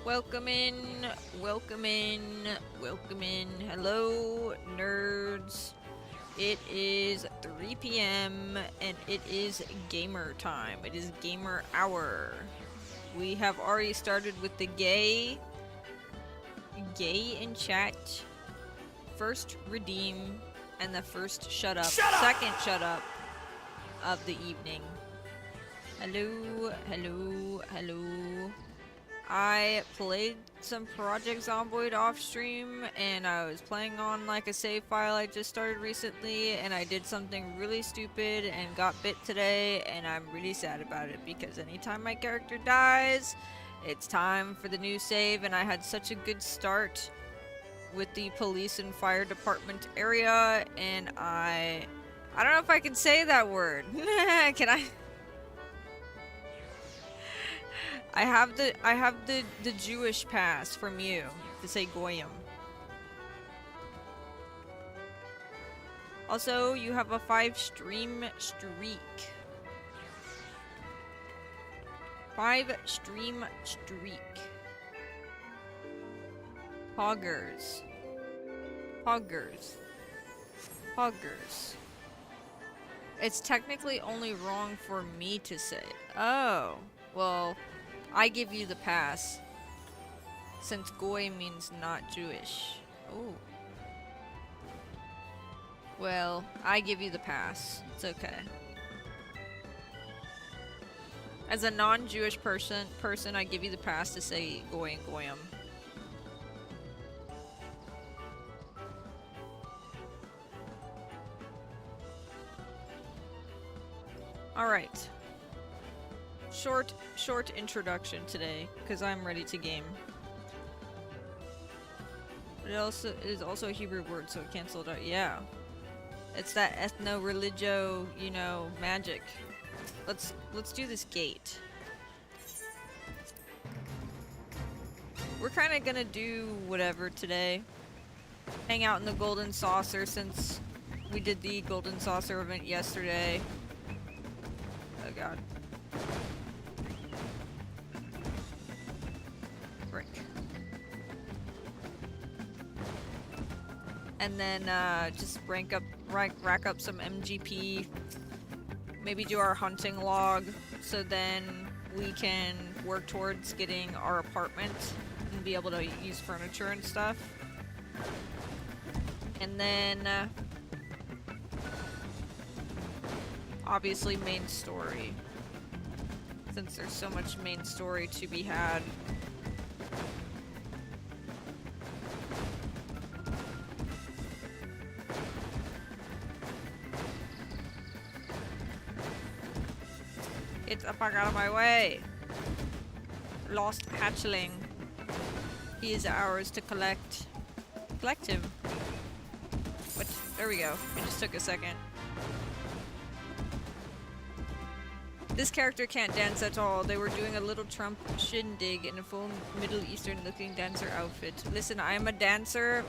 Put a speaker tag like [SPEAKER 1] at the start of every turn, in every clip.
[SPEAKER 1] Welcome in, welcome in, welcome in. Hello, nerds. It is 3 p.m. and it is gamer time. It is gamer hour. We have already started with the gay in chat. First redeem and the first shut up. Second shut up of the evening. Hello, hello, hello. I played some Project Zomboid off stream, and I was playing on like a save file I just started recently, and I did something really stupid and got bit today, and I'm really sad about it because anytime my character dies, it's time for the new save, and I had such a good start with the police and fire department area, and I don't know if I can say that word. Can I? I have the Jewish pass from you to say Goyim. Also, you have a 5-stream streak. 5-stream streak. Poggers. Poggers. Poggers. It's technically only wrong for me to say. Oh, well, I give you the pass, since Goy means not Jewish. Oh. Well, I give you the pass. It's okay. As a non-Jewish person, I give you the pass to say Goy and Goyim. Alright. Short introduction today, because I'm ready to game. But it is also a Hebrew word, so it canceled out. Yeah. It's that ethno-religio, you know, magic. Let's do this gate. We're kind of gonna do whatever today. Hang out in the Golden Saucer since we did the Golden Saucer event yesterday. Oh god. Frick. And then just rack up some MGP. Maybe do our hunting log, so then we can work towards getting our apartment and be able to use furniture and stuff. And then obviously main story, since there's so much main story to be had. Get the fuck out of my way! Lost hatchling. He is ours to collect. Collect him. What? There we go. It just took a second. This character can't dance at all. They were doing a little Trump shindig in a full Middle Eastern looking dancer outfit. Listen, I'm a dancer,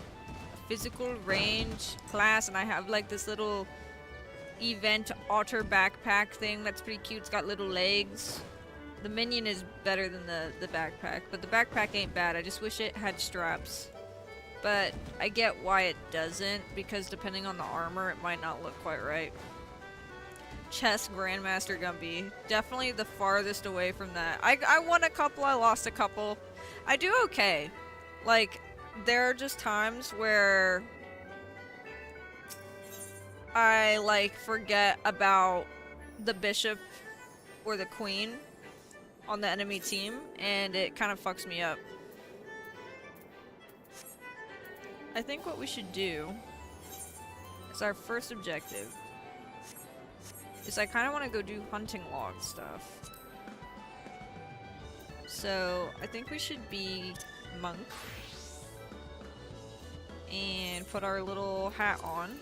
[SPEAKER 1] physical range class, and I have like this little event otter backpack thing that's pretty cute. It's got little legs. The minion is better than the backpack, but the backpack ain't bad. I just wish it had straps. But I get why it doesn't, because depending on the armor, it might not look quite right. Chess Grandmaster Gumby. Definitely the farthest away from that. I won a couple, I lost a couple. I do okay. Like, there are just times where I, like, forget about the bishop or the queen on the enemy team, and it kind of fucks me up. I think what we should do is our first objective is I kind of want to go do hunting log stuff. So I think we should be monk and put our little hat on.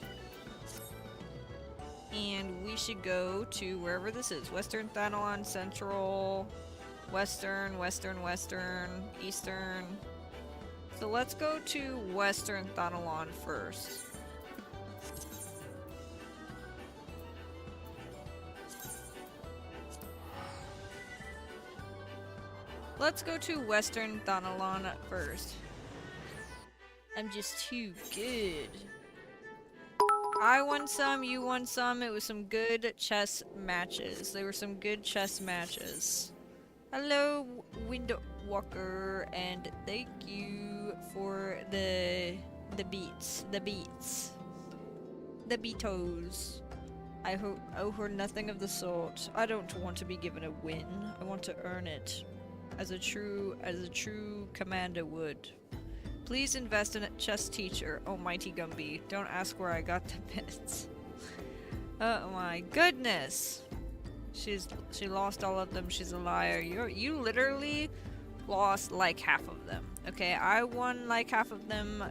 [SPEAKER 1] And we should go to wherever this is. Western Thanalon, Central, Western, Eastern. So let's go to Western Thanalon first. Let's go to Western Thanalan first. I'm just too good. I won some, you won some. It was some good chess matches. There were some good chess matches. Hello, Windwalker, and thank you for the beats. The beatos. I owe her nothing of the sort. I don't want to be given a win. I want to earn it. As a true commander would. Please invest in a chess teacher, oh mighty Gumby. Don't ask where I got the bits. Oh my goodness! She lost all of them. She's a liar. You literally lost like half of them. Okay, I won like half of them.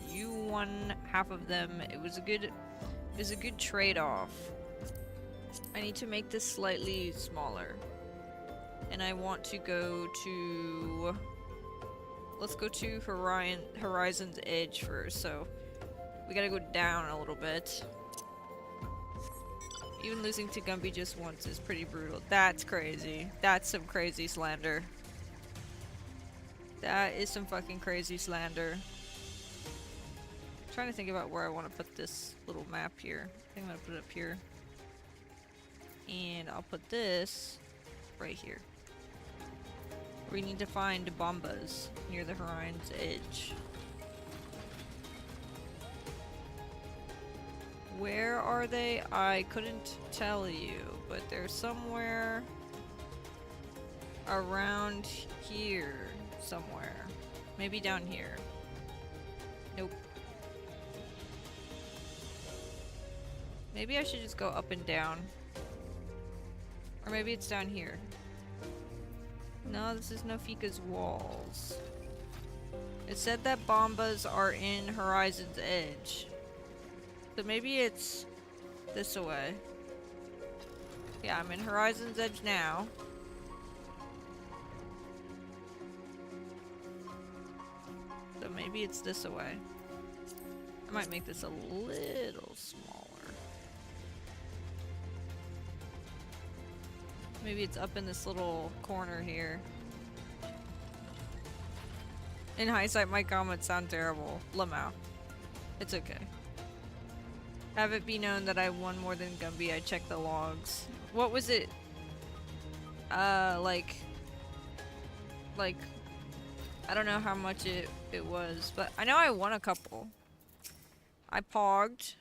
[SPEAKER 1] You won half of them. It was a good trade-off. I need to make this slightly smaller. And I want to go to... Let's go to Horizon's Edge first, so... We gotta go down a little bit. Even losing to Gumby just once is pretty brutal. That's crazy. That's some crazy slander. That is some fucking crazy slander. I'm trying to think about where I want to put this little map here. I think I'm gonna put it up here. And I'll put this right here. We need to find bombas near the Horizon's Edge. Where are they? I couldn't tell you, but they're somewhere around here somewhere. Maybe down here. Nope. Maybe I should just go up and down. Or maybe it's down here. No, this is Nofika's walls. It said that bombas are in Horizon's Edge. So maybe it's this way. Yeah, I'm in Horizon's Edge now. So maybe it's this way. I might make this a little smaller. Maybe it's up in this little corner here. In hindsight, my comments sound terrible. Lamau. It's okay. Have it be known that I won more than Gumby. I checked the logs. What was it? Like, I don't know how much it was, but I know I won a couple. I pogged.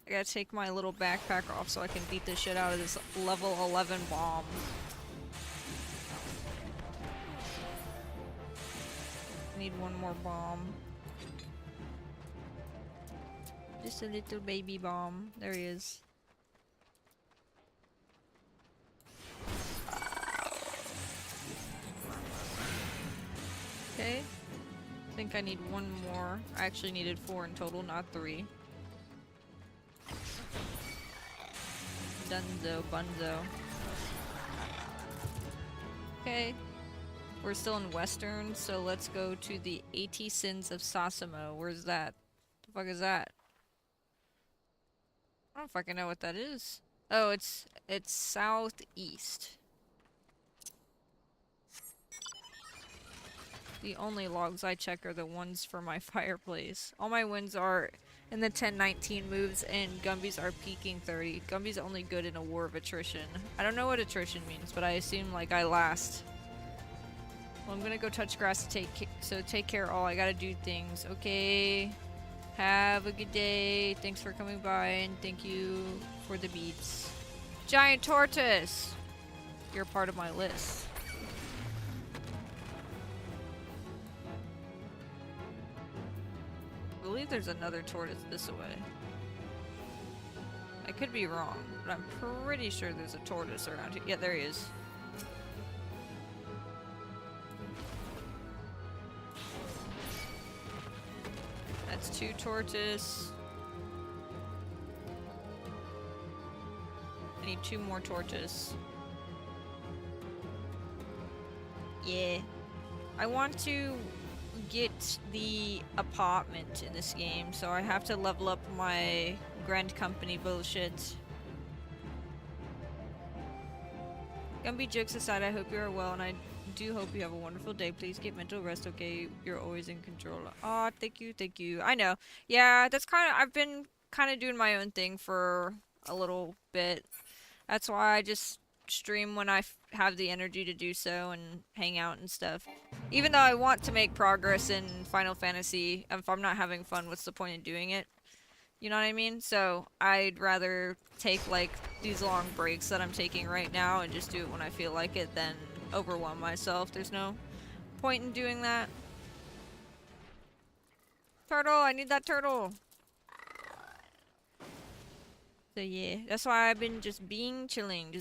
[SPEAKER 1] I gotta take my little backpack off so I can beat the shit out of this level 11 bomb. I need one more bomb. Just a little baby bomb. There he is. Okay. I think I need one more. I actually needed 4 in total, not 3. Dunzo, bunzo. Okay. We're still in Western, so let's go to the 80 Sins of Sasamo. Where's that? The fuck is that? I don't fucking know what that is. Oh, it's southeast. The only logs I check are the ones for my fireplace. All my wins are in the 10-19 moves, and Gumby's are peaking 30. Gumby's only good in a war of attrition. I don't know what attrition means, but I assume like I last. Well, I'm gonna go touch grass to take care all. I gotta do things. Okay. Have a good day. Thanks for coming by, and thank you for the beats. Giant tortoise! You're part of my list. I believe there's another tortoise this way. I could be wrong, but I'm pretty sure there's a tortoise around here. Yeah, there he is. That's 2 tortoise. I need 2 more tortoise. Yeah. I want to get the apartment in this game, so I have to level up my Grand Company bullshit. Gumby, jokes aside, I hope you are well, and I do hope you have a wonderful day. Please get mental rest, okay? You're always in control. Aw, thank you, thank you. I know. Yeah, that's kind of, I've been kind of doing my own thing for a little bit. That's why I just stream when I have the energy to do so and hang out and stuff. Even though I want to make progress in Final Fantasy, if I'm not having fun, what's the point in doing it? You know what I mean? So I'd rather take like these long breaks that I'm taking right now and just do it when I feel like it than overwhelm myself. There's no point in doing that. Turtle, I need that turtle. So yeah, that's why I've been just being chilling,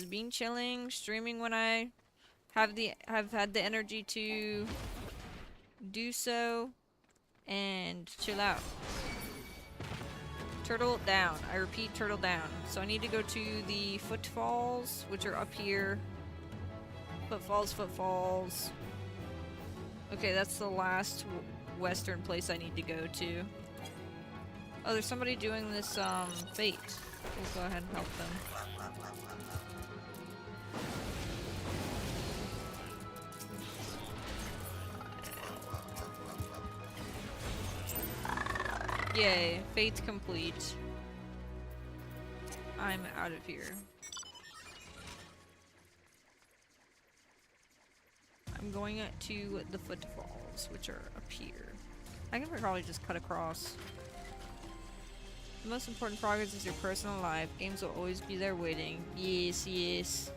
[SPEAKER 1] streaming when I have had the energy to do so, and chill out. Turtle down. I repeat, turtle down. So I need to go to the footfalls, which are up here. Footfalls. Okay, that's the last western place I need to go to. Oh, there's somebody doing this, fate. We'll go ahead and help them. Yay, fate complete. I'm out of here. I'm going to the footfalls, which are up here. I can probably just cut across. The most important progress is your personal life. Games will always be there waiting. Yes, yes.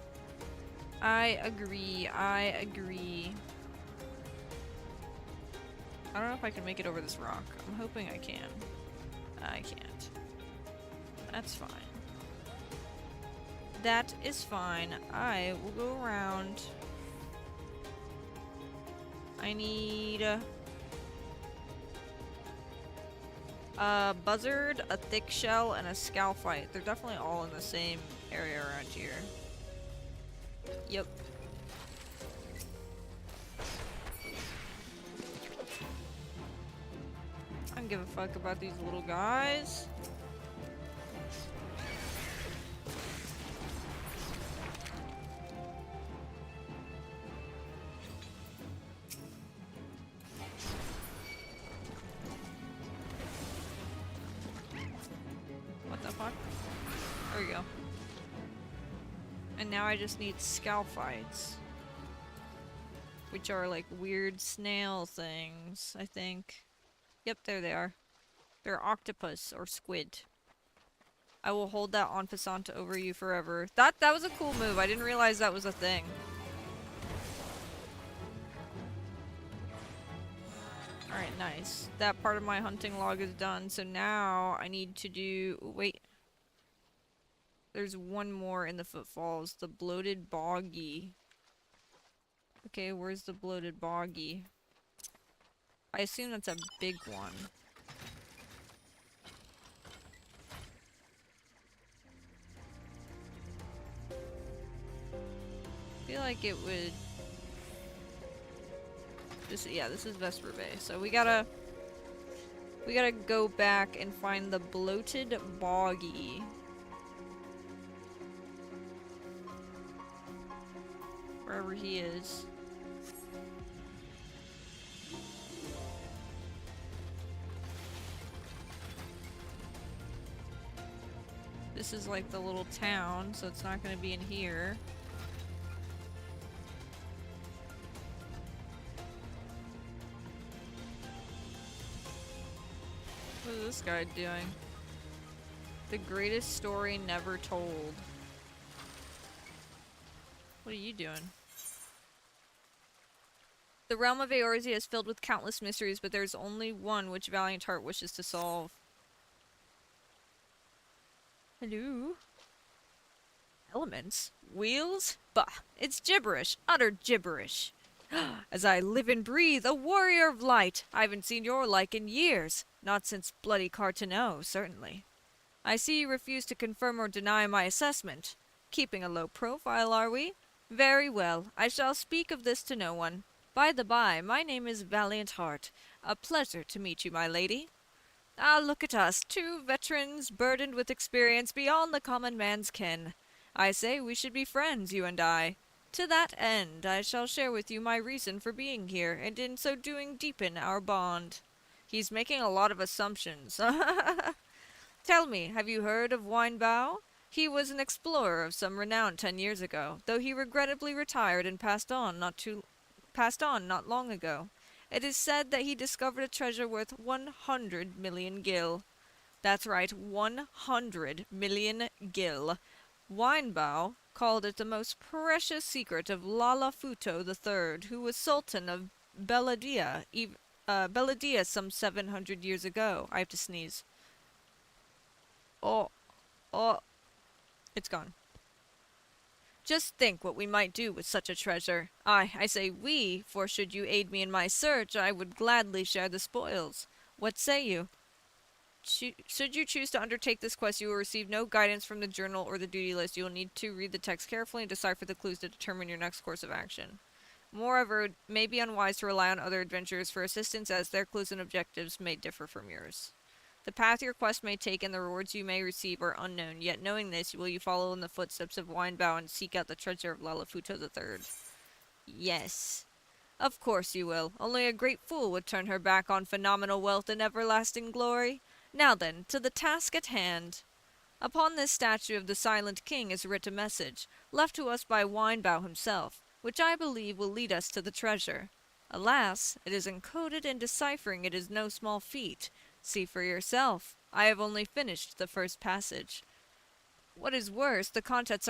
[SPEAKER 1] I agree, I agree. I don't know if I can make it over this rock. I'm hoping I can. I can't. That's fine. That is fine. I will go around. I need a buzzard, a thick shell, and a scalfite. They're definitely all in the same area around here. Yep. I don't give a fuck about these little guys. What the fuck? There we go. And now I just need scalfites. Which are like weird snail things, I think. Yep, there they are. They're octopus or squid. I will hold that en passant over you forever. That was a cool move. I didn't realize that was a thing. Alright, nice. That part of my hunting log is done, so now I need to do... Wait. There's one more in the footfalls. The bloated boggy. Okay, where's the bloated boggy? I assume that's a big one. I feel like it would... Yeah, this is Vesper Bay. So we gotta go back and find the bloated boggy. Wherever he is. This is like the little town, so it's not gonna be in here. What is this guy doing? The greatest story never told. What are you doing? The realm of Eorzea is filled with countless mysteries, but there's only one which Valiant Heart wishes to solve. Hello? Elements? Wheels? Bah! It's gibberish! Utter gibberish! As I live and breathe, a warrior of light! I haven't seen your like in years. Not since bloody Carteneau, certainly. I see you refuse to confirm or deny my assessment. Keeping a low profile, are we? Very well. I shall speak of this to no one. By the by, my name is Valiant Heart. A pleasure to meet you, my lady. Ah, look at us, two veterans burdened with experience beyond the common man's ken. I say we should be friends, you and I. To that end, I shall share with you my reason for being here, and in so doing deepen our bond. He's making a lot of assumptions. Tell me, have you heard of Weinbau? He was an explorer of some renown 10 years ago, though he regrettably retired and passed on not long ago. It is said that he discovered a treasure worth 100 million gil. That's right, 100 million gil. Weinbau called it the most precious secret of Lala Futo III, who was Sultan of Beladia some 700 years ago. I have to sneeze. Oh, oh, it's gone. Just think what we might do with such a treasure. I say we, for should you aid me in my search, I would gladly share the spoils. What say you? Should you choose to undertake this quest, you will receive no guidance from the journal or the duty list. You will need to read the text carefully and decipher the clues to determine your next course of action. Moreover, it may be unwise to rely on other adventurers for assistance, as their clues and objectives may differ from yours. The path your quest may take and the rewards you may receive are unknown, yet knowing this, will you follow in the footsteps of Weinbau and seek out the treasure of Lalafuto III? Yes. Of course you will. Only a great fool would turn her back on phenomenal wealth and everlasting glory. Now then, to the task at hand. Upon this statue of the Silent King is writ a message, left to us by Weinbau himself, which I believe will lead us to the treasure. Alas, it is encoded, and deciphering it is no small feat. See for yourself. I have only finished the first passage. What is worse, the contents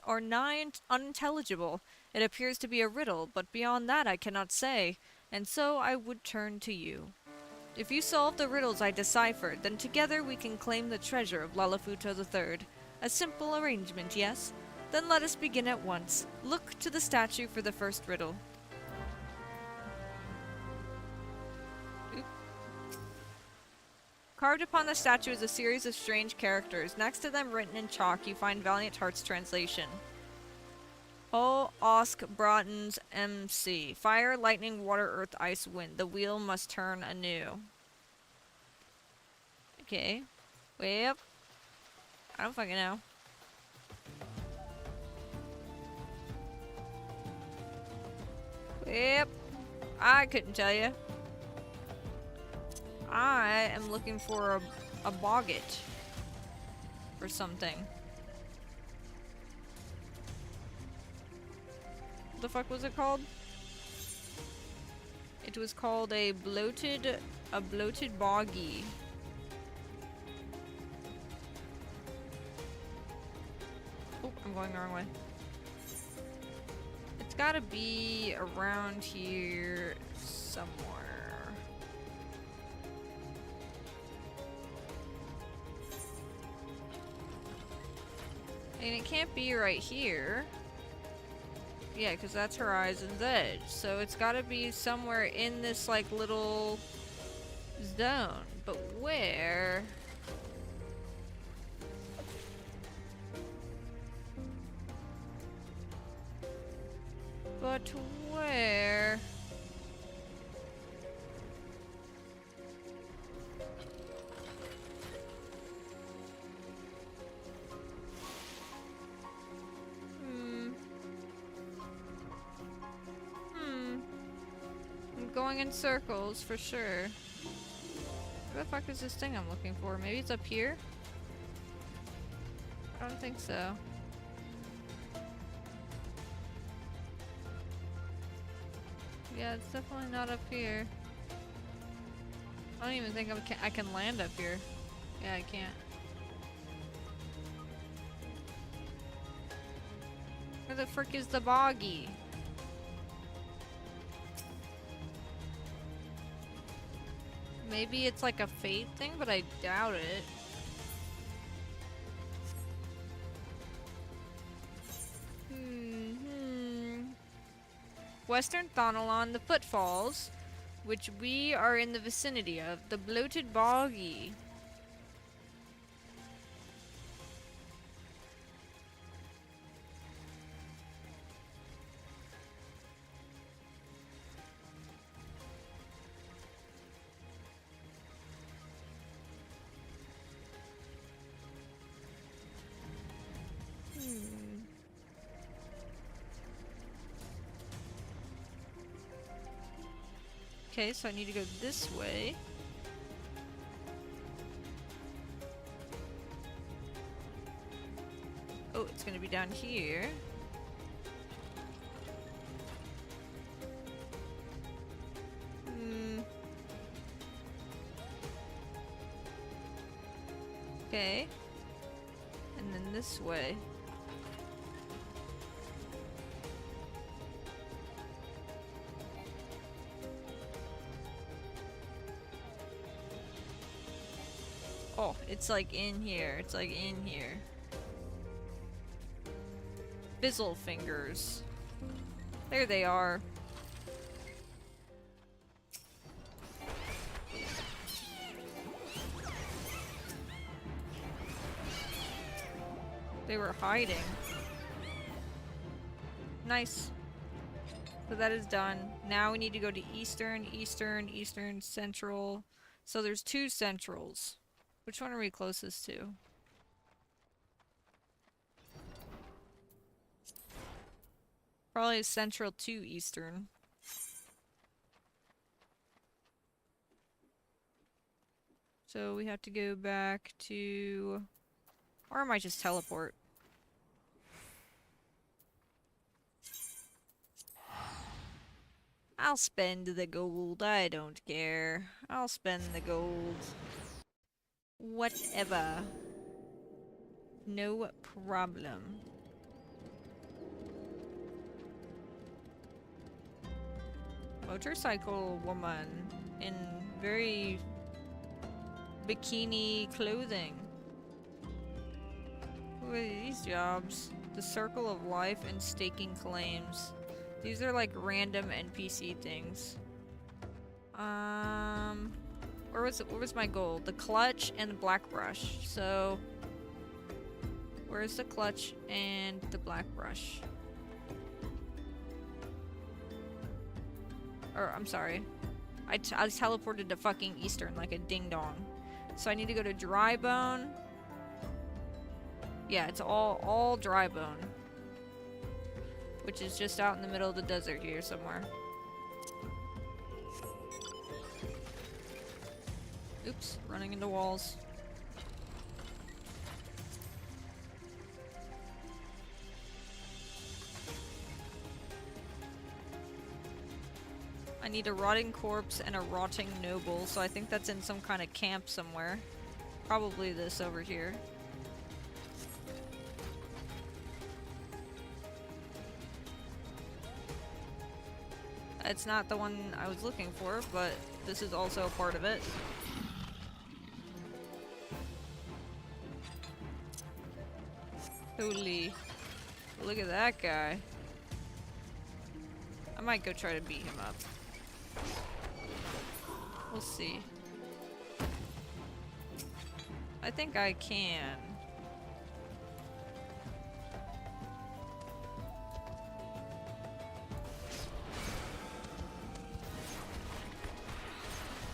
[SPEAKER 1] are nigh unintelligible. It appears to be a riddle, but beyond that I cannot say, and so I would turn to you. If you solve the riddles I deciphered, then together we can claim the treasure of Lalafuto III. A simple arrangement, yes? Then let us begin at once. Look to the statue for the first riddle. Carved upon the statue is a series of strange characters. Next to them, written in chalk, you find Valiant Heart's translation. O Osk Broughton's MC. Fire, lightning, water, earth, ice, wind. The wheel must turn anew. Okay. Way up. I don't fucking know. Way up. I couldn't tell you. I am looking for a boggett. Or something. What the fuck was it called? It was called a bloated boggy. Oh, I'm going the wrong way. It's gotta be around here somewhere. And it can't be right here. Yeah, because that's Horizon's Edge. So it's gotta be somewhere in this, like, little zone. But where? But where? I'm going in circles for sure. Where the fuck is this thing I'm looking for? Maybe it's up here? I don't think so. Yeah, it's definitely not up here. I don't even think I can land up here. Yeah, I can't. Where the frick is the boggy? Maybe it's like a fate thing, but I doubt it. Western Thonalon, the Footfalls, which we are in the vicinity of. The Bloated Boggy. Okay, so I need to go this way. Oh, it's gonna be down here. Okay. And then this way. Oh, it's like in here. It's like in here. Fizzle fingers. There they are. They were hiding. Nice. So that is done. Now we need to go to Eastern, Eastern, Eastern, Central. So there's 2 Centrals. Which one are we closest to? Probably Central to Eastern. So we have to go back to... Or I might just teleport. I'll spend the gold. I don't care. I'll spend the gold. Whatever. No problem. Motorcycle woman in very bikini clothing. What are these jobs? The Circle of Life and Staking Claims. These are like random NPC things. Where was my goal? The clutch and the black brush. So where's the clutch and the black brush? Or I'm sorry. I teleported to fucking Eastern like a ding dong. So I need to go to Dry Bone. Yeah, it's all Dry Bone. Which is just out in the middle of the desert here somewhere. Oops, running into walls. I need a rotting corpse and a rotting noble, so I think that's in some kind of camp somewhere. Probably this over here. It's not the one I was looking for, but this is also a part of it. Holy. Look at that guy. I might go try to beat him up. We'll see. I think I can.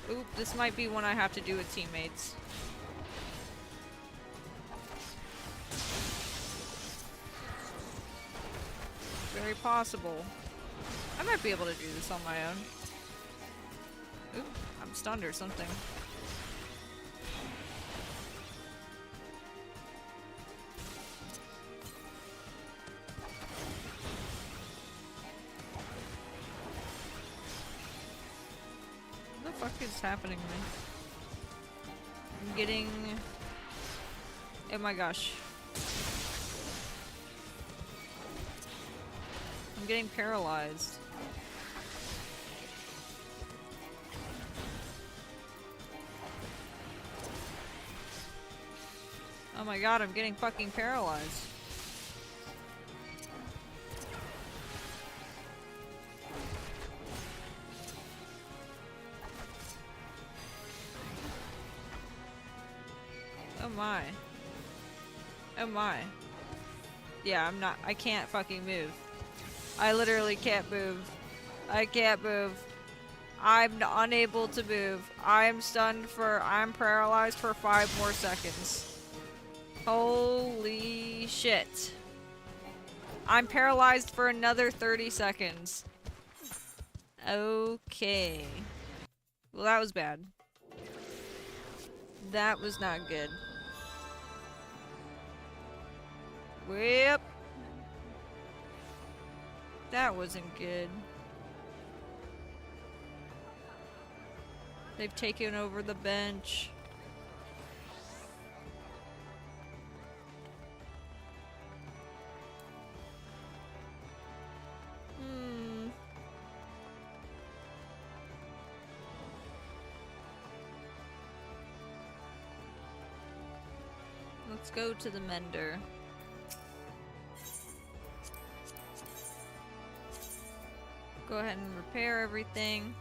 [SPEAKER 1] Oop, this might be one I have to do with teammates. Very possible. I might be able to do this on my own. Oop, I'm stunned or something. What the fuck is happening to me? I'm getting... Oh my gosh. I'm getting paralyzed. Oh my god, I'm getting fucking paralyzed. Oh my. Oh my. Yeah, I can't fucking move. I literally can't move. I can't move. I'm unable to move. I'm paralyzed for 5 more seconds. Holy shit. I'm paralyzed for another 30 seconds. Okay. Well, that was bad. That was not good. Whip. That wasn't good. They've taken over the bench. Let's go to the mender. Go ahead and repair everything.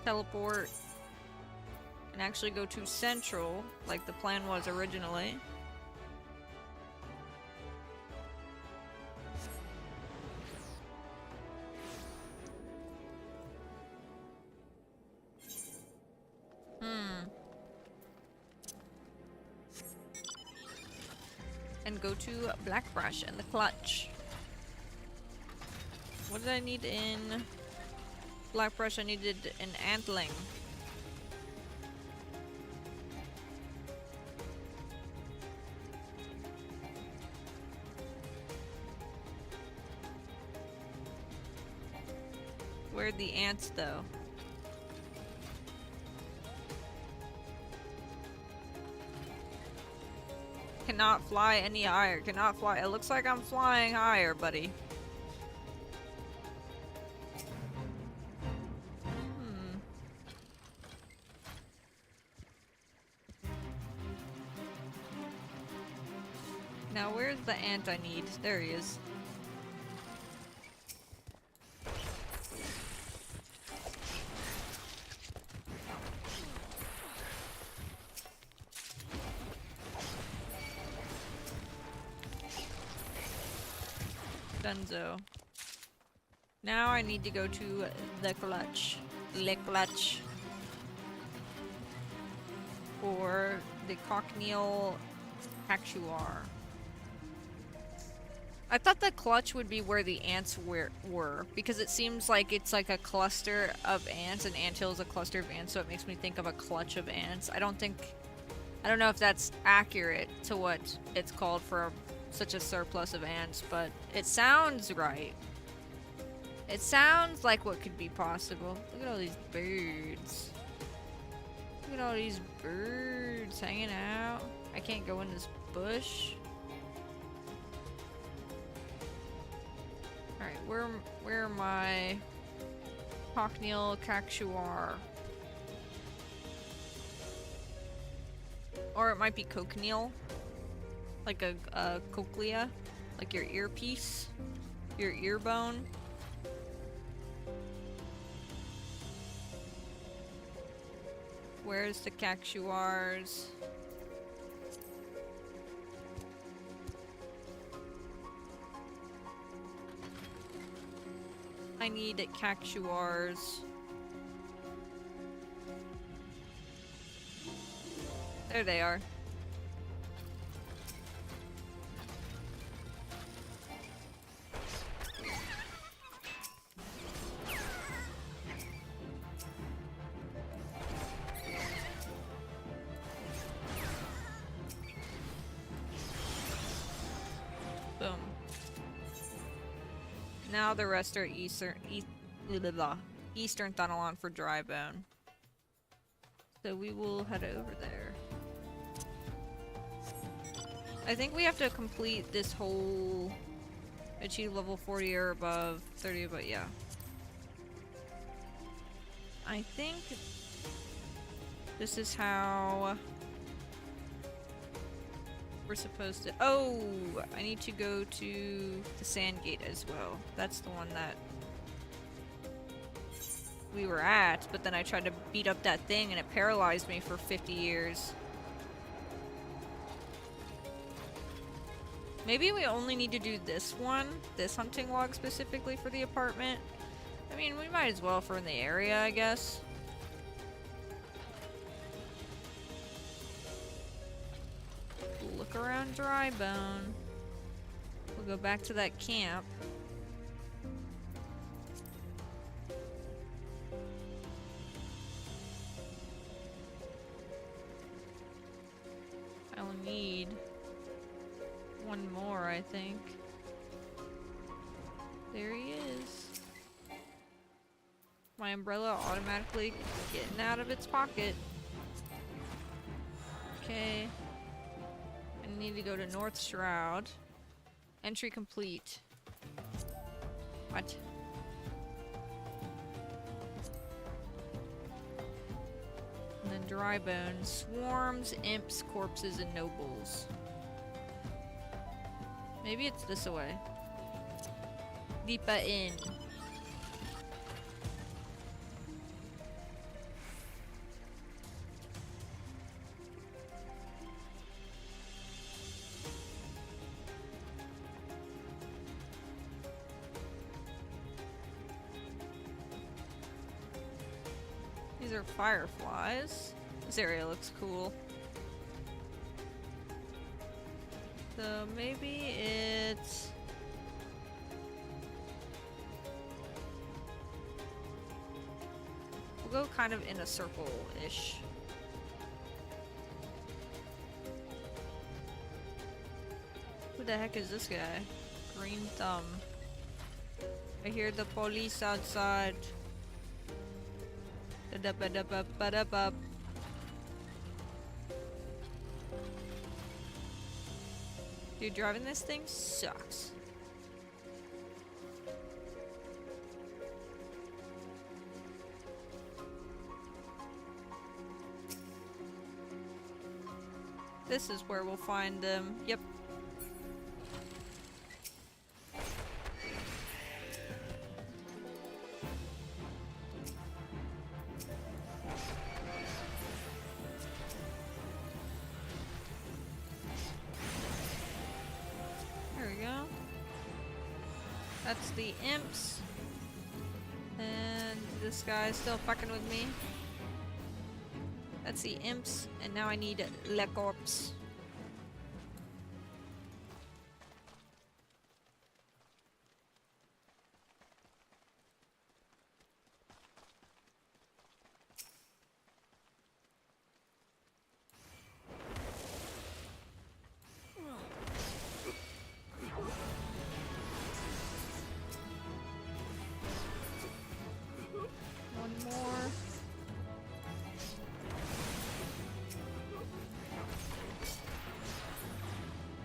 [SPEAKER 1] Teleport. And actually go to Central, like the plan was originally. And go to Blackbrush and the clutch. What did I need in Blackbrush? I needed an antling. Where'd the ants though? Cannot fly any higher. Cannot fly. It looks like I'm flying higher, buddy. Now where's the ant I need? There he is. Dunzo. Now I need to go to the clutch. Le clutch. Or the cochineal cactuar. I thought the clutch would be where the ants were, because it seems like it's like a cluster of ants, and anthill is a cluster of ants, so it makes me think of a clutch of ants. I don't know if that's accurate to what it's called for such a surplus of ants, but it sounds right. It sounds like what could be possible. Look at all these birds. Look at all these birds hanging out. I can't go in this bush. Alright, where am I? Cochineal cactuar. Or it might be cochineal. Like a cochlea. Like your earpiece. Your ear bone. Where's the cactuars? I need cactuars. There they are. Boom. Now the rest are eastern tunnel on for dry bone. So we will head over there. I think we have to complete this whole achieve level 40 or above, 30 but yeah. I think this is how we're supposed to— oh! I need to go to the sand gate as well. That's the one that we were at, but then I tried to beat up that thing and it paralyzed me for 50 years. Maybe we only need to do this one, this hunting log specifically for the apartment. I mean, we might as well if we're in the area, I guess. Look around Drybone. We'll go back to that camp. There he is. My umbrella automatically getting out of its pocket. Okay. I need to go to North Shroud. Entry complete. What? And then dry bones. Swarms, imps, corpses, and nobles. Maybe it's this way. Deeper in. These are fireflies. This area looks cool. So maybe it's... We'll go kind of in a circle-ish. Who the heck is this guy? Green Thumb. I hear the police outside. Da-da-ba-da-ba-ba-da-ba. Dude, driving this thing sucks. This is where we'll find them. Yep. There we go. That's the imps. And this guy's still fucking with me. That's the imps, and now I need Le Corpse. One more.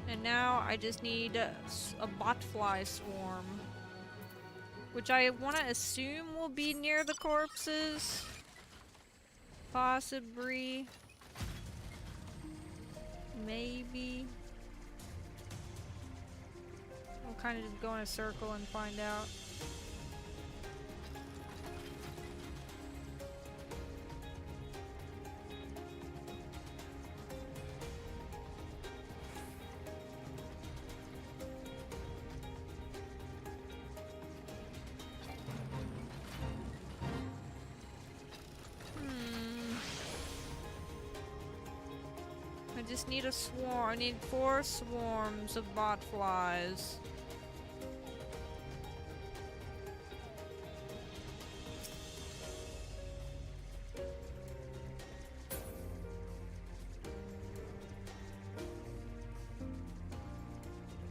[SPEAKER 1] And now I just need a botfly swarm. Which I want to assume will be near the corpses. Possibly. Maybe. We'll kind of just go in a circle and find out. I just need a swarm. I need 4 swarms of botflies.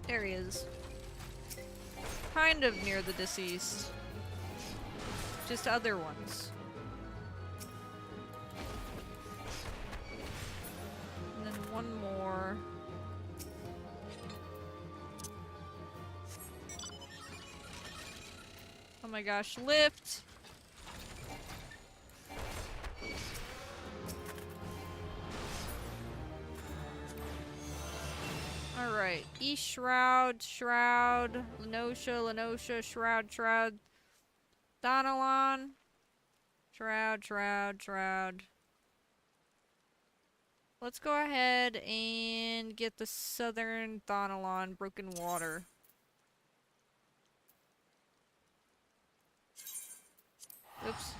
[SPEAKER 1] There he is. Kind of near the deceased. Just other ones. And then one more. Oh my gosh, lift! Alright, East Shroud, Shroud, Lenosha, Shroud, Donalon, Shroud. Let's go ahead and get the Southern Donalon Broken Water. Oops.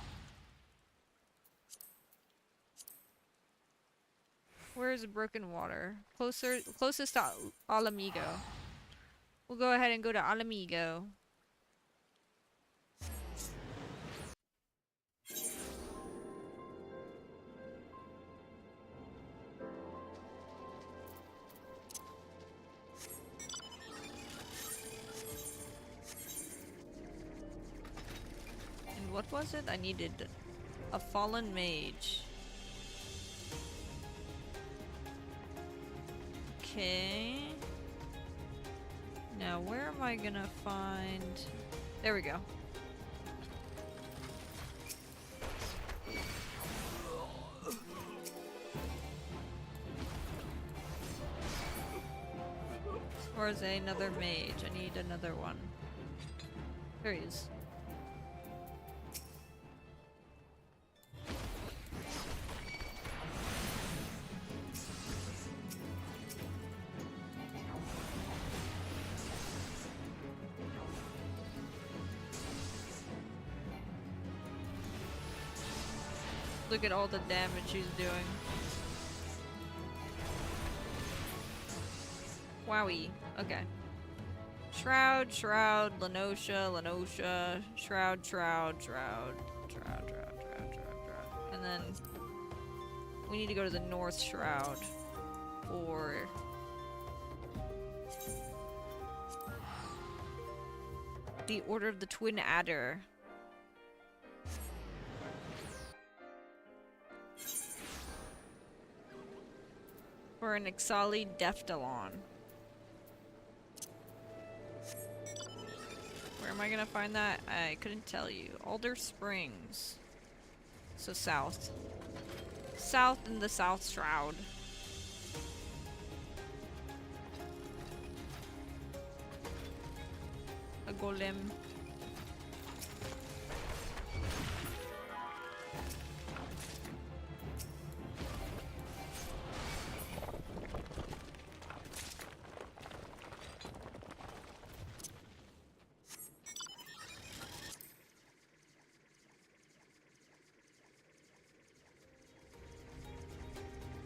[SPEAKER 1] Where is the Broken Water? Closest to Alamigo. We'll go ahead and go to Alamigo. what was it? I needed a fallen mage. Okay. Now where am I gonna find... There we go. Or is it another mage? I need another one. There he is. Look at all the damage he's doing. Wowie. Okay. Shroud, Shroud, Lenosha, Shroud, Shroud. And then we need to go to the North Shroud for the Order of the Twin Adder. For an Ixali Deftalon. Where am I gonna find that? I couldn't tell you. Alder Springs. So south. South in the South Shroud. A golem.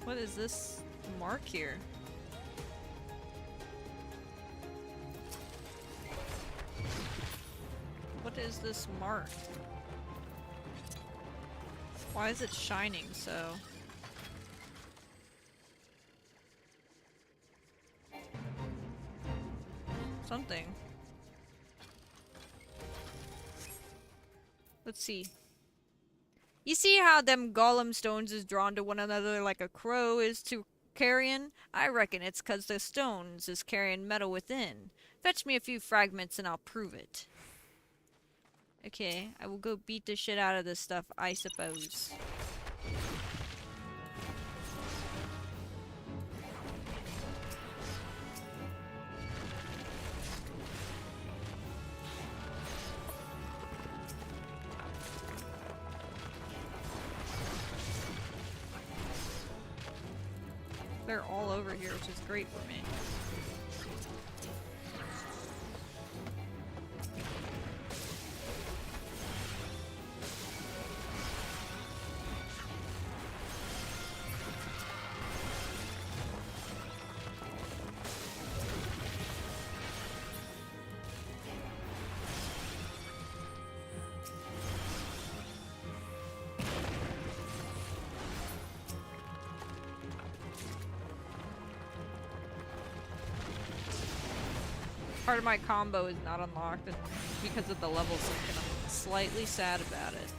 [SPEAKER 1] What is this mark here? What is this mark? Why is it shining so? Something. Let's see. You see how them golem stones is drawn to one another like a crow is to carrion? I reckon it's 'cause the stones is carrying metal within. Fetch me a few fragments and I'll prove it. Okay, I will go beat the shit out of this stuff, I suppose. They're all over here, which is great for me. Part of my combo is not unlocked and because of the levels, and I'm slightly sad about it.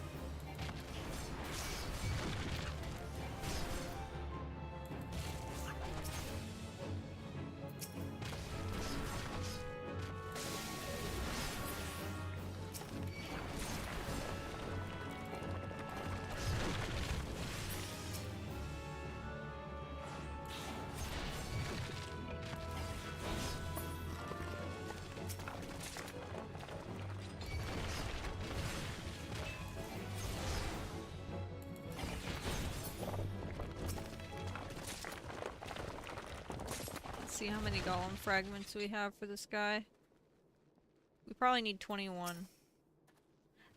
[SPEAKER 1] See how many golem fragments we have for this guy. We probably need 21.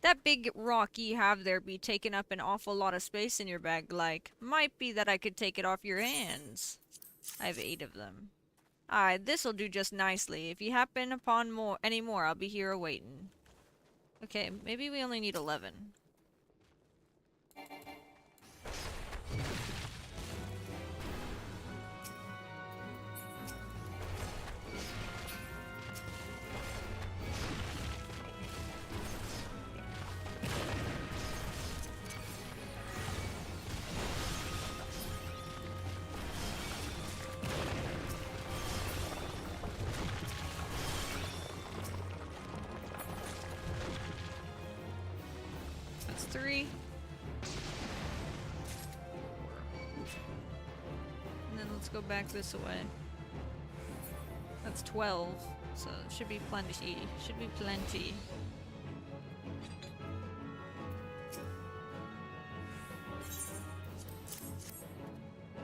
[SPEAKER 1] That big rock you have there be taking up an awful lot of space in your bag, like. Might be that I could take it off your hands. I have 8 of them. Aye, this'll do just nicely. If you happen upon any more, I'll be here awaiting. Okay, maybe we only need 11. 3. And then let's go back this way. That's 12, so should be plenty. Should be plenty.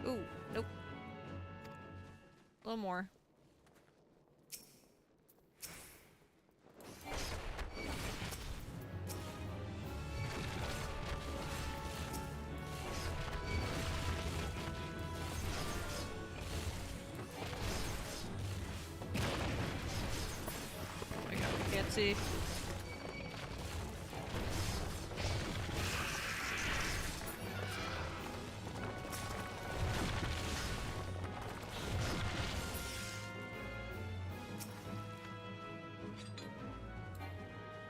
[SPEAKER 1] Ooh, nope. A little more. See.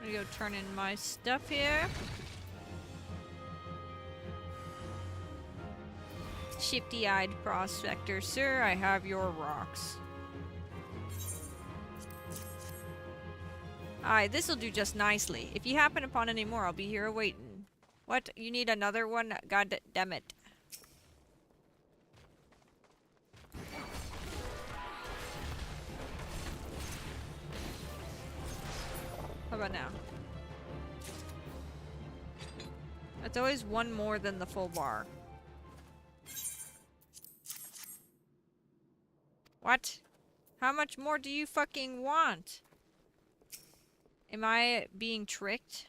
[SPEAKER 1] I'm gonna go turn in my stuff here. Shifty-eyed prospector, sir, I have your rocks. Aye, this'll do just nicely. If you happen upon any more, I'll be here waiting. What? You need another one? God damn it. How about now? It's always one more than the full bar. What? How much more do you fucking want? Am I being tricked?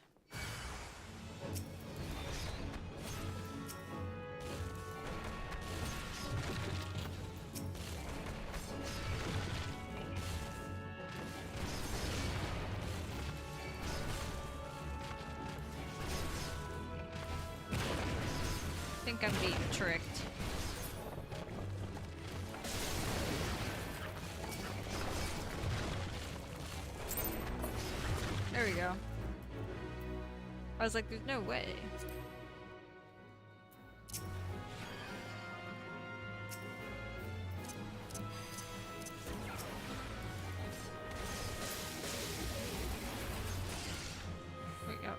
[SPEAKER 1] I think I'm being tricked. There we go. I was like, there's no way. There we go.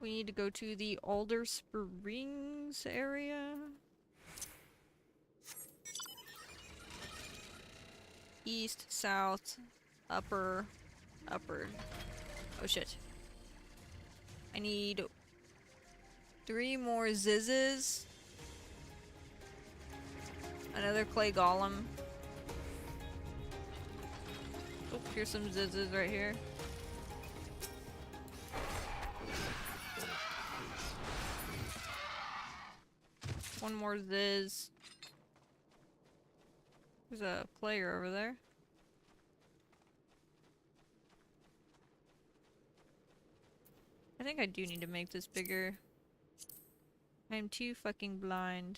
[SPEAKER 1] We need to go to the Alder Springs area. East, south, upper. Oh shit. I need 3 more zizzes. Another clay golem. Oh, here's some zizzes right here. One more ziz. There's a player over there. I think I do need to make this bigger. I'm too fucking blind.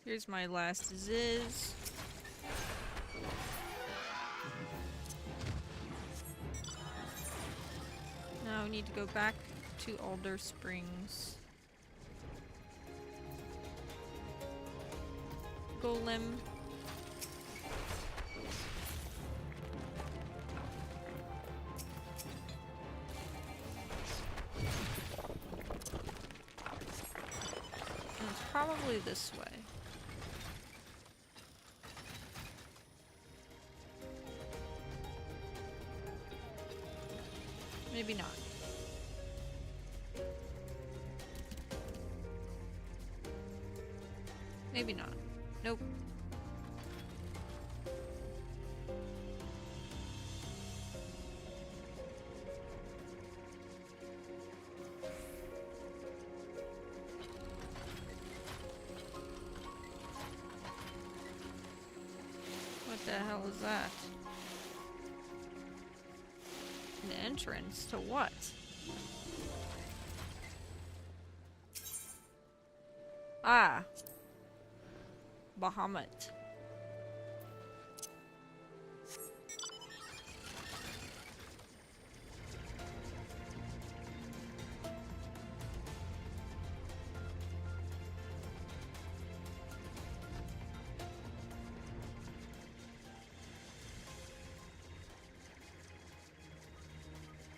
[SPEAKER 1] Here's my last ziz. Now we need to go back to Alder Springs. Golem. And it's probably this way. Maybe not. Maybe not. Nope. What the hell is that? An entrance to what? Ah. Bahamut.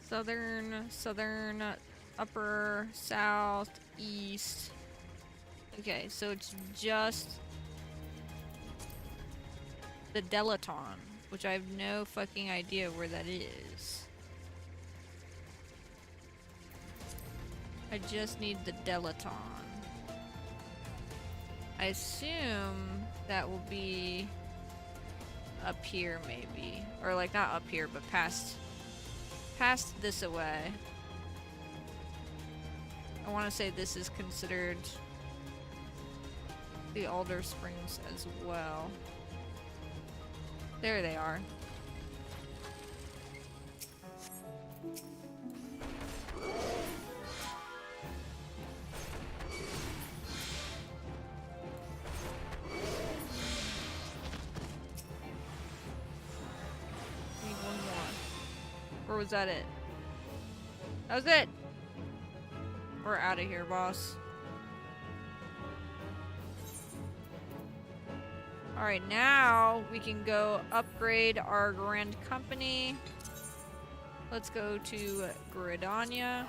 [SPEAKER 1] Southern, upper, south, east. Okay, so it's just the Delaton, which I have no fucking idea where that is. I just need the Delaton. I assume that will be up here, maybe. Or, like, not up here, but past this away. I want to say this is considered the Alder Springs as well. There they are. Need one more. Or was that it? That was it! We're out of here, boss. Alright, now we can go upgrade our Grand Company. Let's go to Gridania.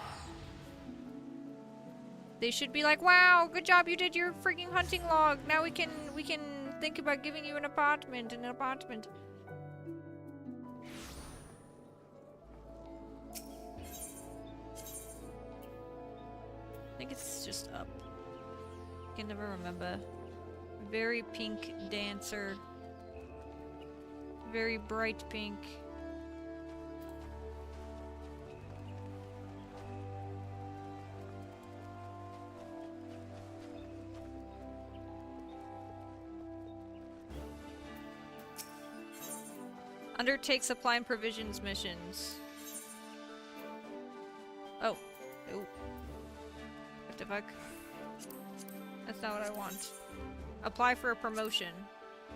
[SPEAKER 1] They should be like, wow, good job, you did your freaking hunting log. Now we can think about giving you an apartment. I think it's just up. I can never remember. Very pink dancer. Very bright pink. Undertake supply and provisions missions. Oh. Oh. What the fuck? That's not what I want. Apply for a promotion.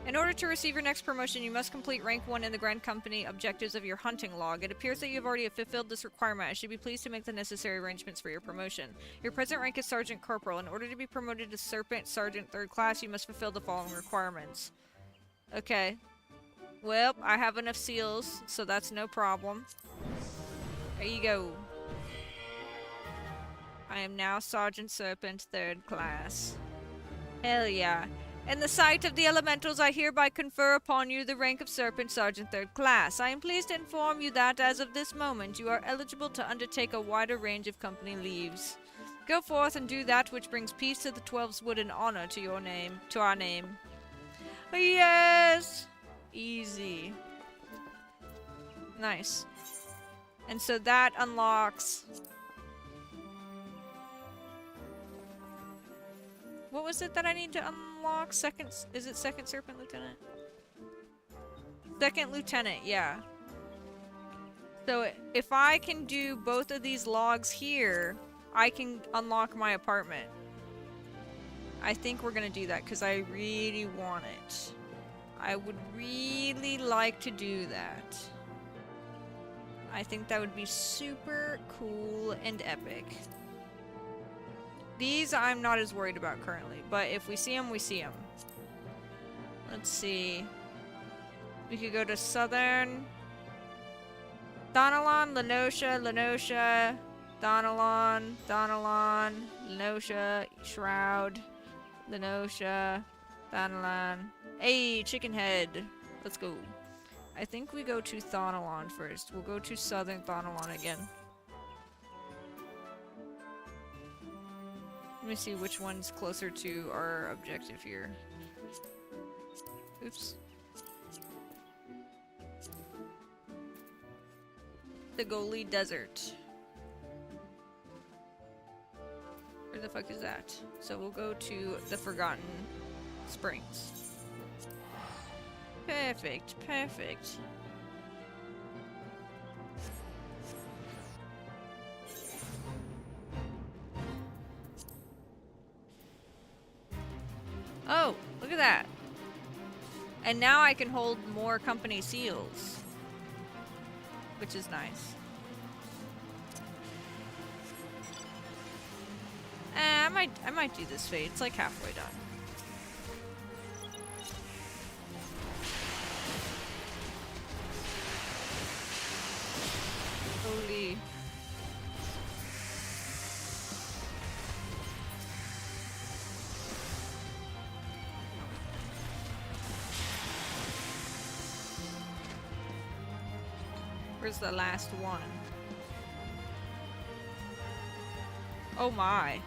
[SPEAKER 1] In order to receive your next promotion, you must complete rank 1 in the Grand Company objectives of your hunting log. It appears that you have already fulfilled this requirement. I should be pleased to make the necessary arrangements for your promotion. Your present rank is Sergeant Corporal. In order to be promoted to Serpent Sergeant 3rd class, you must fulfill the following requirements. Okay. Well, I have enough seals, so that's no problem. There you go. I am now Sergeant Serpent 3rd class. Hell yeah. In the sight of the elementals, I hereby confer upon you the rank of Serpent Sergeant 3rd class. I am pleased to inform you that, as of this moment, you are eligible to undertake a wider range of company leaves. Go forth and do that which brings peace to the 12's wood and honor to your name, to our name. Yes! Easy. Nice. And so that unlocks... What was it that I need to unlock? Is it second Serpent Lieutenant? Second Lieutenant, yeah. So if I can do both of these logs here, I can unlock my apartment. I think we're gonna do that because I really want it. I would really like to do that. I think that would be super cool and epic. These I'm not as worried about currently, but if we see them, we see them. Let's see. We could go to Southern. Donalon, Lenosha, Donalon, Lenosha, Shroud, Lenosha, Donalon. Hey, Chicken Head. Let's go. I think we go to Thonalon first. We'll go to Southern Thonalon again. Let me see which one's closer to our objective here. Oops. The Goli Desert. Where the fuck is that? So we'll go to the Forgotten Springs. Perfect, perfect. Oh, look at that. And now I can hold more company seals. Which is nice. I might do this fate. It's like halfway done. Holy. Where's the last one? Oh my.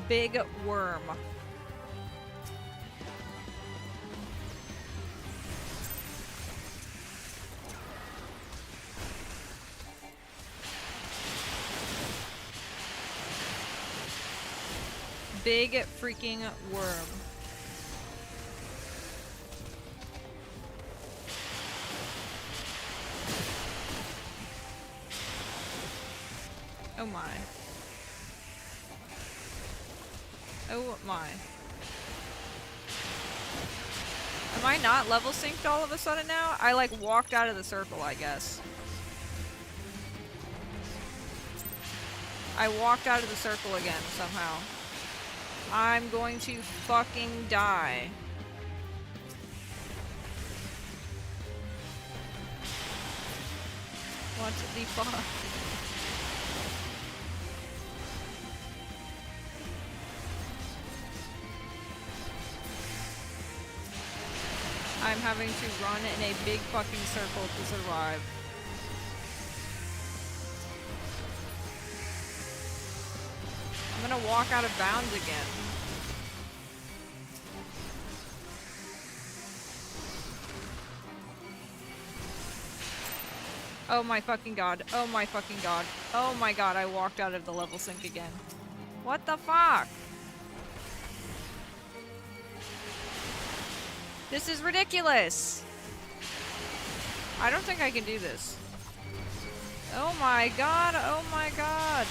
[SPEAKER 1] Big worm. Big freaking worm. Oh my. Oh my. Am I not level synced all of a sudden now? I like walked out of the circle, I guess. I walked out of the circle again somehow. I'm going to fucking die. What the fuck? I'm having to run in a big fucking circle to survive. I'm gonna walk out of bounds again. Oh my fucking god. Oh my fucking god. Oh my god, I walked out of the level sync again. What the fuck? This is ridiculous! I don't think I can do this. Oh my god, oh my god.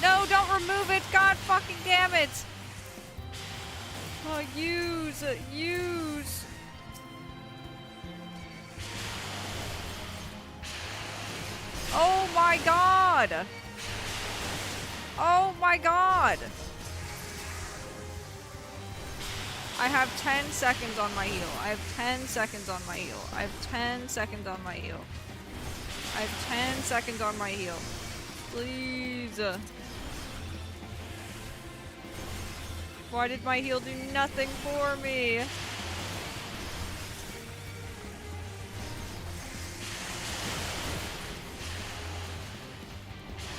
[SPEAKER 1] No, don't remove it! God fucking damn it! Oh, use! Oh my god! Oh my god! I have 10 seconds on my heal. I have 10 seconds on my heal. I have 10 seconds on my heal. I have 10 seconds on my heal. Please. Why did my heal do nothing for me?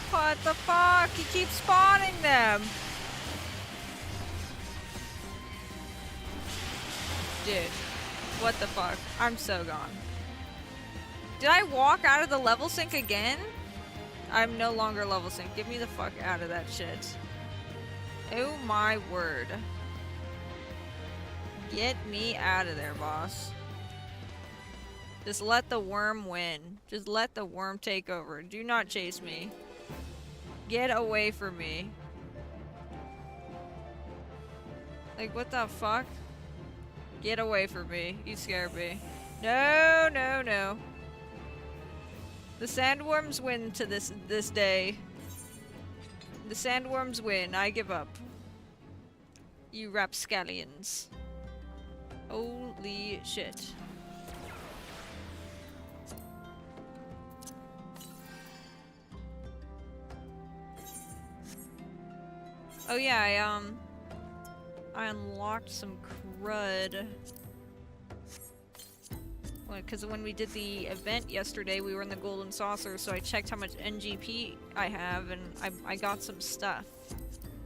[SPEAKER 1] What the fuck? He keeps spawning them. Dude, what the fuck? I'm so gone. Did I walk out of the level sync again? I'm no longer level sync. Get me the fuck out of that shit. Oh my word. Get me out of there, boss. Just let the worm win. Just let the worm take over. Do not chase me. Get away from me. Like, what the fuck? Get away from me. You scared me. No, no, no. The sandworms win to this day. The sandworms win. I give up. You rapscallions. Holy shit. Oh yeah, I unlocked some crud. Because when we did the event yesterday, we were in the Golden Saucer, so I checked how much NGP I have, and I got some stuff.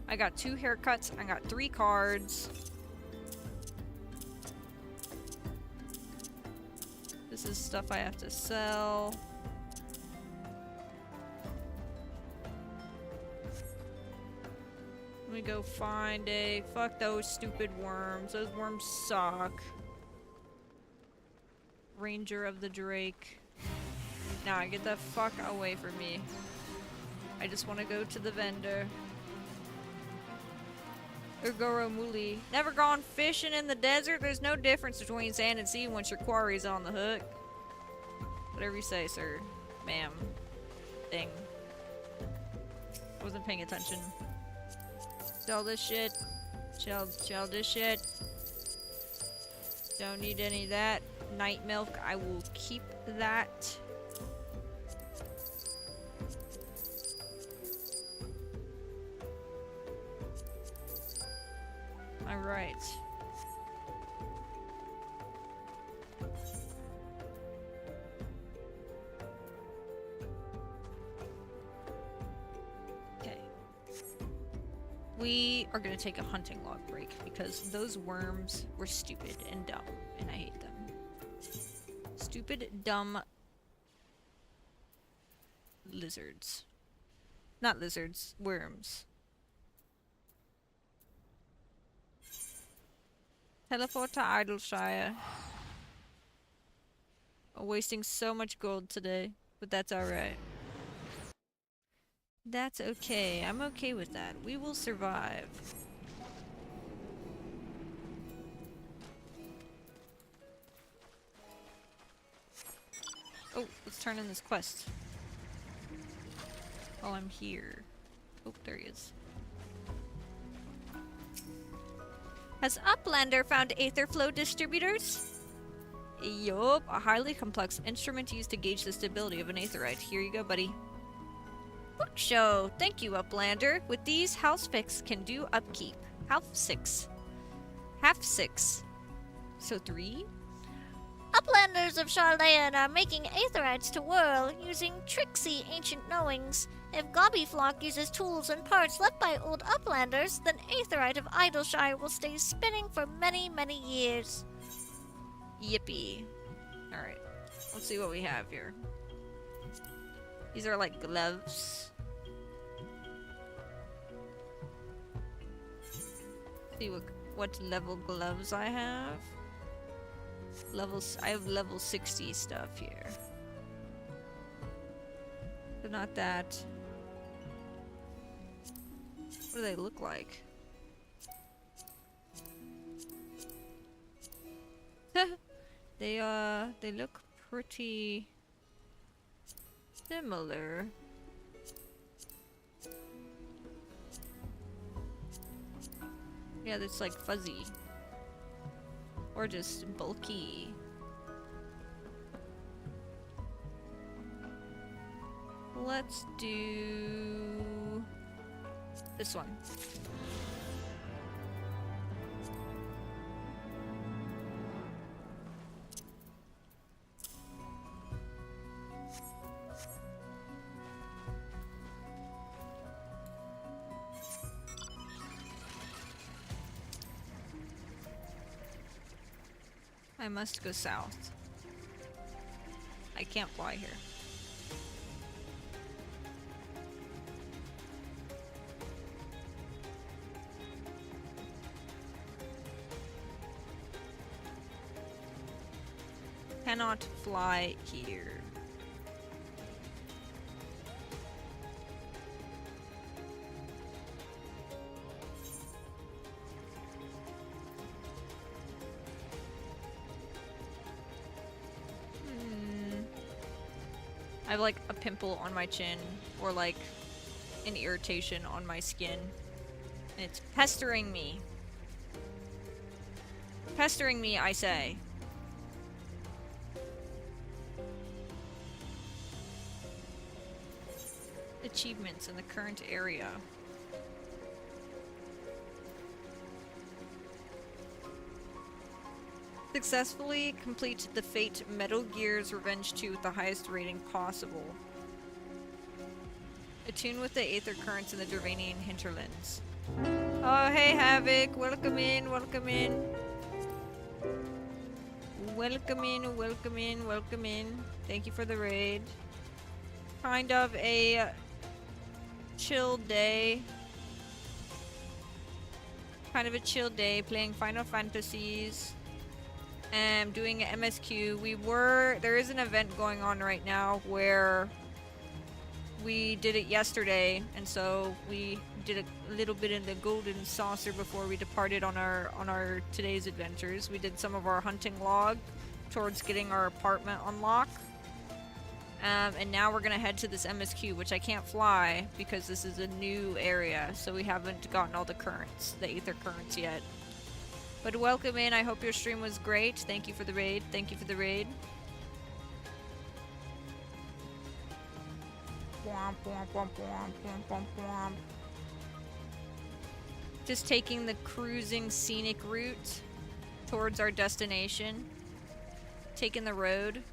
[SPEAKER 1] I got 2 haircuts, I got 3 cards. This is stuff I have to sell. Let me go find a... Fuck those stupid worms. Those worms suck. Ranger of the Drake. Nah, get the fuck away from me. I just want to go to the vendor. Urgoro Muli. Never gone fishing in the desert? There's no difference between sand and sea once your quarry's on the hook. Whatever you say, sir. Ma'am. Thing. Wasn't paying attention. Sell this shit. Sell this shit. Don't need any of that. Night milk, I will keep that. Alright. We are gonna take a hunting log break because those worms were stupid and dumb, and I hate them. Stupid, dumb lizards. Not lizards, worms. Teleport to Idleshire. I'm wasting so much gold today, but that's alright. That's okay. I'm okay with that. We will survive. Oh, let's turn in this quest. While I'm here. Oh, there he is. Has Uplander found aether flow distributors? Yup, a highly complex instrument used to gauge the stability of an aetherite. Here you go, buddy. Book show! Thank you, Uplander. With these, House 6 can do upkeep. Half 6. Half 6. So 3?
[SPEAKER 2] Uplanders of Charlayan are making aetherites to whirl using tricksy ancient knowings. If Gobbyflock uses tools and parts left by old Uplanders, then aetherite of Idleshire will stay spinning for many, many years.
[SPEAKER 1] Yippee. Alright. Let's see what we have here. These are like gloves. See what level gloves I have. I have level 60 stuff here. But not that. What do they look like? They look pretty similar. Yeah, it's like fuzzy. Or just bulky. Let's do this one. I must go south. I can't fly here. Cannot fly here. I have like a pimple on my chin, or like an irritation on my skin. And it's pestering me. Pestering me, I say. Achievements in the current area. Successfully complete the Fate Metal Gear's Revenge 2 with the highest rating possible. Attune with the Aether Currents in the Dravanian hinterlands. Oh, hey Havoc! Welcome in, welcome in. Welcome in, welcome in, welcome in. Thank you for the raid. Kind of a chill day. Kind of a chill day playing Final Fantasies. And doing an MSQ. There is an event going on right now where we did it yesterday, and so we did a little bit in the golden saucer before we departed on our today's adventures. We did some of our hunting log towards getting our apartment unlocked. And now we're gonna head to this MSQ, which I can't fly because this is a new area, so we haven't gotten all the currents, the Aether currents yet. But welcome in, I hope your stream was great. Thank you for the raid, thank you for the raid. Just taking the cruising scenic route towards our destination. Taking the road.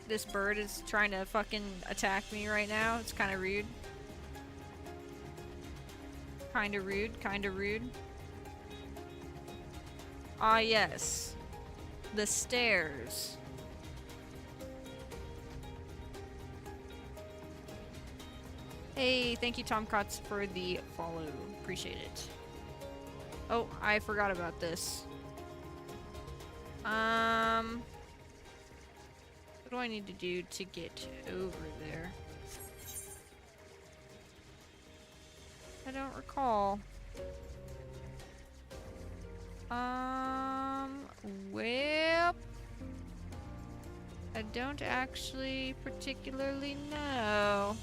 [SPEAKER 1] This bird is trying to fucking attack me right now. It's kind of rude. Kinda rude, kinda rude. Ah, yes. The stairs. Hey, thank you, Tom Kotz, for the follow. Appreciate it. Oh, I forgot about this. What do I need to do to get over there? I don't recall. Well, I don't actually particularly know.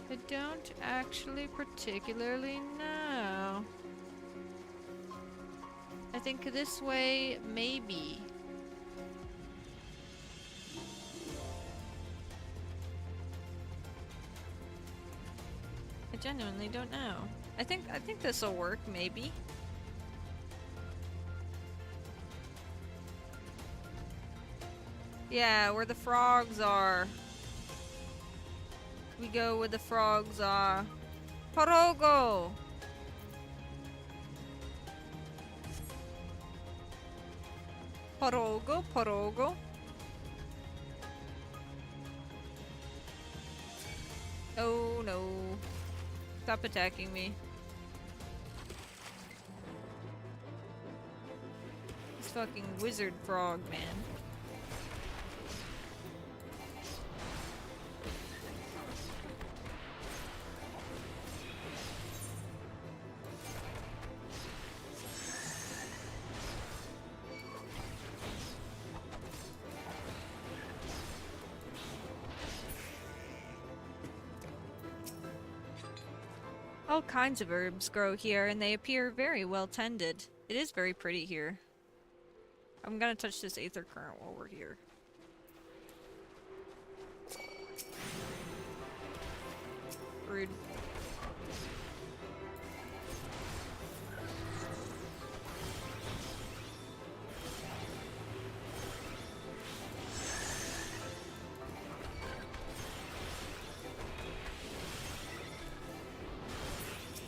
[SPEAKER 1] I don't actually particularly know. I think this way, maybe. I genuinely don't know. I think this'll work, maybe. Yeah, where the frogs are. We go where the frogs are. Porogo! Porogo, Porogo. Oh no. Stop attacking me. This fucking wizard frog, man. All kinds of herbs grow here, and they appear very well tended. It is very pretty here. I'm gonna touch this aether current while we're here. Rude.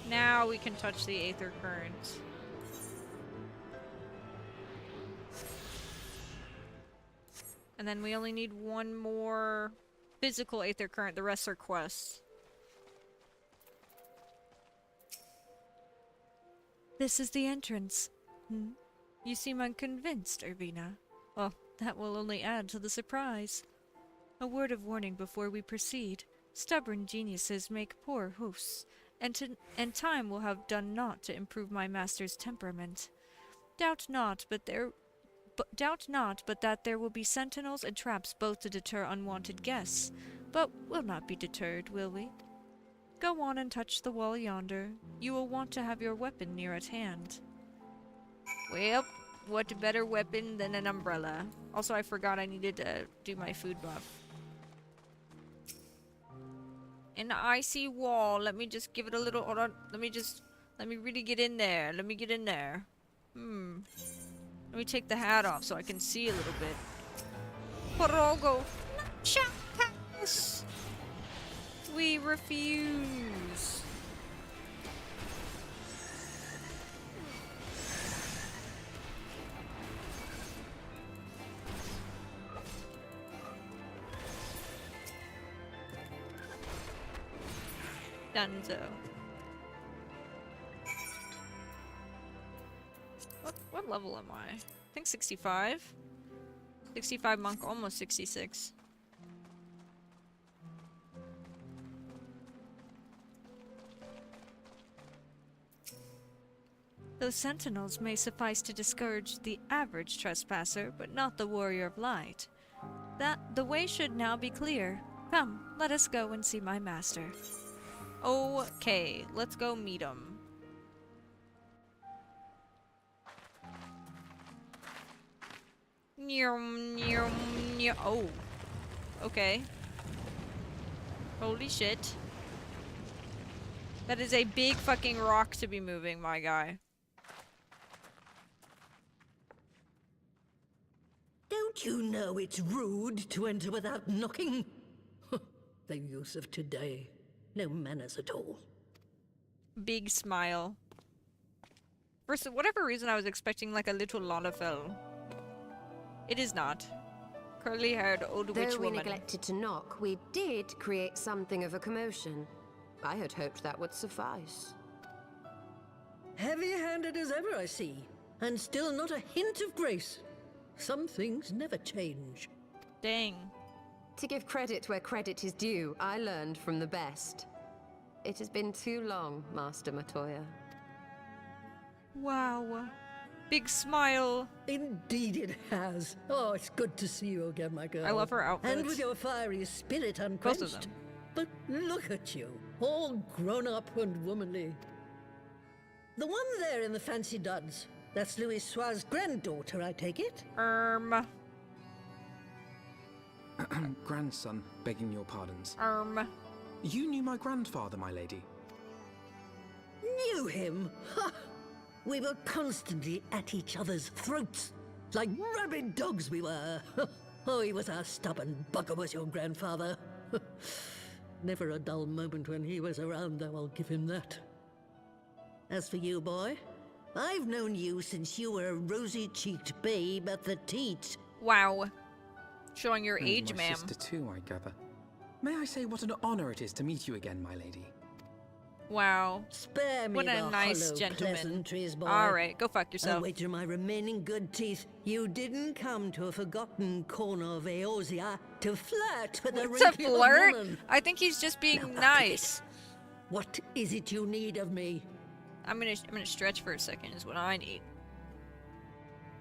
[SPEAKER 1] Now we can touch the aether current. And then we only need one more physical aether current. The rest are quests. This is the entrance. You seem unconvinced, Urbina. Well, that will only add to the surprise. A word of warning before we proceed. Stubborn geniuses make poor hosts, and time will have done naught to improve my master's temperament. Doubt not, but that there will be sentinels and traps both to deter unwanted guests. But we'll not be deterred, will we? Go on and touch the wall yonder. You will want to have your weapon near at hand. Well, what better weapon than an umbrella? Also, I forgot I needed to do my food buff. An icy wall. Let me just give it a little... Hold on. Let me really get in there. Let me get in there. Let me take the hat off so I can see a little bit. Porogo. Pass. We refuse. Dunzo. What level am I? I think 65. 65 monk, almost 66. Those sentinels may suffice to discourage the average trespasser, but not the warrior of light. The way should now be clear. Come, let us go and see my master. Okay, let's go meet him. Oh. Okay. Holy shit. That is a big fucking rock to be moving, my guy.
[SPEAKER 3] Don't Don't you know it's rude to enter without knocking? The youth of today. No manners at all.
[SPEAKER 1] Big smile. For whatever reason, I was expecting like a little Lonafel. It is not. Curly-haired old witch
[SPEAKER 4] Though we
[SPEAKER 1] woman.
[SPEAKER 4] neglected to knock, we did create something of a commotion. I had hoped that would suffice.
[SPEAKER 3] Heavy-handed as ever, I see. And still not a hint of grace. Some things never change.
[SPEAKER 1] Dang.
[SPEAKER 4] To give credit where credit is due, I learned from the best. It has been too long, Master Matoya.
[SPEAKER 1] Wow. Big smile.
[SPEAKER 3] Indeed it has. Oh, it's good to see you again, my girl.
[SPEAKER 1] I love her outfits.
[SPEAKER 3] And with your fiery spirit unquenched.
[SPEAKER 1] Both of them.
[SPEAKER 3] But look at you, all grown up and womanly. The one there in the fancy duds, that's Louis Soir's granddaughter, I take it?
[SPEAKER 5] Grandson, begging your pardons. You knew my grandfather, my lady.
[SPEAKER 3] Knew him? Ha! We were constantly at each other's throats. Like rabid dogs we were. Oh, he was a stubborn bugger, was your grandfather. Never a dull moment when he was around, though, I'll give him that. As for you, boy, I've known you since you were a rosy-cheeked babe at the teat.
[SPEAKER 1] Wow. Showing your
[SPEAKER 5] And
[SPEAKER 1] age,
[SPEAKER 5] my
[SPEAKER 1] ma'am.
[SPEAKER 5] sister too, I gather. May I say what an honor it is to meet you again, my lady?
[SPEAKER 1] Wow.
[SPEAKER 3] Spare me
[SPEAKER 1] What a
[SPEAKER 3] the
[SPEAKER 1] nice
[SPEAKER 3] hollow
[SPEAKER 1] gentleman.
[SPEAKER 3] pleasantries, boy.
[SPEAKER 1] Alright, go fuck
[SPEAKER 3] I'll
[SPEAKER 1] yourself.
[SPEAKER 3] wager my remaining good teeth you didn't come to a forgotten corner of Eosia to flirt with a
[SPEAKER 1] It's a
[SPEAKER 3] wrinkly old
[SPEAKER 1] flirt?
[SPEAKER 3] woman.
[SPEAKER 1] I think he's just being
[SPEAKER 3] Now,
[SPEAKER 1] nice.
[SPEAKER 3] What is it you need of me?
[SPEAKER 1] I'm gonna stretch for a second is what I need.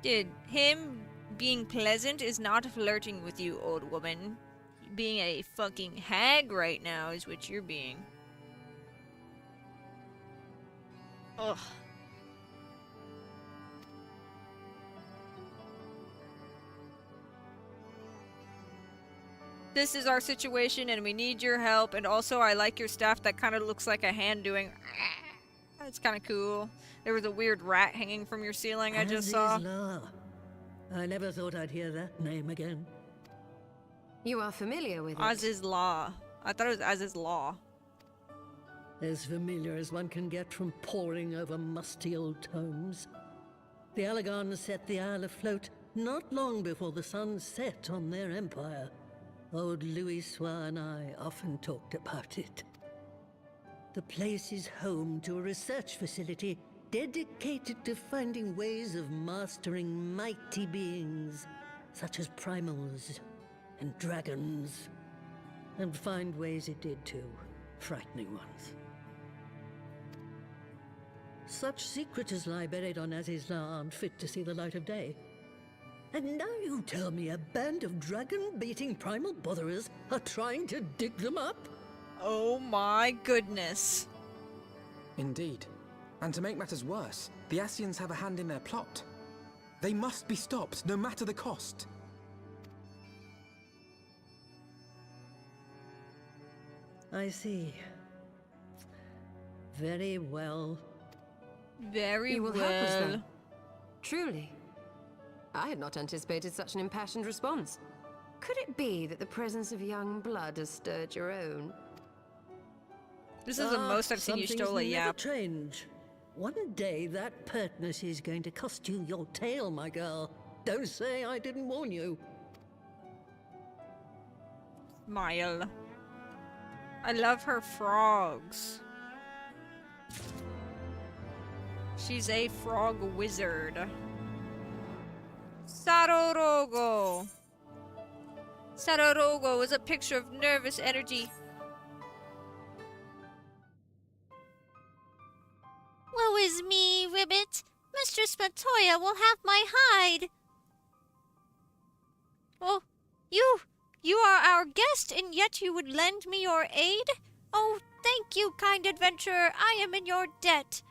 [SPEAKER 1] Dude, him being pleasant is not flirting with you, old woman. Being a fucking hag right now is what you're being. Ugh. This is our situation and we need your help, and also I like your staff that kind of looks like a hand doing. That's kind of cool. There was a weird rat hanging from your ceiling I just saw.
[SPEAKER 3] Azizla. I never thought I'd hear that name again.
[SPEAKER 4] You are familiar with it?
[SPEAKER 1] Aziz's Law. I thought it was Aziz's Law.
[SPEAKER 3] As familiar as one can get from poring over musty old tomes. The Alagons set the Isle afloat not long before the sun set on their empire. Old Louis Soir and I often talked about it. The place is home to a research facility dedicated to finding ways of mastering mighty beings, such as primals and dragons. And find ways it did too, frightening ones. Such secrets as lie buried on Azizla aren't fit to see the light of day. And now you tell me a band of dragon-beating primal botherers are trying to dig them up?
[SPEAKER 1] Oh my goodness.
[SPEAKER 5] Indeed. And to make matters worse, the Asians have a hand in their plot. They must be stopped, no matter the cost.
[SPEAKER 3] I see. Very well.
[SPEAKER 1] Very
[SPEAKER 4] You will
[SPEAKER 1] well.
[SPEAKER 4] help us then? Truly. I had not anticipated such an impassioned response. Could it be that the presence of young blood has stirred your own?
[SPEAKER 1] This is the most I've seen you
[SPEAKER 3] some things
[SPEAKER 1] stole a
[SPEAKER 3] never
[SPEAKER 1] yap.
[SPEAKER 3] change. One day that pertness is going to cost you your tail, my girl. Don't say I didn't warn you.
[SPEAKER 1] Smile. I love her frogs. She's a frog wizard. Sarorogo. Sarorogo is a picture of nervous energy.
[SPEAKER 2] Woe is me, Ribbit. Mistress Matoya will have my hide. Oh, you are our guest, and yet you would lend me your aid? Oh, thank you, kind adventurer. I am in your debt.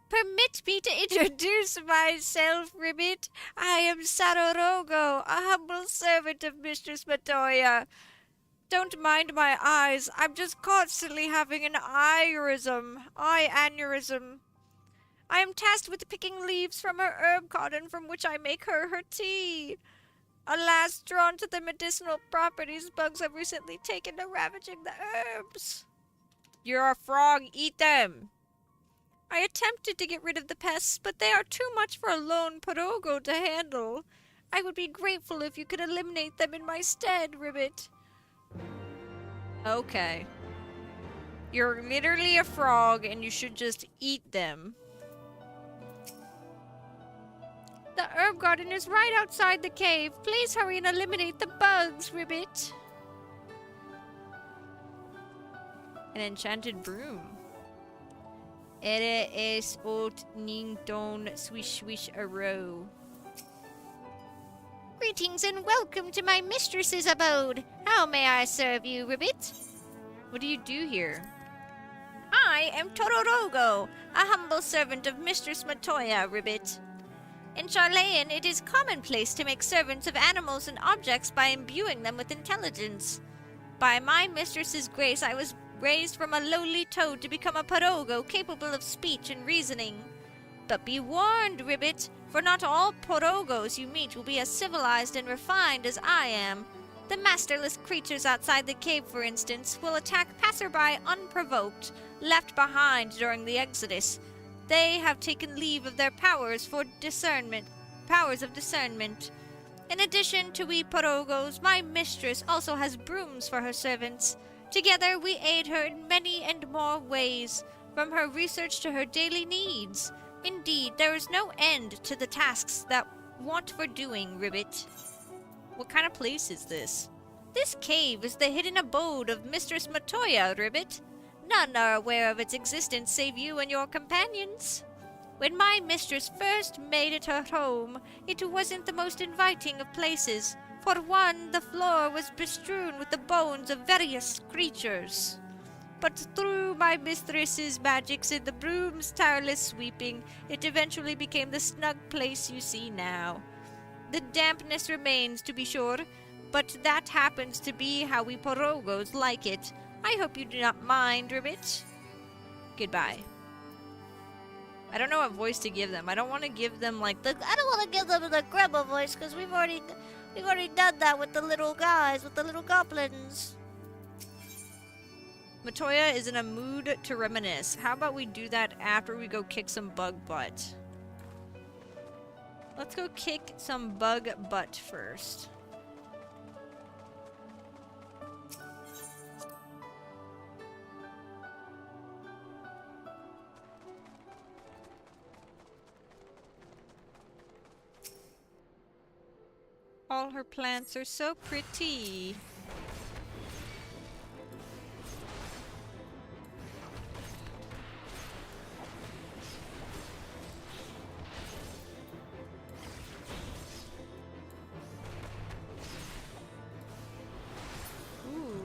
[SPEAKER 2] Permit me to introduce myself, Ribbit. I am Sarorogo, a humble servant of Mistress Matoya. Don't mind my eyes. I'm just constantly having an eye aneurysm. I am tasked with picking leaves from her herb garden from which I make her tea.
[SPEAKER 1] Alas, drawn to the medicinal properties, bugs have recently taken to ravaging the herbs. You're a frog, eat them! I attempted to get rid of the pests, but they are too much for a lone Porogo to handle. I would be grateful if you could eliminate them in my stead, Ribbit. Okay. You're literally a frog, and you should just eat them. The herb garden is right outside the cave. Please hurry and eliminate the bugs, Ribbit. An enchanted broom. Ere es ot ning don swish swish a row.
[SPEAKER 2] Greetings and welcome to my mistress's abode. How may I serve you, Ribbit?
[SPEAKER 1] What do you do here?
[SPEAKER 2] I am Tororogo, a humble servant of Mistress Matoya, Ribbit. In Charlayan, it is commonplace to make servants of animals and objects by imbuing them with intelligence. By my mistress's grace, I was raised from a lowly toad to become a Porogo capable of speech and reasoning. But be warned, Ribbit, for not all Porogos you meet will be as civilized and refined as I am. The masterless creatures outside the cave, for instance, will attack passerby unprovoked, left behind during the Exodus. They have taken leave of their powers of discernment. In addition to we Porogos, my mistress also has brooms for her servants. Together we aid her in many and more ways, from her research to her daily needs. Indeed, there is no end to the tasks that want for doing, Ribbit.
[SPEAKER 1] What kind of place is this?
[SPEAKER 2] This cave is the hidden abode of Mistress Matoya, Ribbit. None are aware of its existence save you and your companions. When my mistress first made it her home, it wasn't the most inviting of places. For one, the floor was bestrewn with the bones of various creatures. But through my mistress's magics and the broom's tireless sweeping, it eventually became the snug place you see now. The dampness remains, to be sure, but that happens to be how we Porogos like it. I hope you do not mind, Ribbit.
[SPEAKER 1] Goodbye. I don't know what voice to give them. I don't want to give them like
[SPEAKER 2] I don't want to give them the grandma voice because we've already done that with the little guys, with the little goblins.
[SPEAKER 1] Matoya is in a mood to reminisce. How about we do that after we go kick some bug butt? Let's go kick some bug butt first. All her plants are so pretty. Ooh.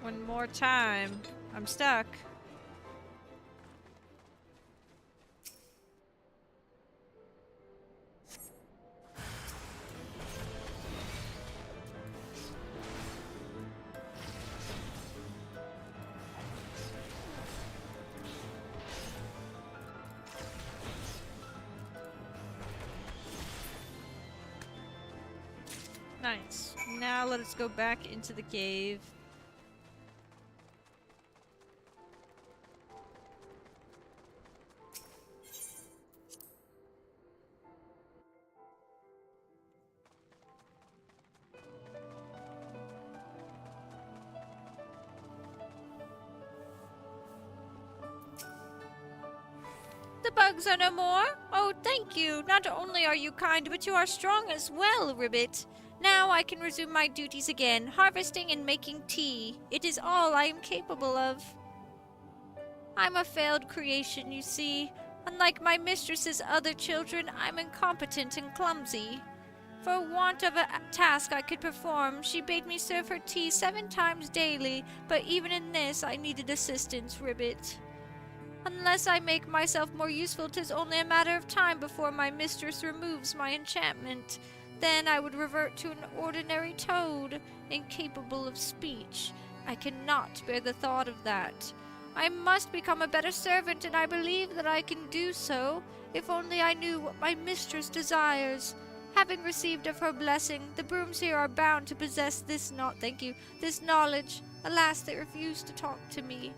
[SPEAKER 1] One more time. I'm stuck. Nice. Now let us go back into the cave.
[SPEAKER 2] The bugs are no more? Oh, thank you. Not only are you kind, but you are strong as well, Ribbit. Now I can resume my duties again, harvesting and making tea. It is all I am capable of. I'm a failed creation, you see. Unlike my mistress's other children, I'm incompetent and clumsy.
[SPEAKER 1] For want of a task I could perform, she bade me serve her tea 7 times daily, but even in this I needed assistance, Ribbit. Unless I make myself more useful, 'tis only a matter of time before my mistress removes my enchantment. Then I would revert to an ordinary toad, incapable of speech. I cannot bear the thought of that. I must become a better servant, and I believe that I can do so, if only I knew what my mistress desires. Having received of her blessing, the brooms here are bound to possess this knowledge. Alas, they refuse to talk to me.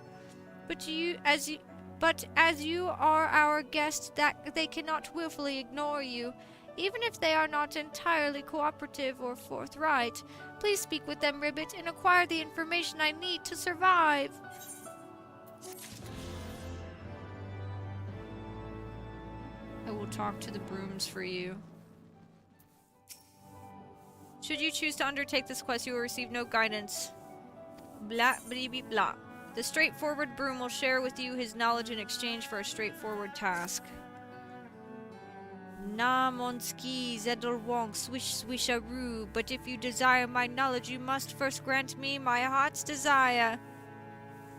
[SPEAKER 1] But as you are our guest, that they cannot willfully ignore you, even if they are not entirely cooperative or forthright. Please speak with them, Ribbit, and acquire the information I need to survive. I will talk to the brooms for you. Should you choose to undertake this quest, you will receive no guidance. Blah, blah, blah, blah. The straightforward broom will share with you his knowledge in exchange for a straightforward task. Na monski zedel wonk swish swisharoo, but if you desire my knowledge, you must first grant me my heart's desire.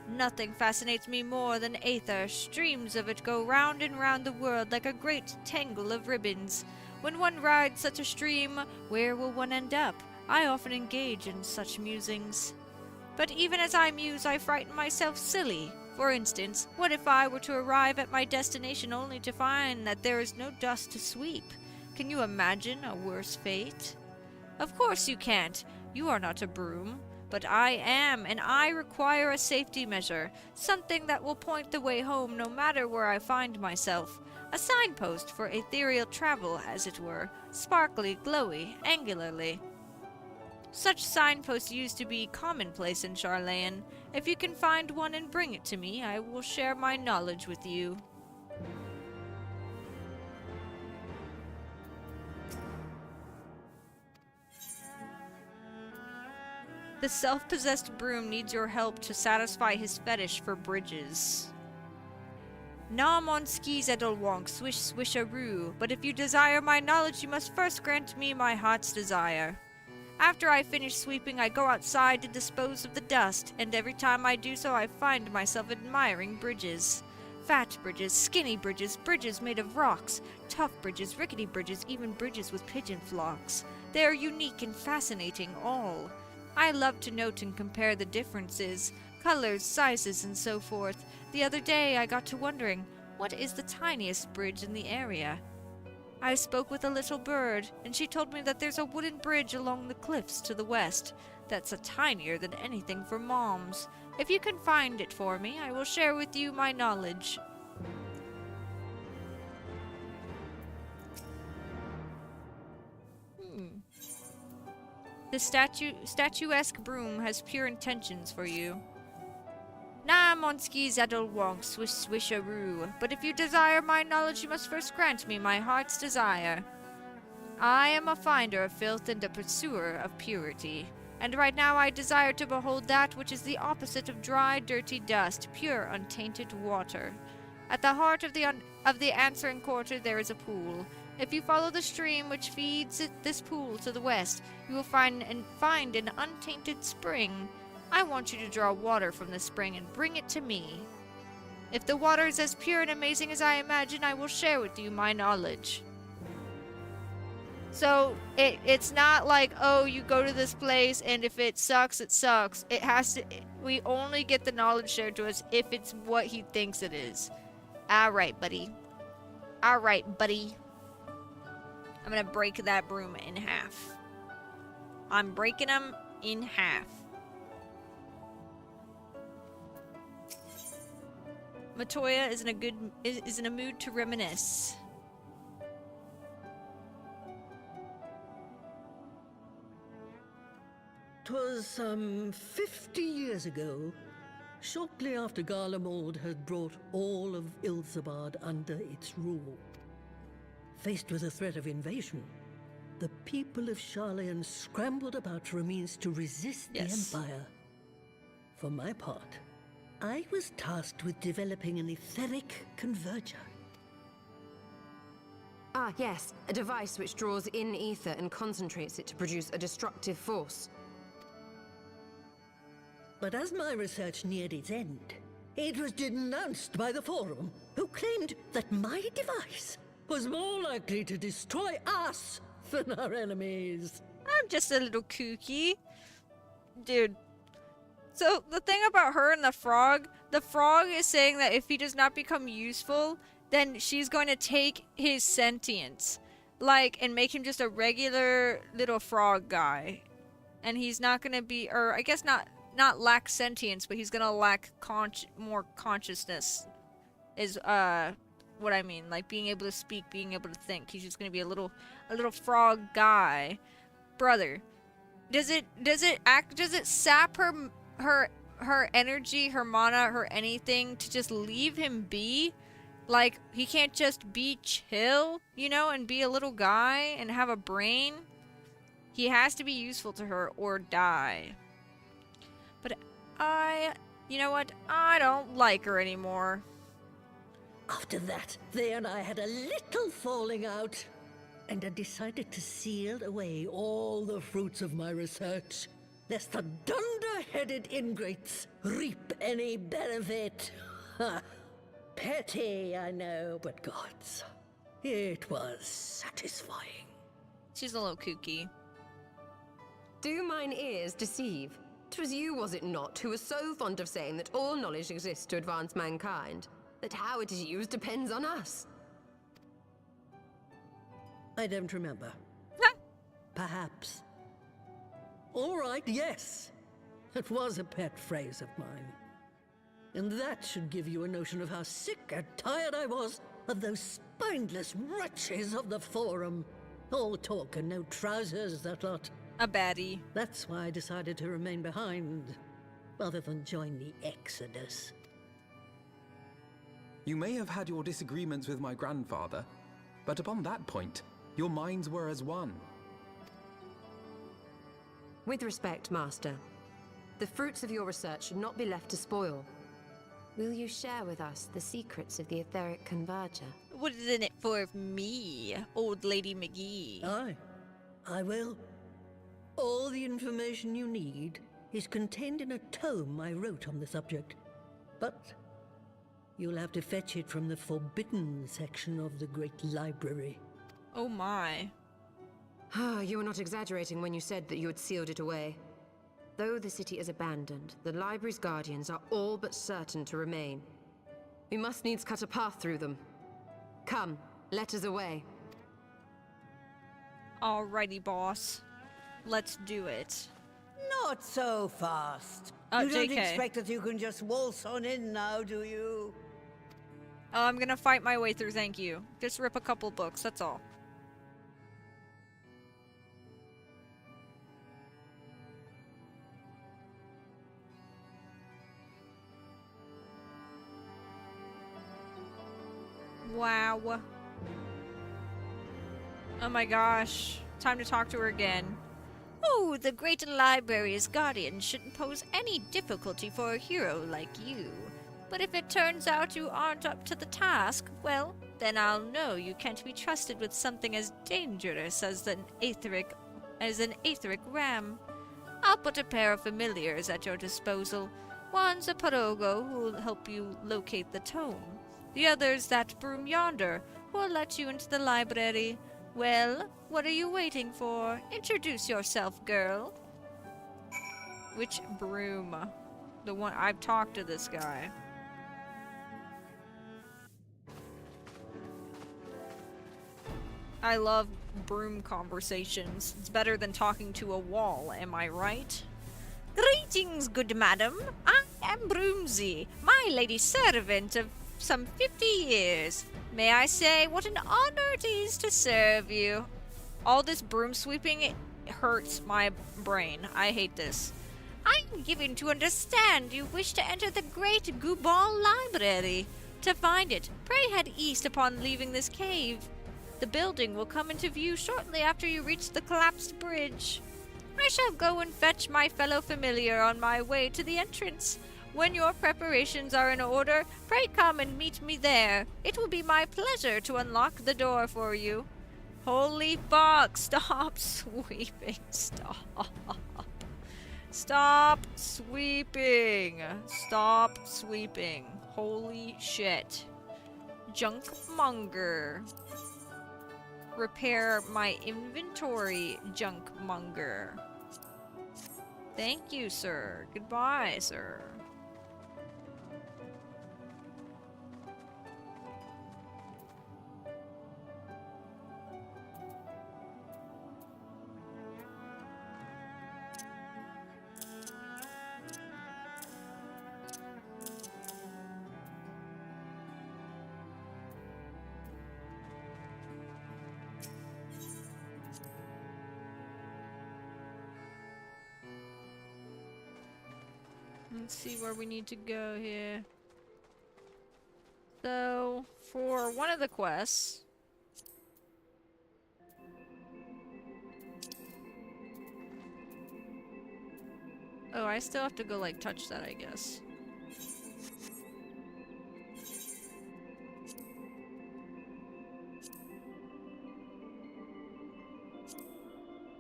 [SPEAKER 1] Nothing fascinates me more than aether. Streams of it go round and round the world like a great tangle of ribbons. When one rides such a stream, where will one end up? I often engage in such musings. But even as I muse, I frighten myself silly. For instance, what if I were to arrive at my destination only to find that there is no dust to sweep? Can you imagine a worse fate? Of course you can't. You are not a broom. But I am, and I require a safety measure, something that will point the way home no matter where I find myself. A signpost for ethereal travel, as it were, sparkly, glowy, angularly. Such signposts used to be commonplace in Charlayan. If you can find one and bring it to me, I will share my knowledge with you. The self-possessed broom needs your help to satisfy his fetish for bridges. Nam on skis edelwonk, swish swisharoo, but if you desire my knowledge, you must first grant me my heart's desire. After I finish sweeping, I go outside to dispose of the dust, and every time I do so, I find myself admiring bridges. Fat bridges, skinny bridges, bridges made of rocks, tough bridges, rickety bridges, even bridges with pigeon flocks. They are unique and fascinating, all. I love to note and compare the differences, colors, sizes, and so forth. The other day I got to wondering, what is the tiniest bridge in the area? I spoke with a little bird, and she told me that there's a wooden bridge along the cliffs to the west that's tinier than anything for moms. If you can find it for me, I will share with you my knowledge. The statuesque broom has pure intentions for you. Na monski zadelwonk swish swisharoo, but if you desire my knowledge, you must first grant me my heart's desire. I am a finder of filth and a pursuer of purity, and right now I desire to behold that which is the opposite of dry, dirty dust, pure, untainted water. At the heart of the answering quarter there is a pool. If you follow the stream which feeds this pool to the west, you will find an untainted spring. I want you to draw water from the spring and bring it to me. If the water is as pure and amazing as I imagine, I will share with you my knowledge. So, it's not like, oh, you go to this place and if it sucks, it sucks. It has to, we only get the knowledge shared to us if it's what he thinks it is. Alright, buddy. Alright, buddy. I'm gonna break that broom in half. I'm breaking them in half. Matoya is in a mood to reminisce.
[SPEAKER 3] "'Twas 50 years ago, shortly after Garlemald had brought all of Ilzabad under its rule. Faced with the threat of invasion, the people of Charlayan scrambled about for a means to resist the Empire. For my part, I was tasked with developing an etheric converger.
[SPEAKER 4] Ah, yes, a device which draws in ether and concentrates it to produce a destructive force.
[SPEAKER 3] But as my research neared its end, it was denounced by the Forum, who claimed that my device was more likely to destroy us than our enemies.
[SPEAKER 1] I'm just a little kooky. Dude. So, the thing about her and the frog is saying that if he does not become useful, then she's going to take his sentience. Like, and make him just a regular little frog guy. And he's not going to be, or I guess not lack sentience, but he's going to lack more consciousness. Is, what I mean. Like, being able to speak, being able to think. He's just going to be a little frog guy. Brother, does it sap her energy, her mana, her anything to just leave him be? Like, he can't just be chill, you know, and be a little guy and have a brain? He has to be useful to her or die. But you know what? I don't like her anymore.
[SPEAKER 3] After that, they and I had a little falling out, and I decided to seal away all the fruits of my research, lest the dunder-headed ingrates reap any benefit. Ha! Petty, I know, but gods, it was satisfying.
[SPEAKER 1] She's a little kooky.
[SPEAKER 4] Do mine ears deceive? 'Twas you, was it not, who was so fond of saying that all knowledge exists to advance mankind? That how it is used depends on us.
[SPEAKER 3] I don't remember. Perhaps. All right, yes. It was a pet phrase of mine. And that should give you a notion of how sick and tired I was of those spineless wretches of the Forum. All talk and no trousers, that lot.
[SPEAKER 1] A baddie.
[SPEAKER 3] That's why I decided to remain behind, rather than join the Exodus.
[SPEAKER 5] You may have had your disagreements with my grandfather, but upon that point, your minds were as one.
[SPEAKER 4] With respect, Master, the fruits of your research should not be left to spoil. Will you share with us the secrets of the etheric converger?
[SPEAKER 1] What is in it for me, old lady McGee?
[SPEAKER 3] Aye, I will. All the information you need is contained in a tome I wrote on the subject. But you'll have to fetch it from the forbidden section of the Great Library.
[SPEAKER 1] Oh my.
[SPEAKER 4] You were not exaggerating when you said that you had sealed it away. Though the city is abandoned, the library's guardians are all but certain to remain. We must needs cut a path through them. Come, let us away.
[SPEAKER 1] Alrighty, boss. Let's do it.
[SPEAKER 6] Not so fast.
[SPEAKER 1] Oh,
[SPEAKER 6] You don't
[SPEAKER 1] JK.
[SPEAKER 6] expect that you can just waltz on in now, do you?
[SPEAKER 1] I'm gonna fight my way through, thank you. Just rip a couple books, that's all. Wow. Oh my gosh. Time to talk to her again.
[SPEAKER 2] Oh, the Great Library's guardian shouldn't pose any difficulty for a hero like you. But if it turns out you aren't up to the task, well, then I'll know you can't be trusted with something as dangerous as an etheric ram. I'll put a pair of familiars at your disposal. One's a Parogo who'll help you locate the tome. The other's that broom yonder, who'll let you into the library. Well, what are you waiting for? Introduce yourself, girl.
[SPEAKER 1] Which broom? The one I've talked to this guy. I love broom conversations. It's better than talking to a wall, am I right?
[SPEAKER 2] Greetings, good madam. I am Broomsy, my lady servant of some 50 years.
[SPEAKER 1] May I say what an honor it is to serve you. All this broom sweeping, it hurts my brain. I hate this.
[SPEAKER 2] I'm given to understand you wish to enter the great Gubal Library.
[SPEAKER 1] To find it, pray head east upon leaving this cave. The building will come into view shortly after you reach the collapsed bridge. I shall go and fetch my fellow familiar on my way to the entrance. When your preparations are in order, pray come and meet me there. It will be my pleasure to unlock the door for you. Holy fuck, stop sweeping, stop. Stop sweeping. Stop sweeping. Holy shit. Junkmonger. Repair my inventory, Junkmonger. Thank you, sir. Goodbye, sir. Let's see where we need to go here. So, for one of the quests... Oh, I still have to go, like, touch that, I guess.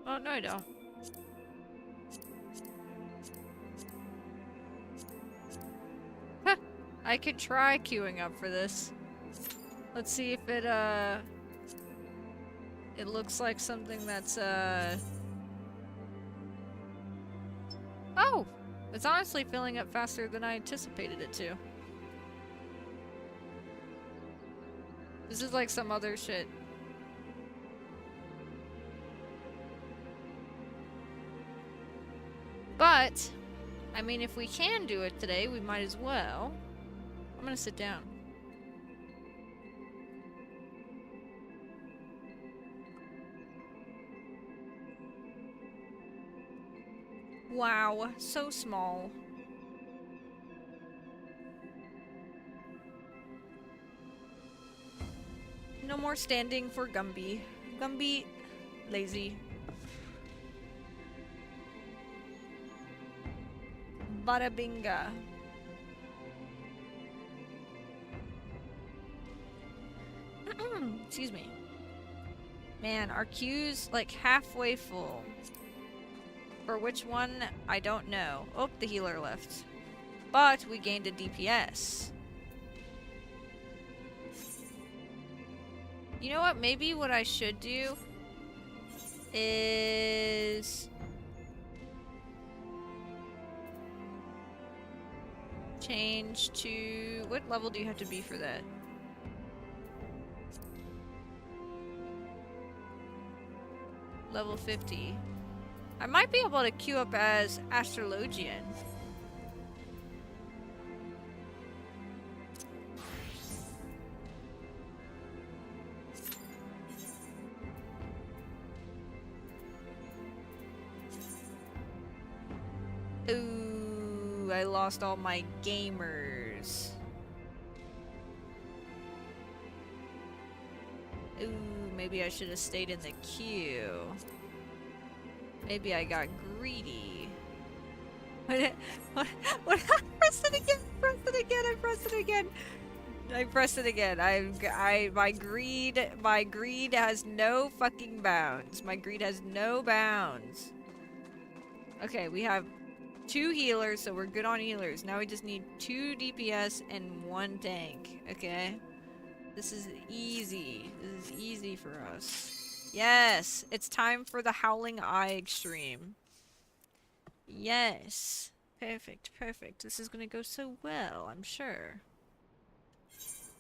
[SPEAKER 1] Oh, no I don't. I could try queuing up for this. Let's see if it looks like something that's Oh! It's honestly filling up faster than I anticipated it to. This is like some other shit. But, I mean, if we can do it today, we might as well. I'm gonna sit down. Wow, so small. No more standing for Gumby. Gumby, lazy. Bada binga. Excuse me. Man, our queue's like halfway full. For which one, I don't know. Oh, the healer left. But we gained a DPS. You know what? Maybe what I should do is change to... What level do you have to be for that? Level 50. I might be able to queue up as Astrologian. Ooh, I lost all my gamers. Ooh, maybe I should have stayed in the queue. Maybe I got greedy. What? I pressed it again. I pressed it again. My greed has no fucking bounds. My greed has no bounds. Okay, we have 2 healers, so we're good on healers. Now we just need 2 DPS and 1 tank. Okay? This is easy. This is easy for us. Yes! It's time for the Howling Eye Extreme. Yes! Perfect, perfect. This is gonna go so well, I'm sure.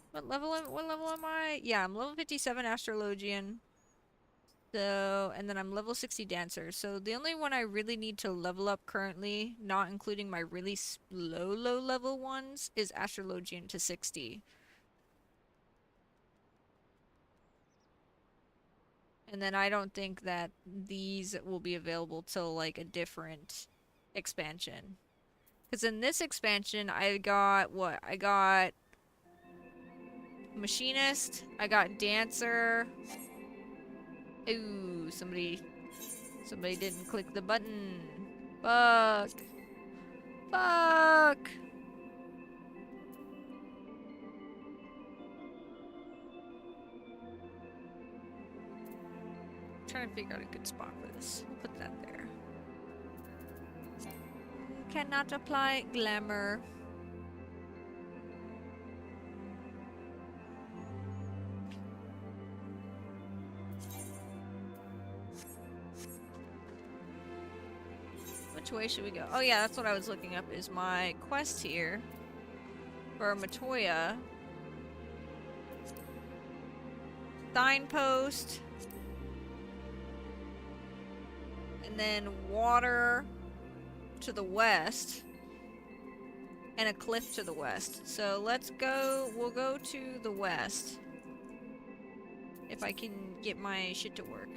[SPEAKER 1] What level am I? Yeah, I'm level 57 Astrologian. So, and then I'm level 60 Dancer. So the only one I really need to level up currently, not including my really low level ones, is Astrologian to 60. And then I don't think that these will be available till like a different expansion. Because in this expansion, I got what? I got Machinist, I got Dancer. Ooh, somebody didn't click the button. Fuck. Fuck. trying to figure out a good spot for this. We'll put that there. Cannot apply glamour. Which way should we go? Oh yeah, that's what I was looking up, is my quest here for Matoya. Signpost. And then water to the west. And a cliff to the west. So let's go, we'll go to the west. If I can get my shit to work.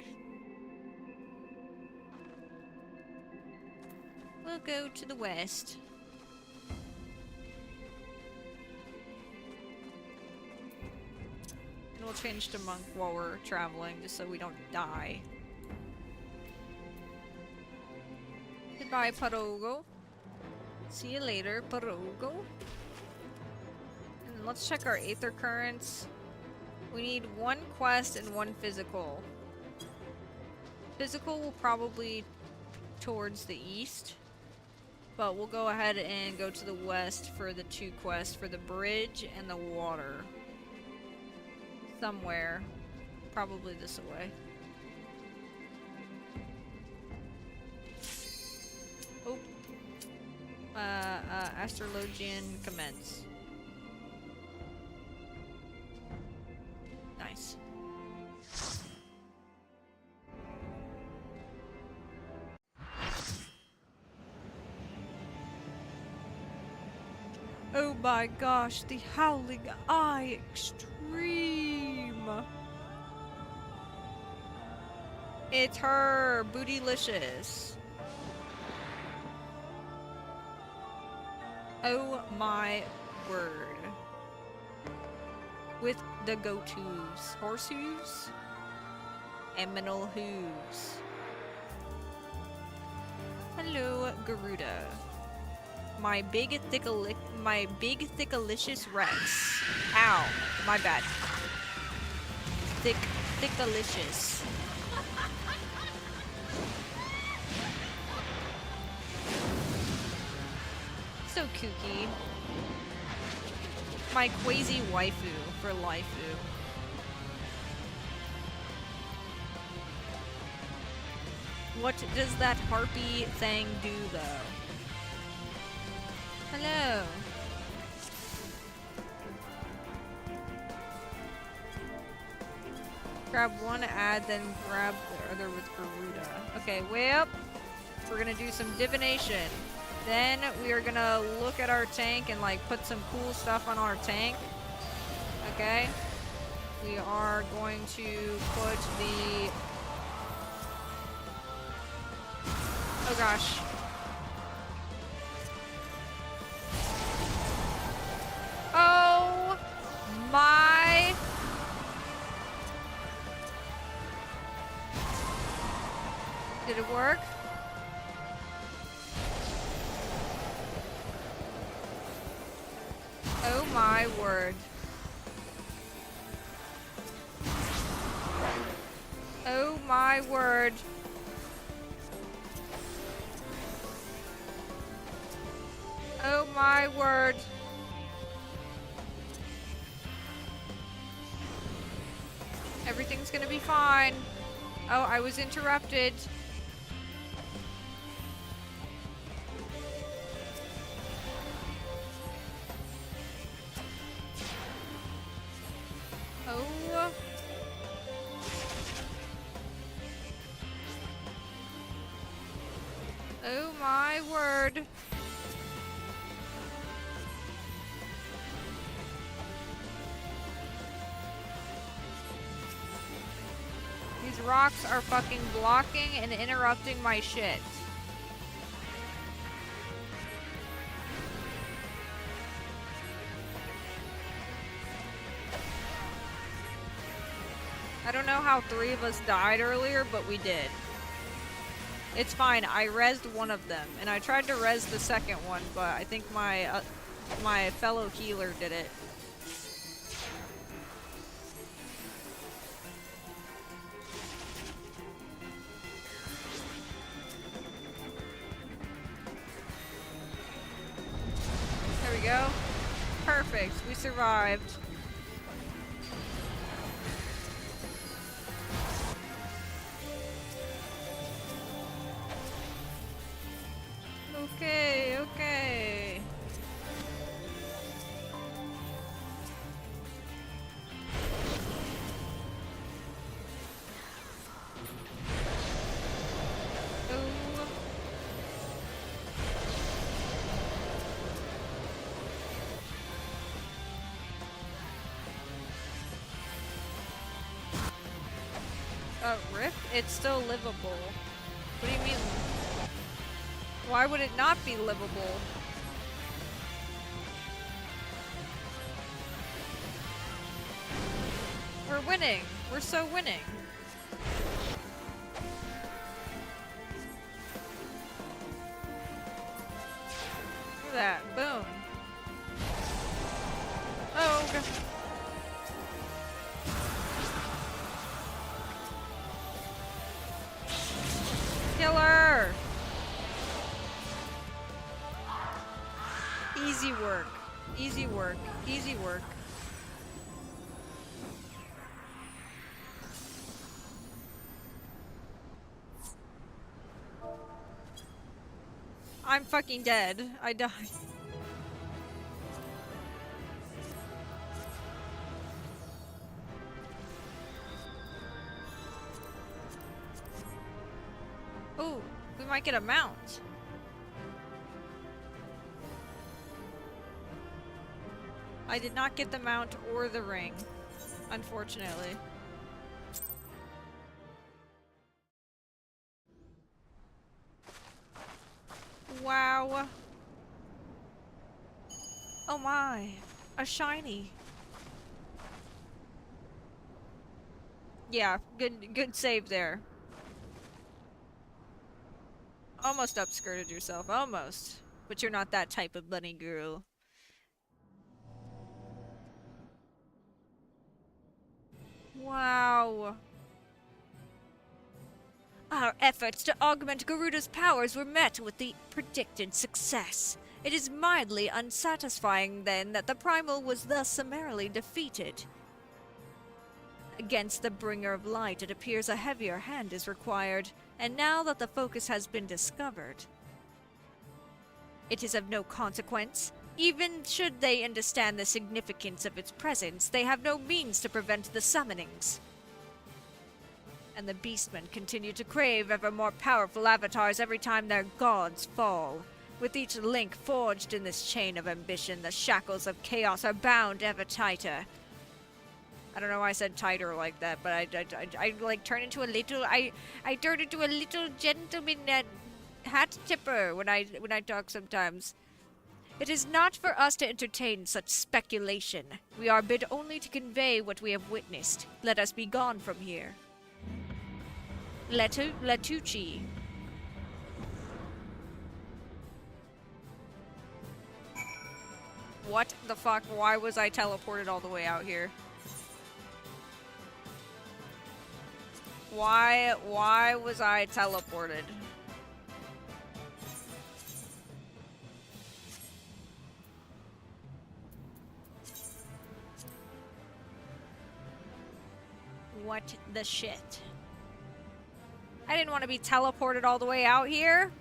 [SPEAKER 1] We'll go to the west. And we'll change to monk while we're traveling, just so we don't die. Goodbye, Parogo. See you later, Parogo. And let's check our Aether Currents. We need 1 quest and 1 physical. Physical will probably towards the east. But we'll go ahead and go to the west for the 2 quests, for the bridge and the water. Somewhere. Probably this way. Oh. Astrologian commence. Nice. Oh my gosh, the Howling Eye Extreme! It's her! Bootylicious! Oh my word. With the goat hooves. Horse hooves? Eminal hooves. Hello, Garuda. My big thickalicious Rex. Ow, my bad. Thickalicious. So kooky. My quasi waifu for lifu. What does that harpy thing do though? Hello. Grab one ad, then grab the other with Garuda. Okay, well, we're gonna do some divination. Then we are gonna look at our tank and like put some cool stuff on our tank. Okay. We are going to put the... Oh gosh. Oh my... Did it work? Oh my word. Oh my word. Oh my word. Everything's gonna be fine. Oh, I was interrupted. Oh. Oh my word. These rocks are fucking blocking and interrupting my shit. I don't know how 3 of us died earlier, but we did. It's fine, I rezzed one of them, and I tried to res the second one, but I think my my fellow healer did it. go. Perfect. We survived. Okay, okay. Oh. Rip? It's still livable. What do you mean? Why would it not be livable? We're winning. We're so winning. Look at that. Boom. Oh, God. Killer! Easy work. Easy work. Easy work. I'm fucking dead. I died. Oh, we might get a mount. I did not get the mount or the ring, unfortunately. Wow. Oh my, a shiny. Yeah, good save there. Almost upskirted yourself, almost. But you're not that type of bunny girl. Wow. Our efforts to augment Garuda's powers were met with the predicted success. It is mildly unsatisfying, then, that the Primal was thus summarily defeated. Against the Bringer of Light, it appears a heavier hand is required, and now that the focus has been discovered, it is of no consequence. Even should they understand the significance of its presence, they have no means to prevent the summonings. And the Beastmen continue to crave ever more powerful avatars every time their gods fall. With each link forged in this chain of ambition, the shackles of chaos are bound ever tighter. I don't know why I said tighter like that, but I like turn into a little, I turn into a little gentleman hat tipper when I talk sometimes. It is not for us to entertain such speculation. We are bid only to convey what we have witnessed. Let us be gone from here. Letucci. What the fuck? Why was I teleported all the way out here? Why was I teleported? What the shit? I didn't want to be teleported all the way out here.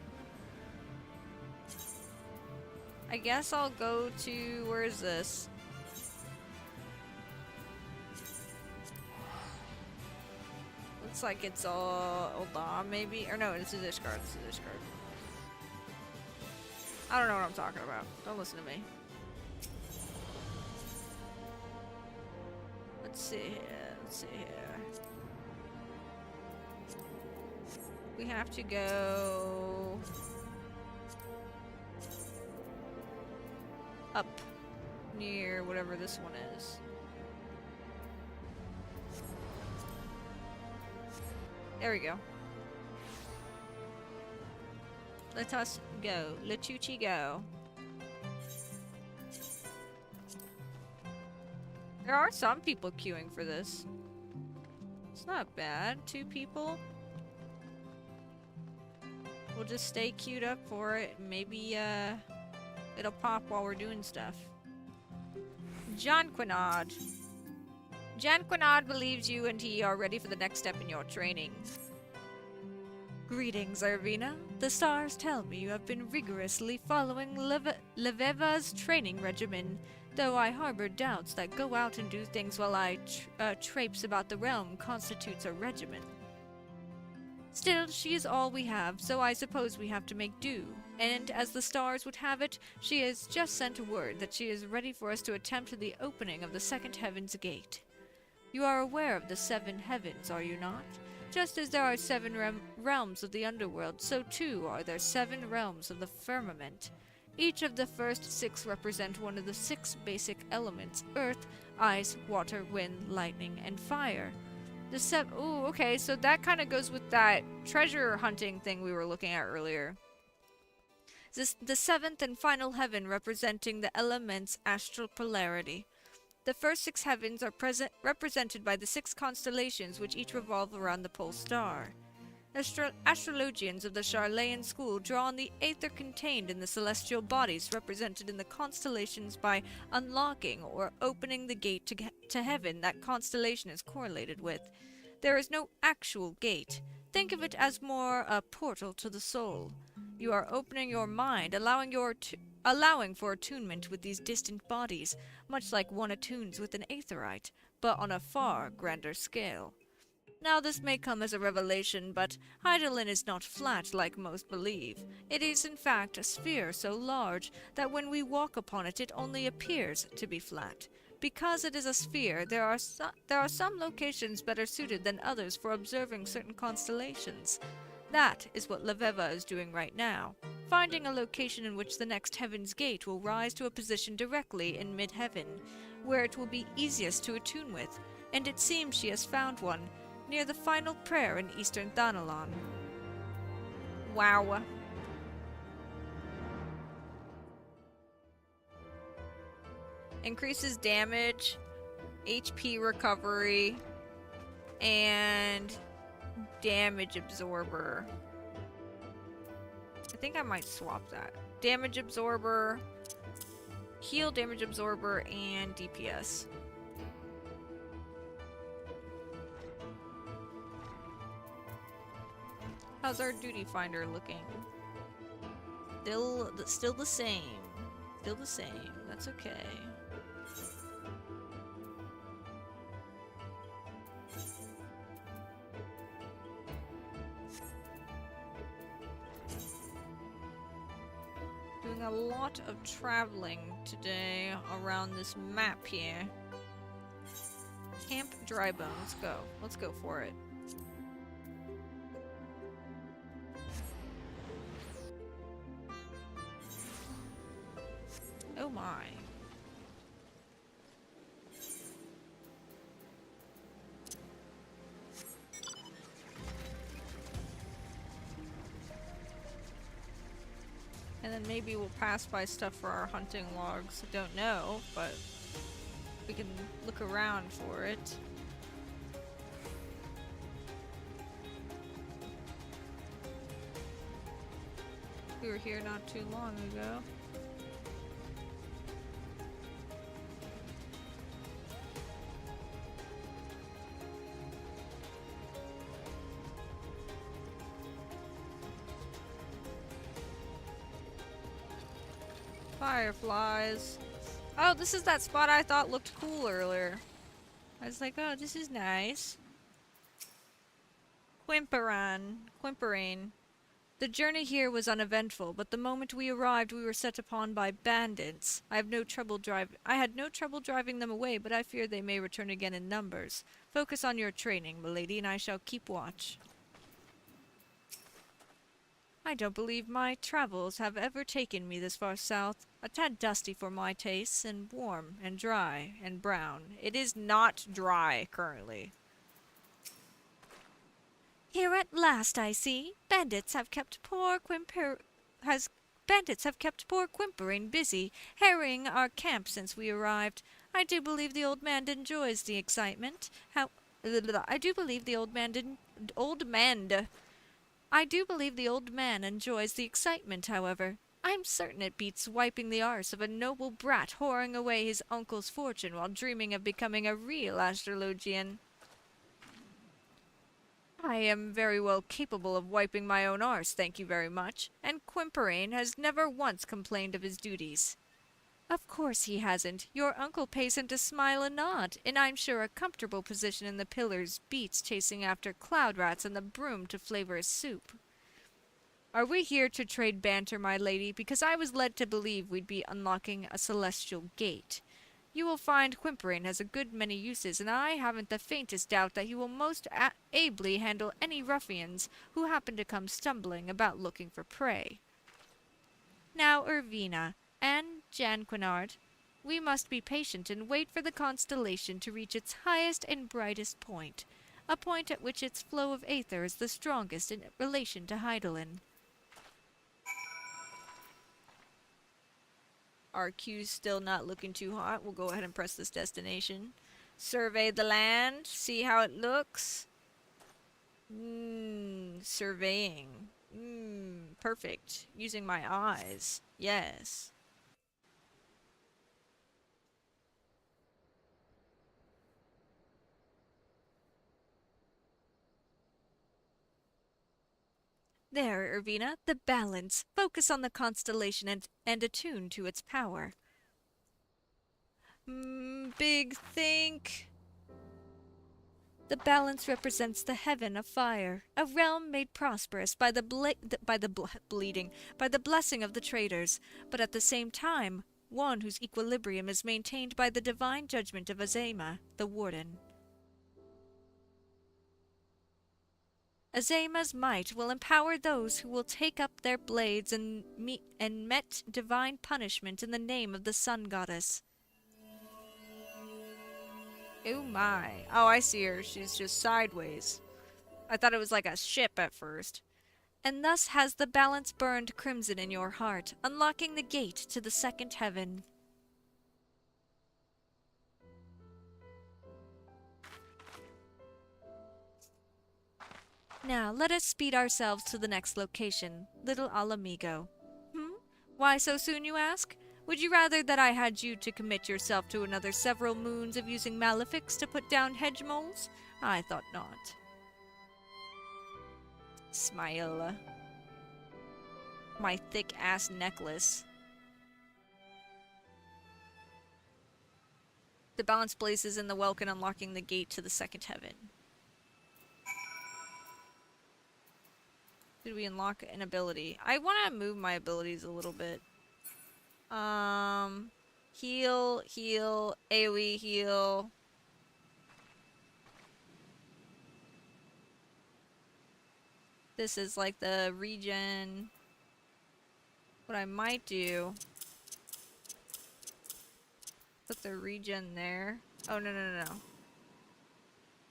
[SPEAKER 1] I guess I'll go to... where is this? Looks like it's all Uldam, maybe? Or no, it's a discard. It's a discard. I don't know what I'm talking about. Don't listen to me. Let's see here. Let's see here. We have to go up near whatever this one is. There we go. Let us go. Letucci go. There are some people queuing for this. It's not bad. 2 people. We'll just stay queued up for it. Maybe It'll pop while we're doing stuff. Janquinod. Janquinod believes you and he are ready for the next step in your training. Greetings, Irvina. The stars tell me you have been rigorously following Leveva's training regimen, though I harbor doubts that go out and do things while I traipse about the realm constitutes a regimen. Still, she is all we have, so I suppose we have to make do. And as the stars would have it, she has just sent word that she is ready for us to attempt the opening of the second heaven's gate. You are aware of the 7 heavens, are you not? Just as there are 7 realms of the underworld, so too are there 7 realms of the firmament. Each of the first 6 represent one of the 6 basic elements: earth, ice, water, wind, lightning, and fire. Ooh, okay, so that kind of goes with that treasure hunting thing we were looking at earlier. The 7th and final heaven representing the element's astral polarity. The first 6 heavens are represented by the 6 constellations which each revolve around the pole star. Astrologians of the Charlayan school draw on the aether contained in the celestial bodies represented in the constellations by unlocking or opening the gate to heaven that constellation is correlated with. There is no actual gate. Think of it as more a portal to the soul. You are opening your mind, allowing for attunement with these distant bodies, much like one attunes with an aetherite, but on a far grander scale. Now this may come as a revelation, but Hydaelyn is not flat like most believe. It is in fact a sphere so large that when we walk upon it, it only appears to be flat. Because it is a sphere, there are some locations better suited than others for observing certain constellations. That is what Leveva is doing right now, finding a location in which the next Heaven's Gate will rise to a position directly in mid-heaven, where it will be easiest to attune with, and it seems she has found one, near the final prayer in Eastern Thanalan. Wow. Increases damage, HP recovery, and damage absorber. I think I might swap that. Damage absorber, heal damage absorber, and DPS. How's our duty finder looking? Still the same. Still the same. That's okay. Doing a lot of traveling today around this map here. Camp Drybone. Let's go. Let's go for it. Oh my. And then maybe we'll pass by stuff for our hunting logs. I don't know, but we can look around for it. We were here not too long ago. Fireflies. Oh, this is that spot I thought looked cool earlier. I was like, oh, this is nice. Quimpering. The journey here was uneventful, but the moment we arrived, we were set upon by bandits. I had no trouble driving them away, but I fear they may return again in numbers. Focus on your training, milady, and I shall keep watch. I don't believe my travels have ever taken me this far south. A tad dusty for my tastes, and warm, and dry, and brown. It is not dry, currently.
[SPEAKER 2] Here at last, I see. Bandits have kept poor Quimpering busy, harrying our camp since we arrived. I do believe the old man enjoys the excitement. I do believe the old man enjoys the excitement, however.
[SPEAKER 1] I'm certain it beats wiping the arse of a noble brat whoring away his uncle's fortune while dreaming of becoming a real astrologian. I am very well capable of wiping my own arse, thank you very much, and Quimperane has never once complained of his duties. Of course he hasn't. Your uncle pays him to smile and nod, and I'm sure a comfortable position in the pillars beats chasing after cloud rats and the broom to flavor his soup. Are we here to trade banter, my lady? Because I was led to believe we'd be unlocking a celestial gate. You will find Quimperane has a good many uses, and I haven't the faintest doubt that he will most ably handle any ruffians who happen to come stumbling about looking for prey. Now, Irvina and Janquinard, we must be patient and wait for the constellation to reach its highest and brightest point, a point at which its flow of aether is the strongest in relation to Hydaelyn. Our queue's still not looking too hot. We'll go ahead and press this destination. Survey the land. See how it looks. Surveying. Perfect. Using my eyes. Yes. There, Irvina, the balance. Focus on the constellation and attune to its power. Big think. The balance represents the heaven of fire, a realm made prosperous by the blessing of the traders, but at the same time, one whose equilibrium is maintained by the divine judgment of Azema, the warden. Azema's might will empower those who will take up their blades and met divine punishment in the name of the sun goddess. Oh my. Oh, I see her. She's just sideways. I thought it was like a ship at first. And thus has the balance burned crimson in your heart, unlocking the gate to the second heaven. Now, let us speed ourselves to the next location, Little Alamigo. Why so soon, you ask? Would you rather that I had you to commit yourself to another several moons of using malefics to put down hedge moles? I thought not. Smile. My thick-ass necklace. The balance blazes in the Welkin, unlocking the gate to the second heaven. Did we unlock an ability? I want to move my abilities a little bit. Heal, heal, AoE heal. This is like the regen. What I might do, put the regen there. Oh, no.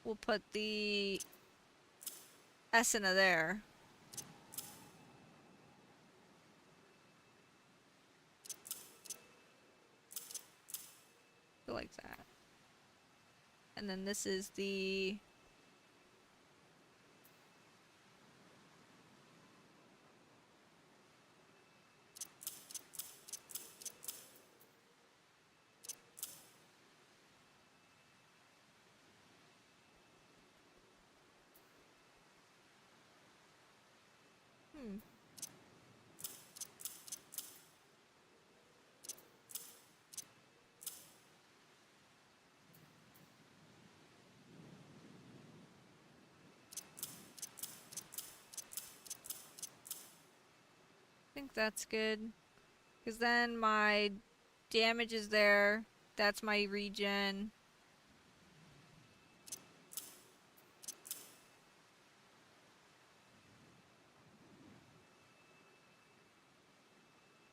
[SPEAKER 1] We'll put the Essenna there. Like that. And then this is the I think that's good. Because then my damage is there. That's my regen.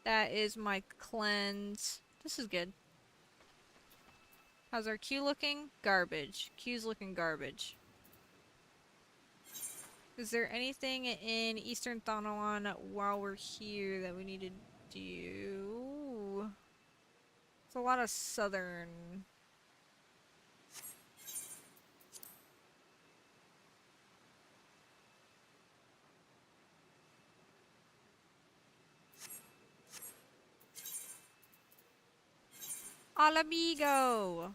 [SPEAKER 1] That is my cleanse. This is good. How's our Q looking? Garbage. Q's looking garbage. Is there anything in Eastern Thanalan while we're here that we need to do? It's a lot of southern. Alamigo!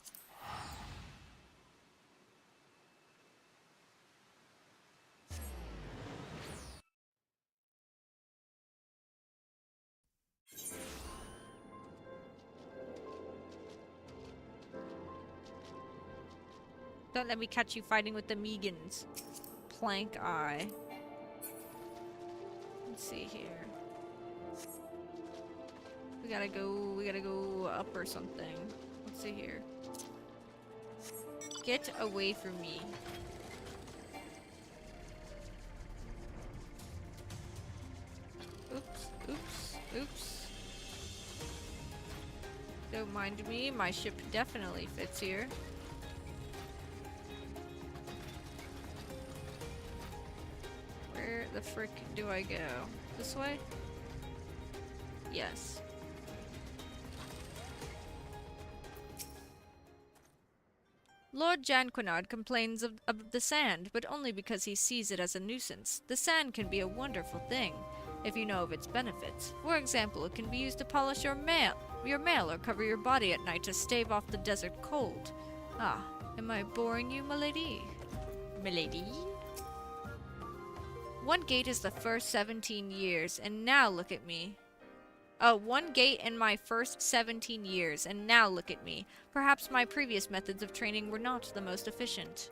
[SPEAKER 1] Don't let me catch you fighting with the Megans. Plank eye. Let's see here. We gotta go up or something. Let's see here. Get away from me. Oops, oops, oops. Don't mind me, my ship definitely fits here. Where the frick do I go? This way? Yes. Lord Janquinard complains of the sand, but only because he sees it as a nuisance. The sand can be a wonderful thing, if you know of its benefits. For example, it can be used to polish your mail or cover your body at night to stave off the desert cold. Ah, am I boring you, milady? Milady? One gate is the first 17 years, and now look at me. Oh, one gate in my first 17 years, and now look at me. Perhaps my previous methods of training were not the most efficient.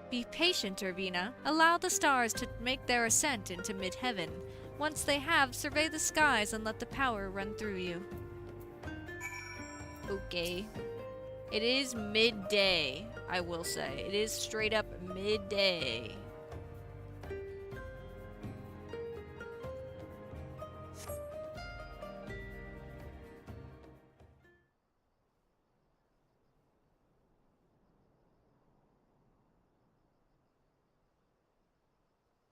[SPEAKER 1] Be patient, Irvina. Allow the stars to make their ascent into mid-heaven. Once they have, survey the skies and let the power run through you. Okay. It is midday, I will say. It is straight up midday.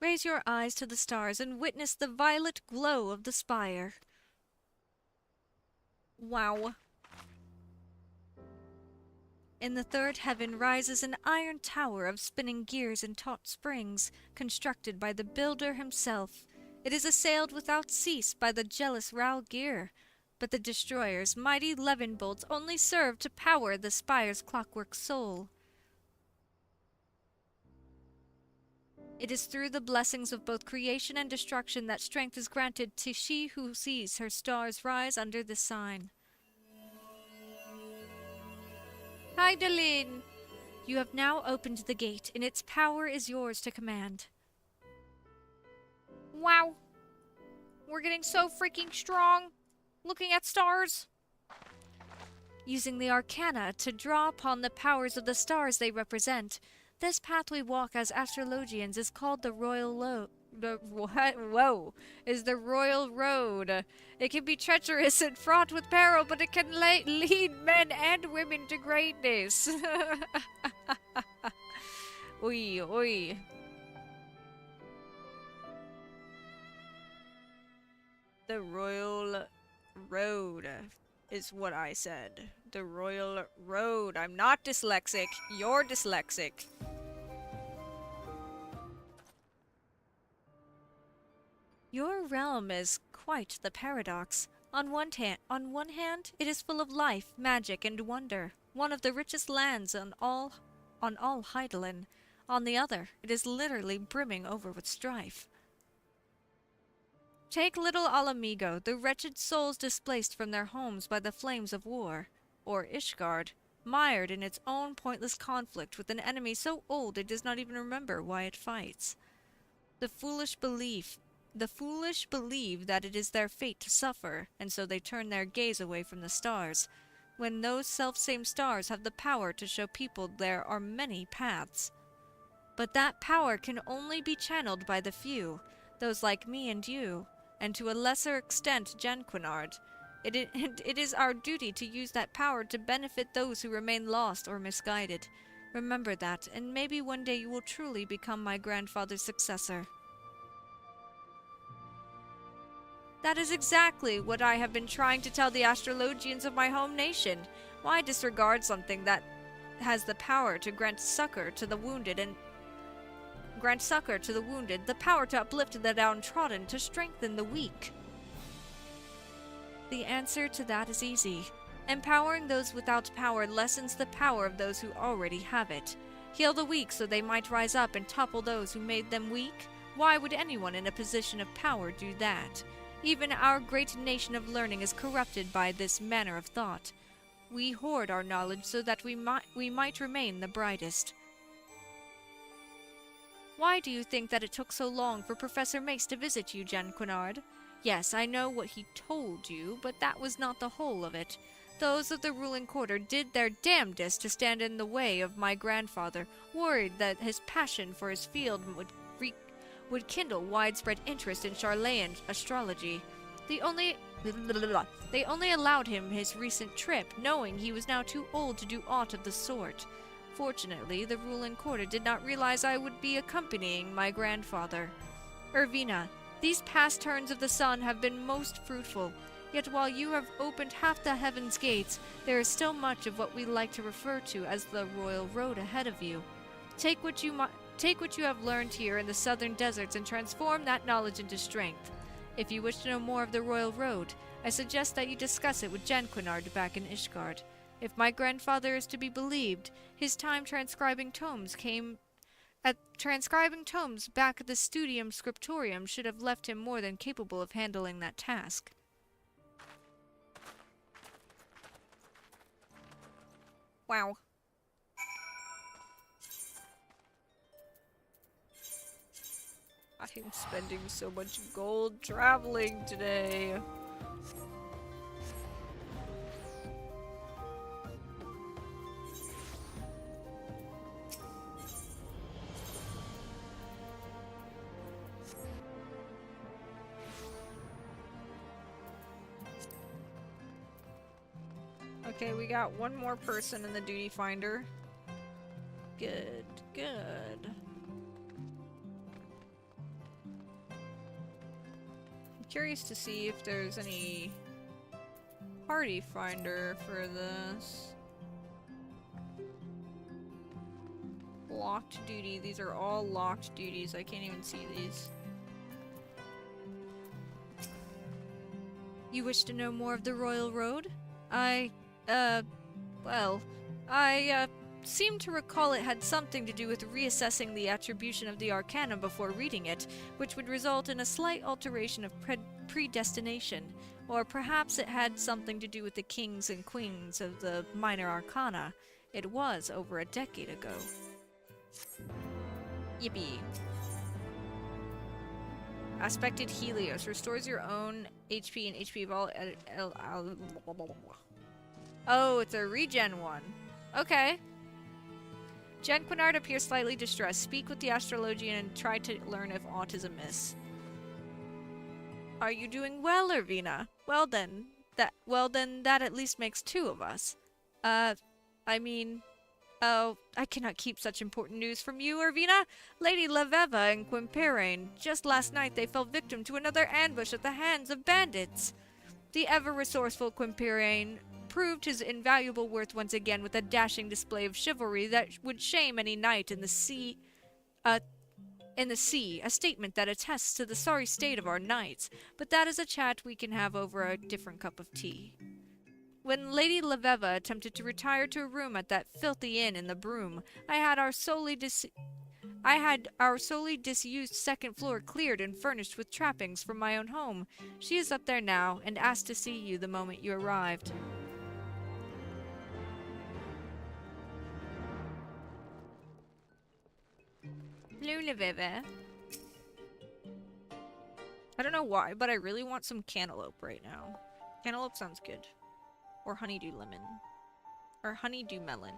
[SPEAKER 1] Raise your eyes to the stars and witness the violet glow of the spire. Wow. In the third heaven rises an iron tower of spinning gears and taut springs, constructed by the builder himself. It is assailed without cease by the jealous Ralgir, but the destroyer's mighty levin bolts only serve to power the spire's clockwork soul. It is through the blessings of both creation and destruction that strength is granted to she who sees her stars rise under the sign. Hydaelyn! You have now opened the gate, and its power is yours to command. Wow! We're getting so freaking strong! Looking at stars! Using the arcana to draw upon the powers of the stars they represent, this path we walk as astrologians is called the Royal is the Royal Road. It can be treacherous and fraught with peril, but it can lead men and women to greatness. Oi, oi. The Royal Road is what I said. The Royal Road. I'm not dyslexic. You're dyslexic. Your realm is quite the paradox. On one hand, it is full of life, magic, and wonder, one of the richest lands on all Hydaelyn. On the other, it is literally brimming over with strife. Take little Alamigo, the wretched souls displaced from their homes by the flames of war, or Ishgard, mired in its own pointless conflict with an enemy so old it does not even remember why it fights. The foolish believe that it is their fate to suffer, and so they turn their gaze away from the stars, when those selfsame stars have the power to show people there are many paths. But that power can only be channeled by the few, those like me and you, and to a lesser extent Janquinard. It is our duty to use that power to benefit those who remain lost or misguided. Remember that, and maybe one day you will truly become my grandfather's successor. That is exactly what I have been trying to tell the astrologians of my home nation. Why disregard something that has the power to grant succor to the wounded, the power to uplift the downtrodden, to strengthen the weak? the answer to that is easy. Empowering those without power lessens the power of those who already have it. Heal the weak so they might rise up and topple those who made them weak? Why would anyone in a position of power do that? Even our great nation of learning is corrupted by this manner of thought. We hoard our knowledge so that we might remain the brightest. Why do you think that it took so long for Professor Mace to visit you, Janquinard? Yes, I know what he told you, but that was not the whole of it. Those of the ruling quarter did their damnedest to stand in the way of my grandfather, worried that his passion for his field would kindle widespread interest in Charlayan astrology. They only allowed him his recent trip, knowing he was now too old to do aught of the sort. Fortunately, the ruling quarter did not realize I would be accompanying my grandfather. Irvina, these past turns of the sun have been most fruitful, yet while you have opened half the heaven's gates, there is still much of what we like to refer to as the royal road ahead of you. Take what you have learned here in the southern deserts and transform that knowledge into strength. If you wish to know more of the royal road, I suggest that you discuss it with Janquinard back in Ishgard. If my grandfather is to be believed, his time transcribing tomes back at the Studium Scriptorium should have left him more than capable of handling that task. Wow. I'm spending so much gold traveling today. Okay, we got one more person in the duty finder. Good, good. I'm curious to see if there's any party finder for this. Locked duty. These are all locked duties. I can't even see these. You wish to know more of the Royal Road? I seem to recall it had something to do with reassessing the attribution of the Arcana before reading it, which would result in a slight alteration of predestination. Or perhaps it had something to do with the kings and queens of the minor Arcana. It was over a decade ago. Yippee. Aspected Helios restores your own HP and HP of all. Oh, it's a regen one. Okay. Janquinard appears slightly distressed. Speak with the astrologian and try to learn if aught is amiss. Are you doing well, Irvina? Well then, that at least makes two of us. Oh, I cannot keep such important news from you, Irvina. Lady Leveva and Quimperane. Just last night they fell victim to another ambush at the hands of bandits. The ever-resourceful Quimperane proved his invaluable worth once again with a dashing display of chivalry that would shame any knight in the sea, a statement that attests to the sorry state of our knights, but that is a chat we can have over a different cup of tea. When Lady Leveva attempted to retire to a room at that filthy inn in the Broom, I had our solely disused second floor cleared and furnished with trappings from my own home. She is up there now, and asked to see you the moment you arrived. Hello, Leveva. I don't know why, but I really want some cantaloupe right now. Cantaloupe sounds good. Or honeydew lemon. Or honeydew melon.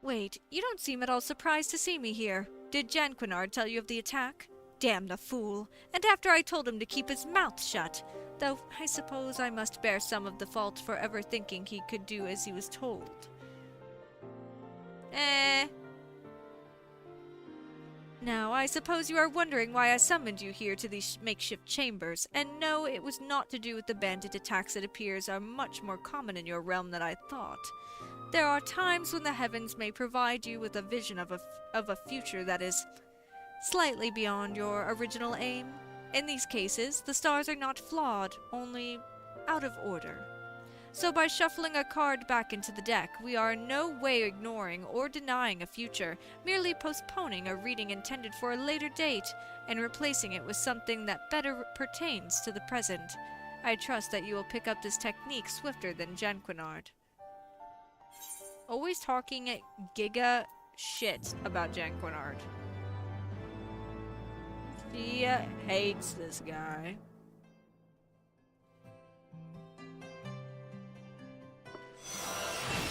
[SPEAKER 1] Wait, you don't seem at all surprised to see me here. Did Janquinard tell you of the attack? Damn the fool. And after I told him to keep his mouth shut. Though I suppose I must bear some of the fault for ever thinking he could do as he was told. Now, I suppose you are wondering why I summoned you here to these makeshift chambers, and no, it was not to do with the bandit attacks that appears are much more common in your realm than I thought. There are times when the heavens may provide you with a vision of a future that is slightly beyond your original aim. In these cases, the stars are not flawed, only out of order. So by shuffling a card back into the deck, we are in no way ignoring or denying a future, merely postponing a reading intended for a later date and replacing it with something that better pertains to the present. I trust that you will pick up this technique swifter than Janquinard. Always talking giga shit about Janquinard. She hates this guy.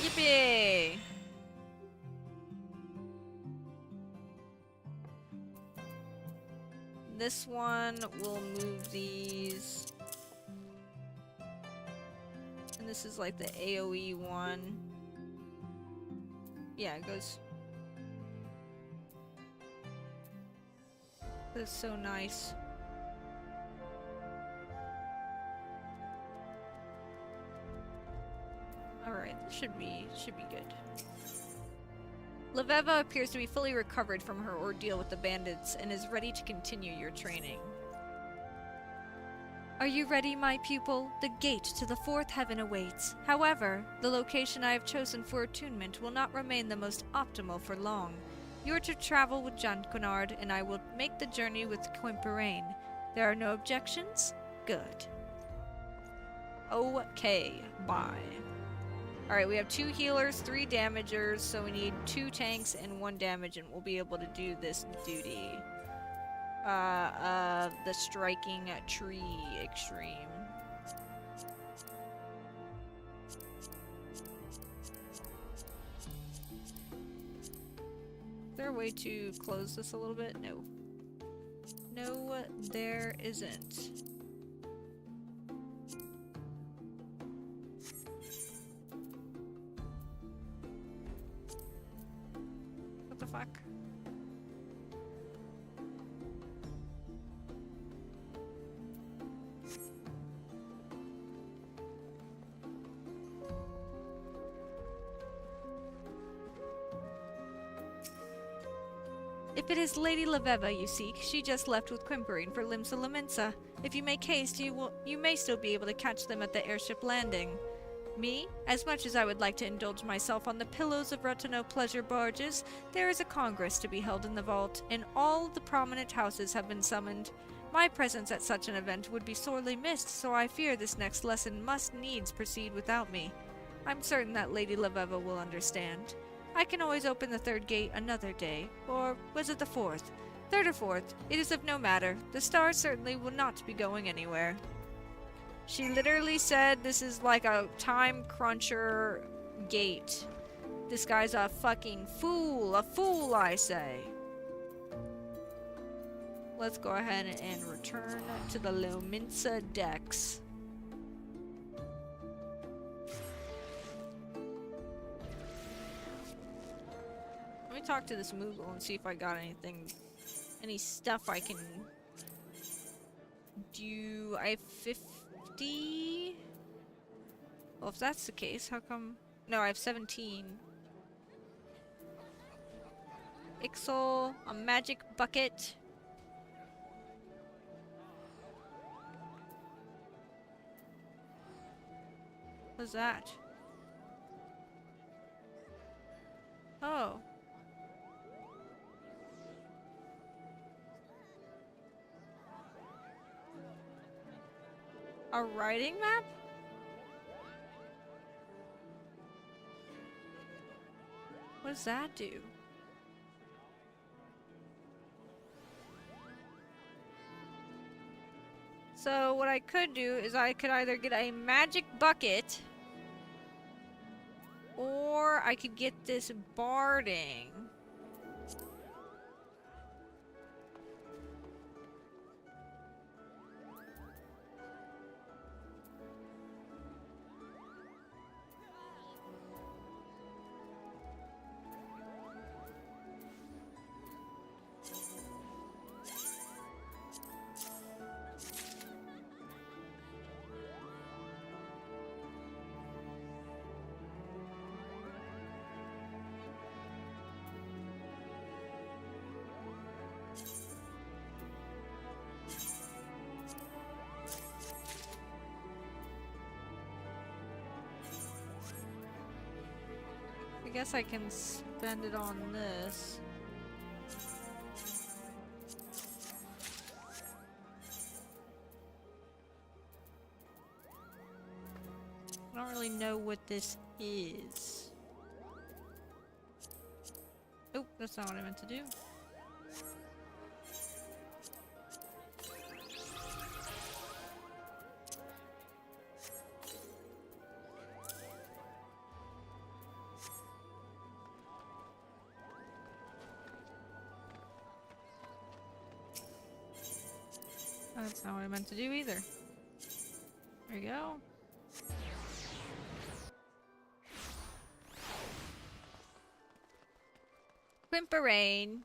[SPEAKER 1] Yippee! This one will move these. And this is like the AoE one. Yeah, it goes. That's so nice. Alright, this should be good. Leveva appears to be fully recovered from her ordeal with the bandits and is ready to continue your training. Are you ready, my pupil? The gate to the fourth heaven awaits. However, the location I have chosen for attunement will not remain the most optimal for long. You are to travel with Janquinard, and I will make the journey with Quimperane. There are no objections? Good. Okay, bye. Alright, we have 2 healers, 3 damagers, so we need 2 tanks and 1 damage, and we'll be able to do this duty. The striking tree extreme. Is there a way to close this a little bit? No. No, there isn't. What the fuck? If it is Lady Leveva you seek, she just left with Quimperine for Limsa Lamensa. If you make haste, you may still be able to catch them at the airship landing. Me? As much as I would like to indulge myself on the pillows of Retino pleasure barges, there is a congress to be held in the vault, and all the prominent houses have been summoned. My presence at such an event would be sorely missed, so I fear this next lesson must needs proceed without me. I'm certain that Lady Leveva will understand. I can always open the third gate another day, or was it the fourth? Third or fourth, it is of no matter. The stars certainly will not be going anywhere. She literally said this is like a time cruncher gate. This guy's a fucking fool. A fool, I say. Let's go ahead and return to the Lominsa decks. Let me talk to this Moogle and see if I got anything, any stuff I can do. I have 50? Well, if that's the case, how come? No, I have 17. Ixol, a magic bucket. What's that? Oh. A writing map? What does that do? So what I could do is I could either get a magic bucket or I could get this barding. I guess I can spend it on this. I don't really know what this is. Oh, that's not what I meant to do. That's not what I meant to do either. There you go. Whimperain.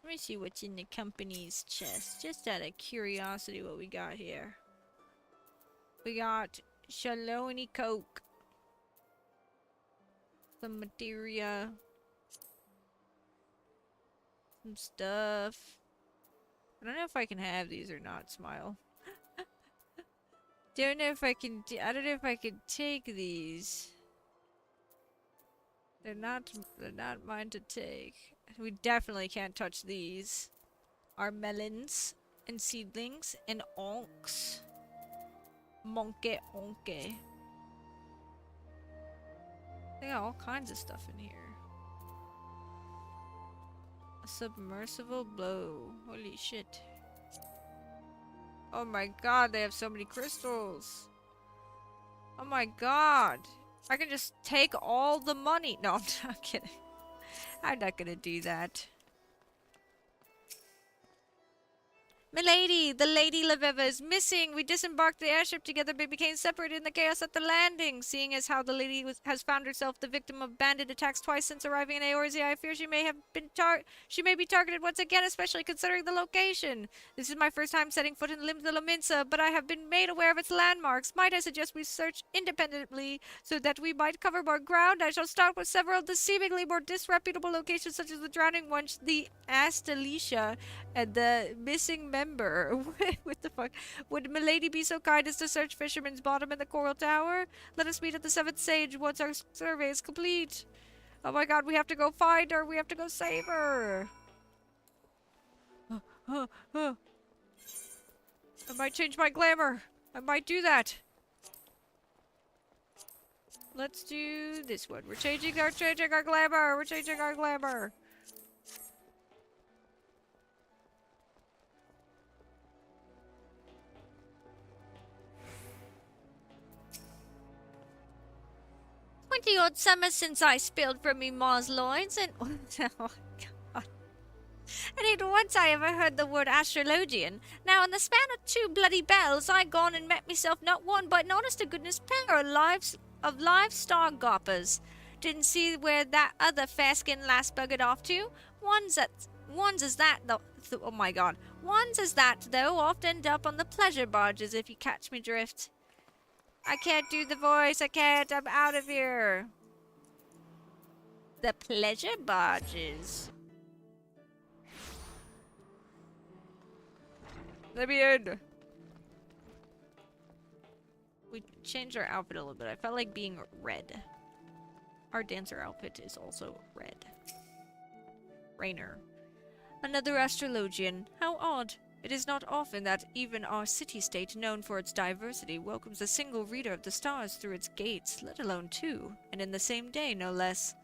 [SPEAKER 1] Let me see what's in the company's chest. Just out of curiosity what we got here. We got Shaloni Coke. Some materia. Some stuff. I don't know if I can have these or not, Smile. Don't know if I can I don't know if I can take these. They're not mine to take. We definitely can't touch these. Our melons and seedlings and onks. Monkey onke. They got all kinds of stuff in here. A submersible blow. Holy shit. Oh my god, they have so many crystals. Oh my god. I can just take all the money. No, I'm not kidding. I'm not gonna do that. Milady, the Lady Laveva is missing. We disembarked the airship together but became separated in the chaos at the landing. Seeing as how the lady has found herself the victim of bandit attacks twice since arriving in Eorzea, I fear she may be targeted once again, especially considering the location. This is my first time setting foot in the Lim de la Minsa, but I have been made aware of its landmarks. Might I suggest we search independently so that we might cover more ground? I shall start with several seemingly more disreputable locations such as the Drowning Wench, the Astalicia, and the missing member. What the fuck? Would Milady be so kind as to search Fisherman's Bottom and the Coral Tower? Let us meet at the Seventh Sage once our survey is complete. Oh my god, we have to go find her. We have to go save her. I might change my glamour. I might do that. Let's do this one. We're changing our glamour. We're changing our glamour. "20-odd summers since I spilled from me ma's loins, and oh god, and ain't once I ever heard the word astrologian. Now, in the span of 2 bloody bells, I gone and met myself not one, but an honest to goodness pair of live star goppers. Didn't see where that other fair-skinned lass buggered off to. One's as that, though. Oh my god, one's as that though. Oft end up on the pleasure barges, if you catch me drift." I can't do the voice. I can't. I'm out of here. The pleasure barges. Let me in. We changed our outfit a little bit. I felt like being red. Our dancer outfit is also red. Rainer. Another astrologian. How odd. It is not often that even our city-state, known for its diversity, welcomes a single reader of the stars through its gates, let alone 2, and in the same day, no less.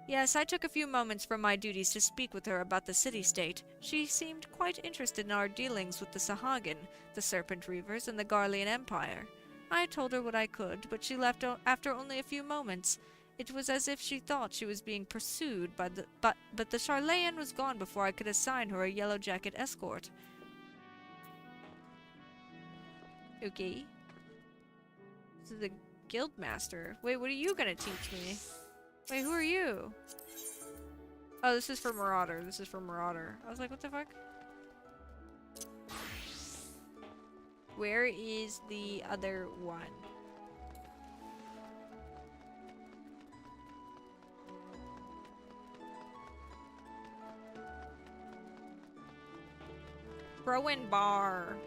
[SPEAKER 1] Yes, I took a few moments from my duties to speak with her about the city-state. She seemed quite interested in our dealings with the Sahagin, the Serpent Reavers, and the Garlean Empire. I told her what I could, but she left after only a few moments. It was as if she thought she was being pursued by but the Charlayan was gone before I could assign her a yellow jacket escort. Okay. This is the Guildmaster. Wait, what are you gonna teach me? Wait, who are you? Oh, this is for Marauder. This is for Marauder. I was like, what the fuck? Where is the other one? Rowan Bar.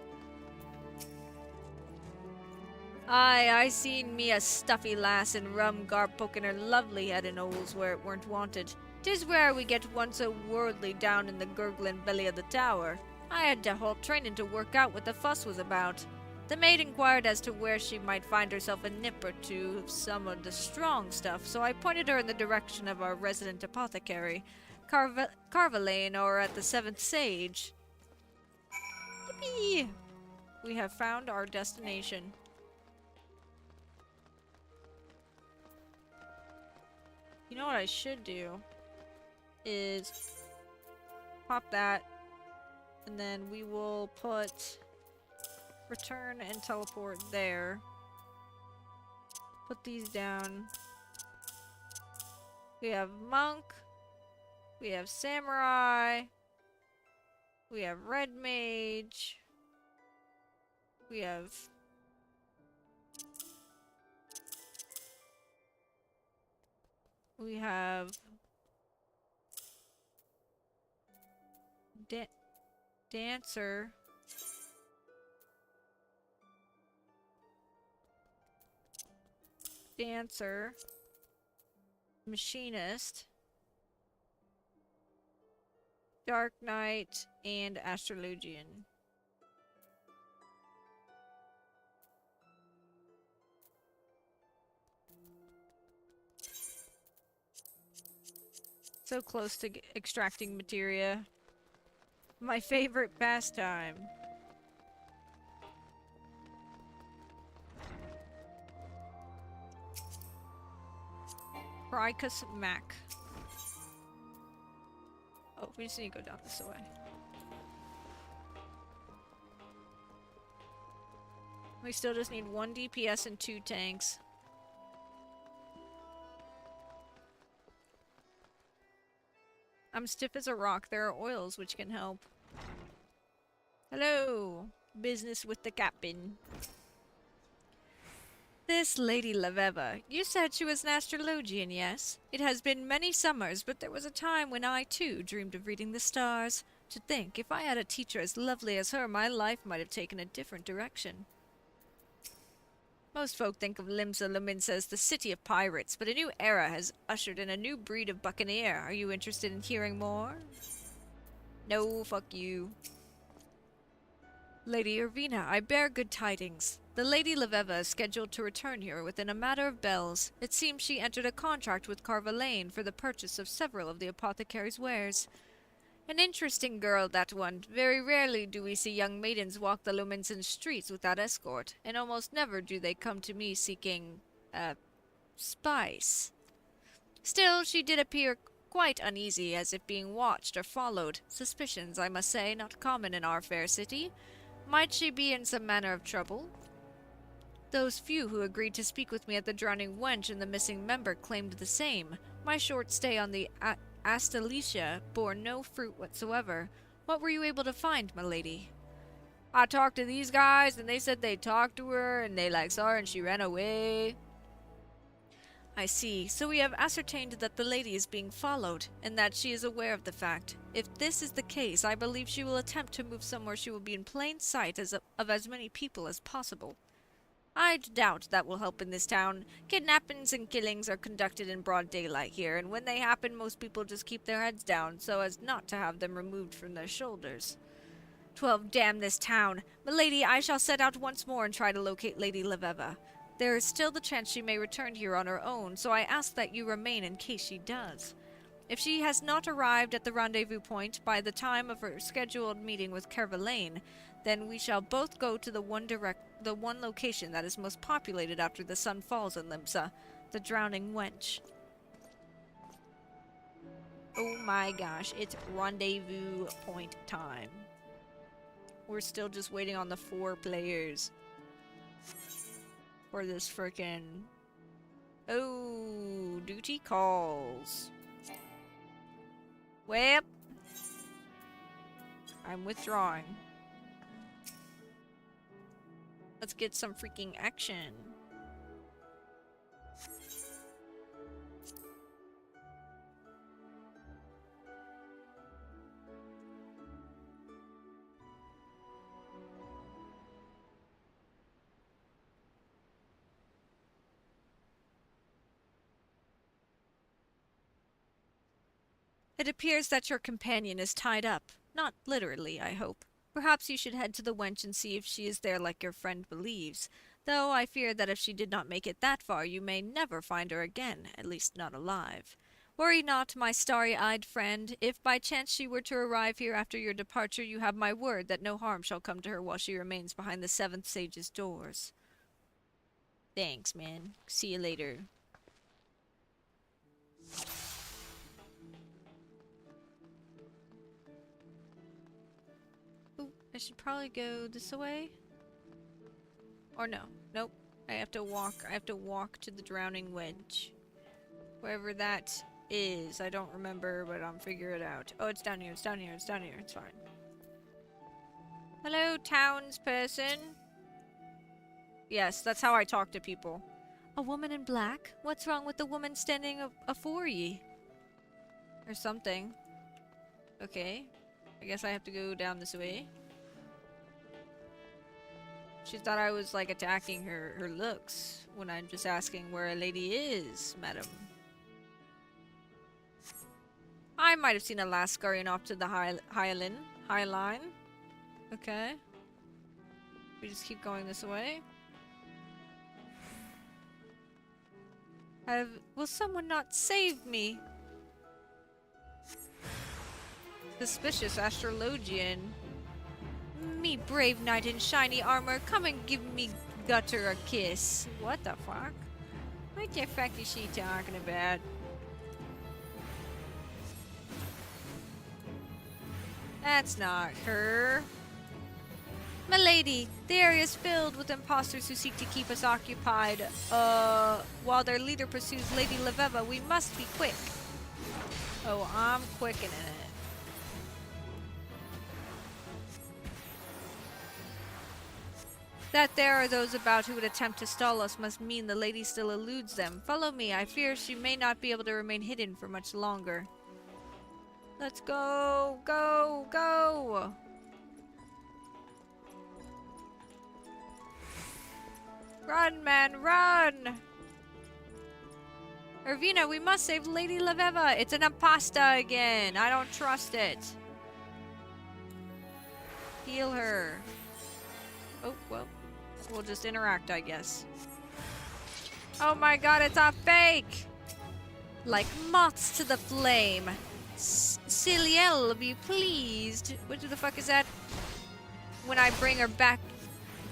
[SPEAKER 1] Aye, I seen me a stuffy lass in rum garb poking her lovely head in holes where it weren't wanted. 'Tis rare we get one so worldly down in the gurgling belly of the tower. I had to halt training to work out what the fuss was about. The maid inquired as to where she might find herself a nip or two of some of the strong stuff, so I pointed her in the direction of our resident apothecary, Carvalane, or at the Seventh Sage. Yippee! We have found our destination. You know what I should do is pop that, and then we will put return and teleport there. Put these down. We have monk, we have samurai, we have red mage, we have dancer, machinist, dark knight, and astrologian. So close to extracting materia. My favorite pastime. Bricus Mac. Oh, we just need to go down this way. We still just need 1 DPS and 2 tanks. I'm stiff as a rock. There are oils which can help. Hello! Business with the captain. This Lady Laveva, you said she was an astrologian, yes? It has been many summers, but there was a time when I, too, dreamed of reading the stars. To think, if I had a teacher as lovely as her, my life might have taken a different direction. Most folk think of Limsa Luminsa as the city of pirates, but a new era has ushered in a new breed of buccaneer. Are you interested in hearing more? No, fuck you. Lady Irvina, I bear good tidings. The Lady Laveva is scheduled to return here within a matter of bells. It seems she entered a contract with Carvalane for the purchase of several of the apothecary's wares. An interesting girl, that one. Very rarely do we see young maidens walk the Luminsan streets without escort, and almost never do they come to me seeking, spice. Still, she did appear quite uneasy, as if being watched or followed. Suspicions, I must say, not common in our fair city. Might she be in some manner of trouble? Those few who agreed to speak with me at the Drowning Wench and the missing member claimed the same. My short stay on the Astalicia bore no fruit whatsoever. What were you able to find, my lady? I talked to these guys, and they said they talked to her, and they saw her, and she ran away. I see. So we have ascertained that the lady is being followed, and that she is aware of the fact. If this is the case, I believe she will attempt to move somewhere she will be in plain sight of as many people as possible. I doubt that will help in this town. Kidnappings and killings are conducted in broad daylight here, and when they happen, most people just keep their heads down so as not to have them removed from their shoulders. 12, damn this town. Milady, I shall set out once more and try to locate Lady Laveva. There is still the chance she may return here on her own, so I ask that you remain in case she does. If she has not arrived at the rendezvous point by the time of her scheduled meeting with Carvalane, then we shall both go to the one location that is most populated after the sun falls in Limsa, the Drowning Wench. Oh my gosh, it's rendezvous point time. We're still just waiting on the 4 players for this frickin'... Oh, duty calls. Well, I'm withdrawing. Let's get some freaking action. It appears that your companion is tied up. Not literally, I hope. Perhaps you should head to the wench and see if she is there like your friend believes. Though I fear that if she did not make it that far, you may never find her again, at least not alive. Worry not, my starry-eyed friend. If by chance she were to arrive here after your departure, you have my word that no harm shall come to her while she remains behind the Seventh Sage's doors. Thanks, man. See you later. Ooh, I should probably go this way. Or no. Nope. I have to walk to the drowning wedge. Wherever that is. I don't remember, but I'll figure it out. Oh, it's down here, it's down here, it's down here. It's fine. Hello, townsperson. Yes, that's how I talk to people. A woman in black? What's wrong with the woman standing afore ye? Or something. Okay. I guess I have to go down this way. She thought I was, like, attacking her looks when I'm just asking where a lady is, madam. I might have seen a lass scurrying off to the High Line. Okay. We just keep going this way. Will someone not save me? Suspicious astrologian. Me brave knight in shiny armor, come and give me gutter a kiss. What the fuck? What the fuck is she talking about? That's not her. Milady, the area is filled with imposters who seek to keep us occupied. While their leader pursues Lady Leveva, we must be quick. Oh, I'm quickening it. That there are those about who would attempt to stall us must mean the lady still eludes them. Follow me. I fear she may not be able to remain hidden for much longer. Let's go! Go! Go! Run, man, run! Irvina, we must save Lady Leveva. It's an impasta again. I don't trust it. Heal her. Oh, well. We'll just interact, I guess. Oh my god, it's a fake! Like moths to the flame. Ciliel, be pleased. What the fuck is that? When I bring her back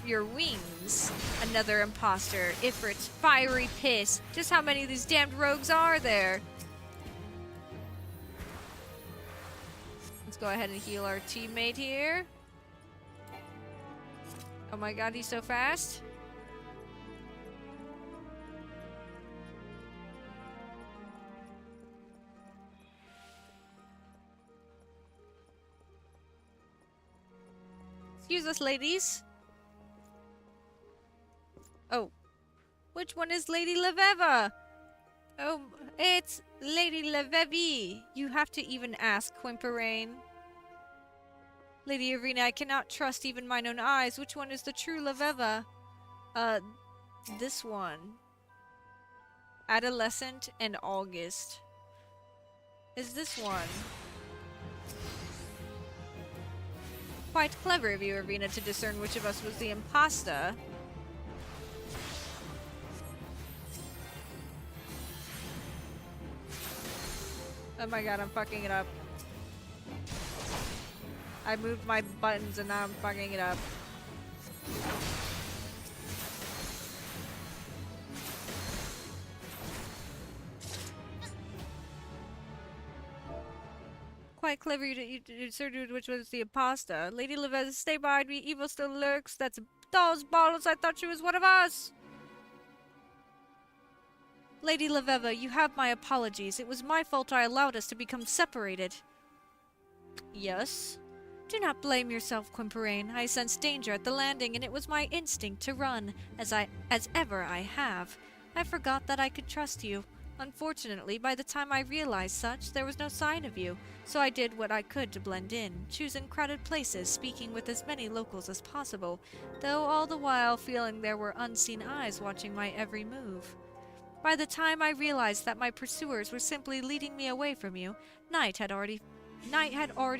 [SPEAKER 1] your wings. Another imposter. Ifrit's fiery piss. Just how many of these damned rogues are there? Let's go ahead and heal our teammate here. Oh my god, he's so fast. Excuse us, ladies. Oh. Which one is Lady Leveva? Oh, it's Lady Levevi. You have to even ask, Quimperane. Lady Irina, I cannot trust even mine own eyes. Which one is the true Leveva? This one. Adolescent and August. Is this one? Quite clever of you, Irina, to discern which of us was the imposter. Oh my god, I'm fucking it up. I moved my buttons and now I'm fucking it up. Quite clever you discerned which was the imposter. Lady Leveza, stay behind me. Evil still lurks. That's those balls. I thought she was one of us. Lady Leveva, you have my apologies. It was my fault I allowed us to become separated. Yes? Do not blame yourself, Quimperane. I sensed danger at the landing, and it was my instinct to run, as ever I have. I forgot that I could trust you. Unfortunately, by the time I realized such, there was no sign of you, so I did what I could to blend in, choosing crowded places, speaking with as many locals as possible, though all the while feeling there were unseen eyes watching my every move. By the time I realized that my pursuers were simply leading me away from you, night had already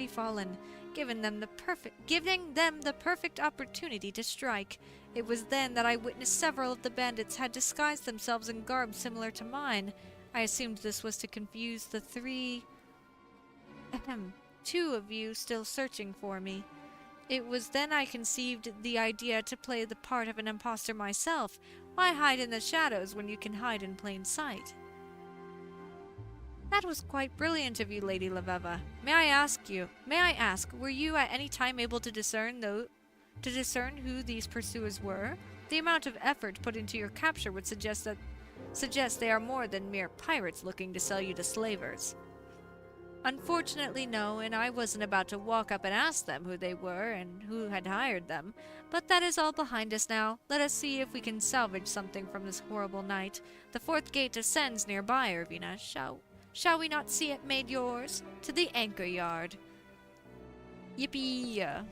[SPEAKER 1] fallen, giving them the perfect opportunity to strike. It was then that I witnessed several of the bandits had disguised themselves in garb similar to mine. I assumed this was to confuse the two of you still searching for me. It was then I conceived the idea to play the part of an imposter myself. Why hide in the shadows when you can hide in plain sight? That was quite brilliant of you, Lady Laveva. May I ask, were you at any time able to discern who these pursuers were? The amount of effort put into your capture would suggest they are more than mere pirates looking to sell you to slavers. Unfortunately, no, and I wasn't about to walk up and ask them who they were and who had hired them. But that is all behind us now. Let us see if we can salvage something from this horrible night. The fourth gate ascends nearby, Irvina. Shall we not see it made yours? To the anchor yard. Yippee!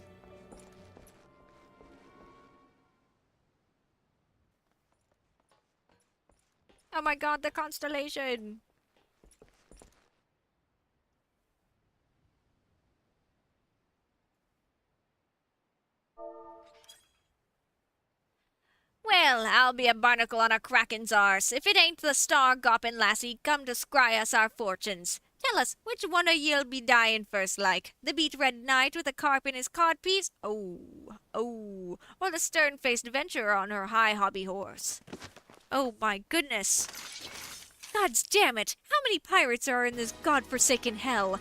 [SPEAKER 1] Oh my god, the constellation! Well, I'll be a barnacle on a kraken's arse if it ain't the star-goppin' lassie come to scry us our fortunes. Tell us, which one o' ye'll be dying first like? The beet-red knight with a carp in his codpiece? Oh, or the stern-faced venturer on her high hobby horse? Oh my goodness! Gods damn it! How many pirates are in this godforsaken hell?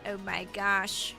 [SPEAKER 1] Oh my gosh.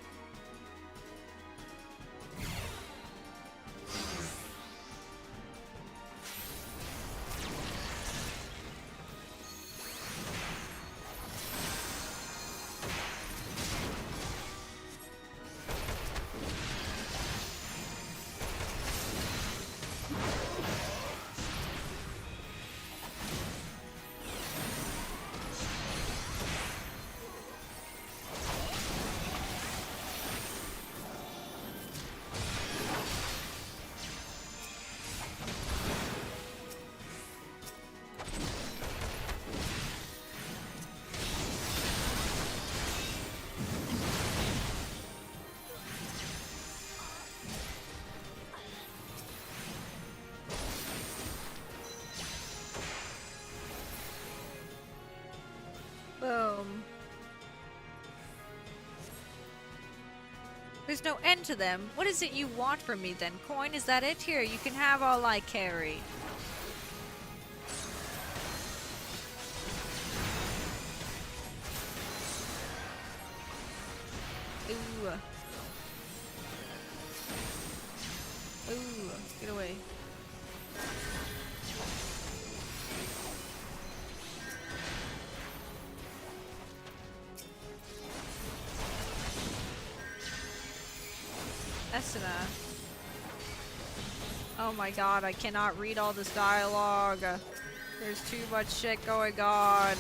[SPEAKER 1] Boom. There's no end to them. What is it you want from me then? Coin, is that it? Here, you can have all I carry. Ooh. Ooh, get away. Esena. Oh my god, I cannot read all this dialogue. There's too much shit going on.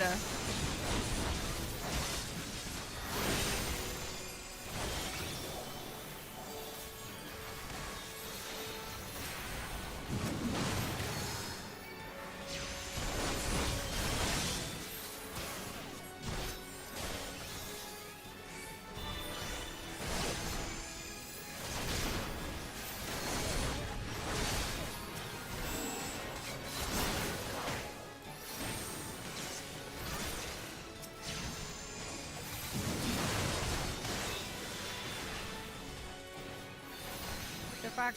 [SPEAKER 1] The fuck?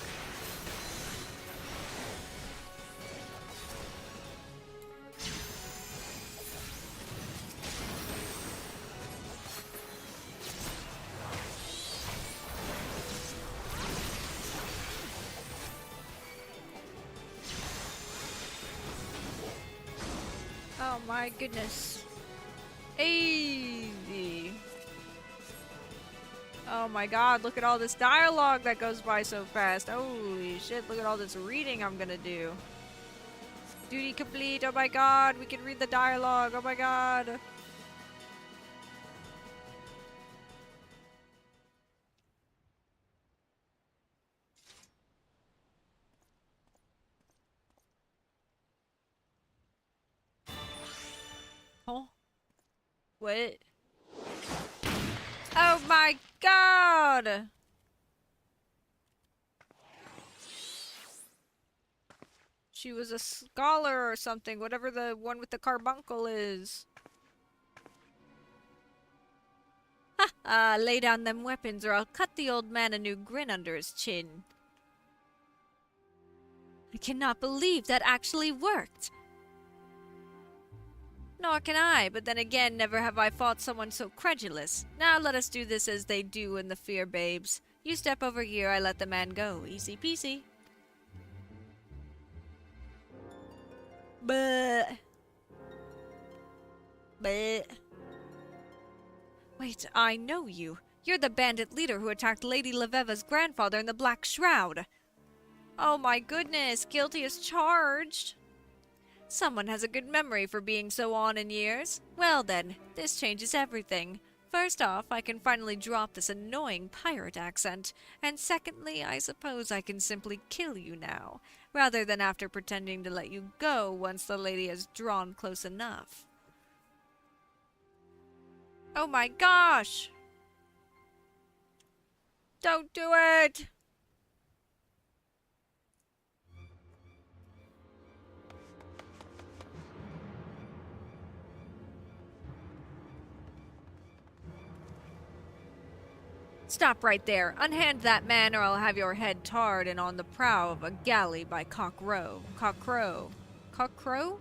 [SPEAKER 1] Oh my goodness. Easy. Oh my god, look at all this dialogue that goes by so fast. Holy shit, look at all this reading I'm gonna do. Duty complete, oh my god, we can read the dialogue, oh my god. What? Oh my god! She was a scholar or something, whatever the one with the carbuncle is. Ha! Lay down them weapons or I'll cut the old man a new grin under his chin. I cannot believe that actually worked! Nor can I, but then again, never have I fought someone so credulous. Now let us do this as they do in the Fear Babes. You step over here, I let the man go. Easy peasy. But wait, I know you. You're the bandit leader who attacked Lady Leveva's grandfather in the Black Shroud. Oh my goodness, guilty as charged. Someone has a good memory for being so on in years. Well then, this changes everything. First off, I can finally drop this annoying pirate accent. And secondly, I suppose I can simply kill you now, rather than after pretending to let you go once the lady has drawn close enough. Oh my gosh! Don't do it! Stop right there. Unhand that man or I'll have your head tarred and on the prow of a galley by Cockcrow. Cockcrow?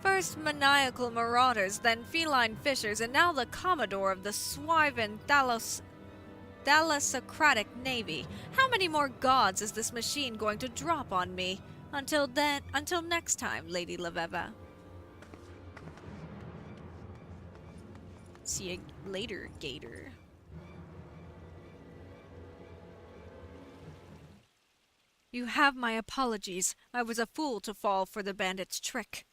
[SPEAKER 1] First maniacal marauders, then feline fishers, and now the commodore of the Swiven Thalassocratic Navy. How many more gods is this machine going to drop on me? Until next time, Lady Leveva. See you later, Gator. You have my apologies. I was a fool to fall for the bandit's trick.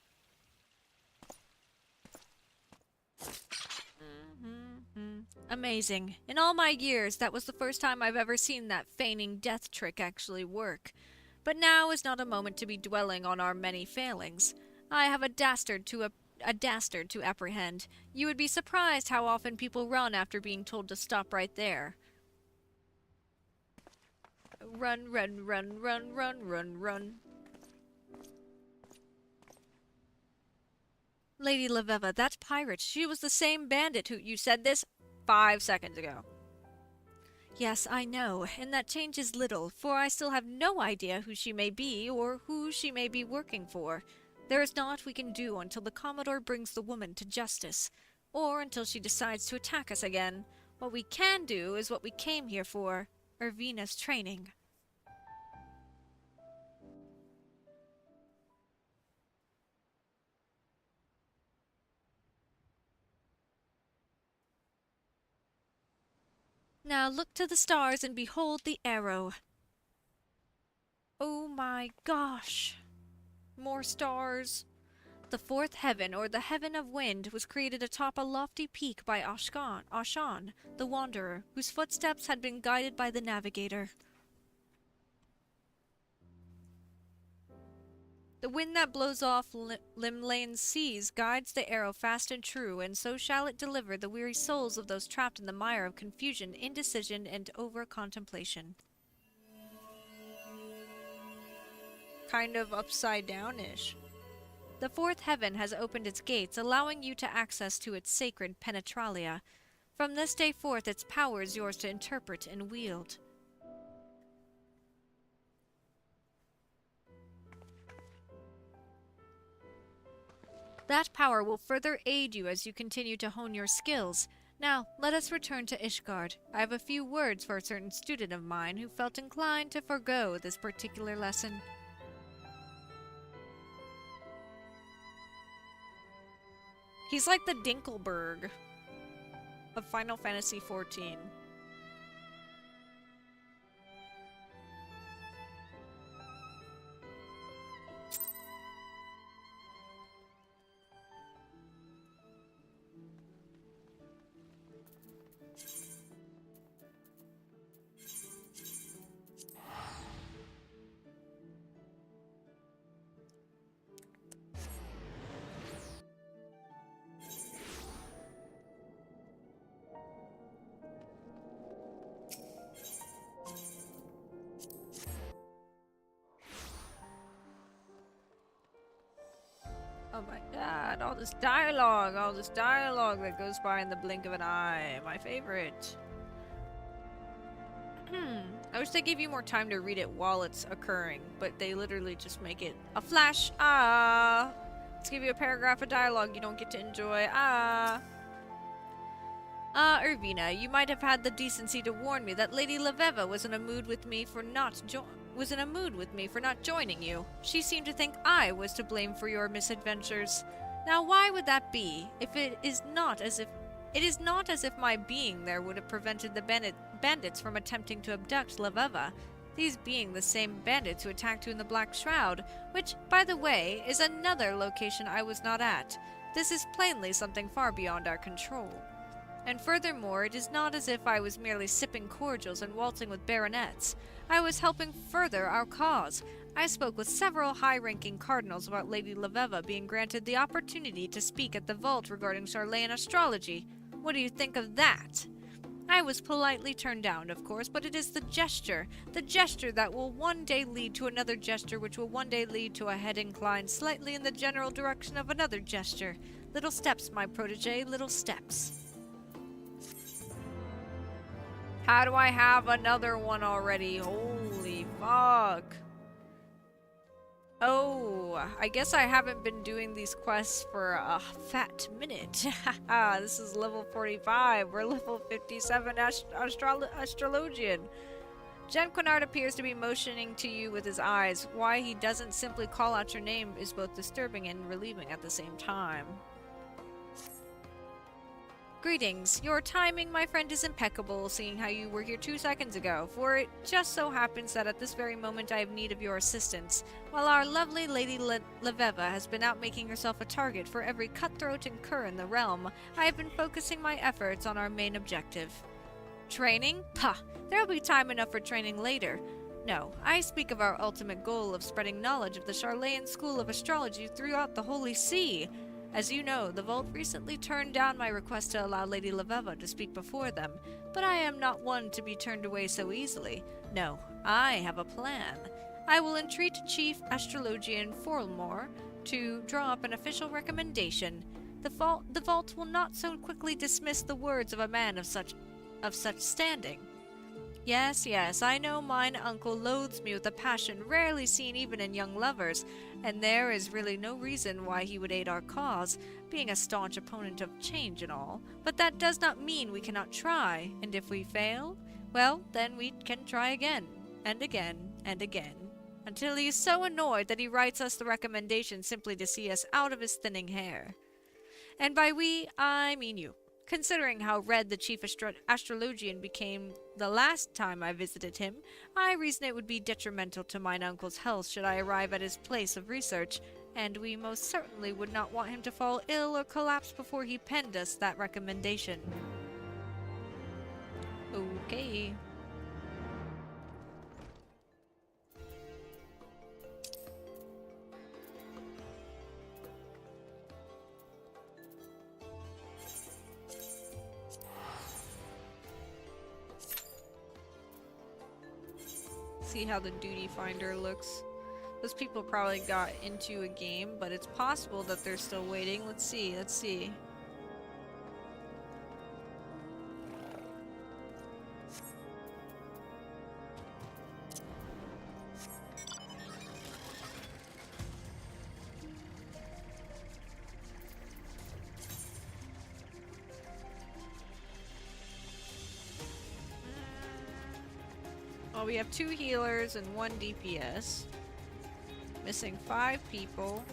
[SPEAKER 1] Amazing. In all my years, that was the first time I've ever seen that feigning death trick actually work. But now is not a moment to be dwelling on our many failings. I have a dastard to apprehend. You would be surprised how often people run after being told to stop right there. Run, run, run, run, run, run, run. Lady Leveva, that pirate, she was the same bandit who— you said this 5 seconds ago. Yes, I know, and that changes little, for I still have no idea who she may be or who she may be working for. There is naught we can do until the Commodore brings the woman to justice, or until she decides to attack us again. What we can do is what we came here for, Irvina's training. Now look to the stars and behold the arrow. Oh my gosh. More stars. The fourth heaven, or the heaven of wind, was created atop a lofty peak by Ashan, the wanderer, whose footsteps had been guided by the navigator. The wind that blows off Limlane's seas guides the arrow fast and true, and so shall it deliver the weary souls of those trapped in the mire of confusion, indecision, and over-contemplation. Kind of upside-down-ish. The fourth heaven has opened its gates, allowing you to access to its sacred penetralia. From this day forth, its power is yours to interpret and wield. That power will further aid you as you continue to hone your skills. Now, let us return to Ishgard. I have a few words for a certain student of mine who felt inclined to forego this particular lesson. He's like the Dinkelberg of Final Fantasy XIV. Oh my god, all this dialogue that goes by in the blink of an eye. My favorite. I wish they gave you more time to read it while it's occurring, but they literally just make it a flash. Let's give you a paragraph of dialogue you don't get to enjoy. Irvina, you might have had the decency to warn me that Lady Leveva was in a mood with me for not joining you. She seemed to think I was to blame for your misadventures. Now why would that be, if it is not as if my being there would have prevented the bandits from attempting to abduct Leveva, these being the same bandits who attacked you in the Black Shroud, which, by the way, is another location I was not at. This is plainly something far beyond our control. And furthermore, it is not as if I was merely sipping cordials and waltzing with baronets. I was helping further our cause. I spoke with several high-ranking cardinals about Lady Leveva being granted the opportunity to speak at the vault regarding Charlayan astrology. What do you think of that? I was politely turned down, of course, but it is the gesture that will one day lead to another gesture, which will one day lead to a head inclined slightly in the general direction of another gesture. Little steps, my protege, little steps. How do I have another one already? Holy fuck. Oh, I guess I haven't been doing these quests for a fat minute. This is level 45. We're level 57 Astrologian. Jen Quinard appears to be motioning to you with his eyes. Why he doesn't simply call out your name is both disturbing and relieving at the same time. Greetings. Your timing, my friend, is impeccable, seeing how you were here 2 seconds ago, for it just so happens that at this very moment I have need of your assistance. While our lovely Lady Leveva has been out making herself a target for every cutthroat and cur in the realm, I have been focusing my efforts on our main objective. Training? Pah! There will be time enough for training later. No, I speak of our ultimate goal of spreading knowledge of the Charlayan School of Astrology throughout the Holy See. As you know, the Vault recently turned down my request to allow Lady Leveva to speak before them, but I am not one to be turned away so easily. No, I have a plan. I will entreat Chief Astrologian Forlmore to draw up an official recommendation. The Vault will not so quickly dismiss the words of a man of such standing. Yes, I know mine uncle loathes me with a passion rarely seen even in young lovers, and there is really no reason why he would aid our cause, being a staunch opponent of change and all. But that does not mean we cannot try, and if we fail, well, then we can try again, and again, and again, until he is so annoyed that he writes us the recommendation simply to see us out of his thinning hair. And by we, I mean you. Considering how red the Chief Astrologian became the last time I visited him, I reason it would be detrimental to mine uncle's health should I arrive at his place of research, and we most certainly would not want him to fall ill or collapse before he penned us that recommendation. Okay. See how the duty finder looks. Those people probably got into a game, but it's possible that they're still waiting. Let's see. Well, we have 2 healers and 1 DPS. Missing 5 people.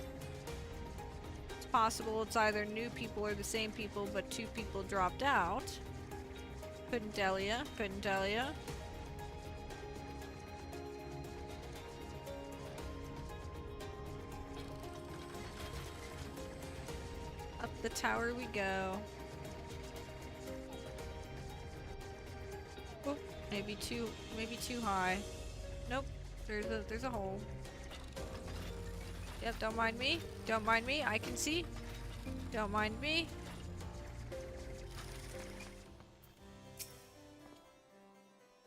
[SPEAKER 1] It's possible it's either new people or the same people, but 2 people dropped out. Couldn't tell ya. Up the tower we go. Oh, maybe too high. Nope, there's a hole. Yep, don't mind me, I can see. Don't mind me.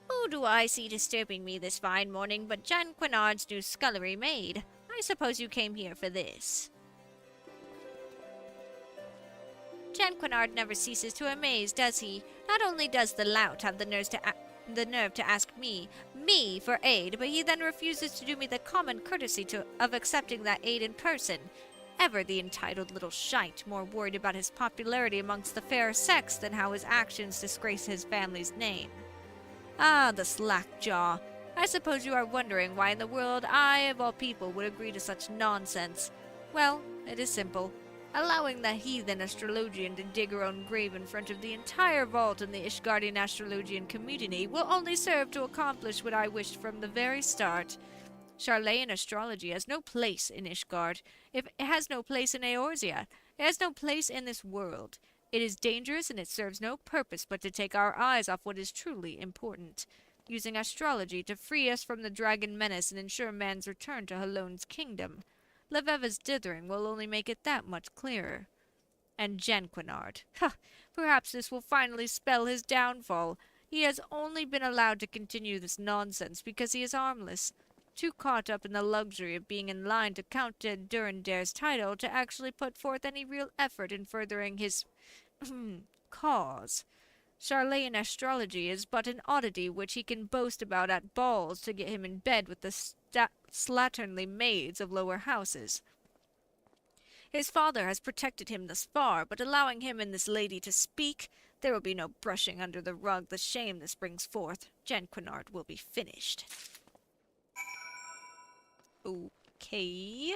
[SPEAKER 2] Who do I see disturbing me this fine morning but Jan Quinard's new scullery maid? I suppose you came here for this. Janquinard never ceases to amaze, does he? Not only does the lout have the nerve to ask me for aid, but he then refuses to do me the common courtesy of accepting that aid in person. Ever the entitled little shite, more worried about his popularity amongst the fair sex than how his actions disgrace his family's name. Ah, the slack-jaw. I suppose you are wondering why in the world I, of all people, would agree to such nonsense. Well, it is simple. Allowing that heathen astrologian to dig her own grave in front of the entire vault in the Ishgardian astrologian community will only serve to accomplish what I wished from the very start. Charlayan astrology has no place in Ishgard. It has no place in Eorzea. It has no place in this world. It is dangerous and it serves no purpose but to take our eyes off what is truly important. Using astrology to free us from the dragon menace and ensure man's return to Halone's kingdom. Leveva's dithering will only make it that much clearer. And Janquinard. Ha! Perhaps this will finally spell his downfall. He has only been allowed to continue this nonsense because he is harmless. Too caught up in the luxury of being in line to Count de Durendare's title to actually put forth any real effort in furthering his cause. Charlayan astrology is but an oddity which he can boast about at balls to get him in bed with the slatternly maids of lower houses. His father has protected him thus far, but allowing him and this lady to speak, there will be no brushing under the rug the shame this brings forth. Janquinard will be finished. Okay.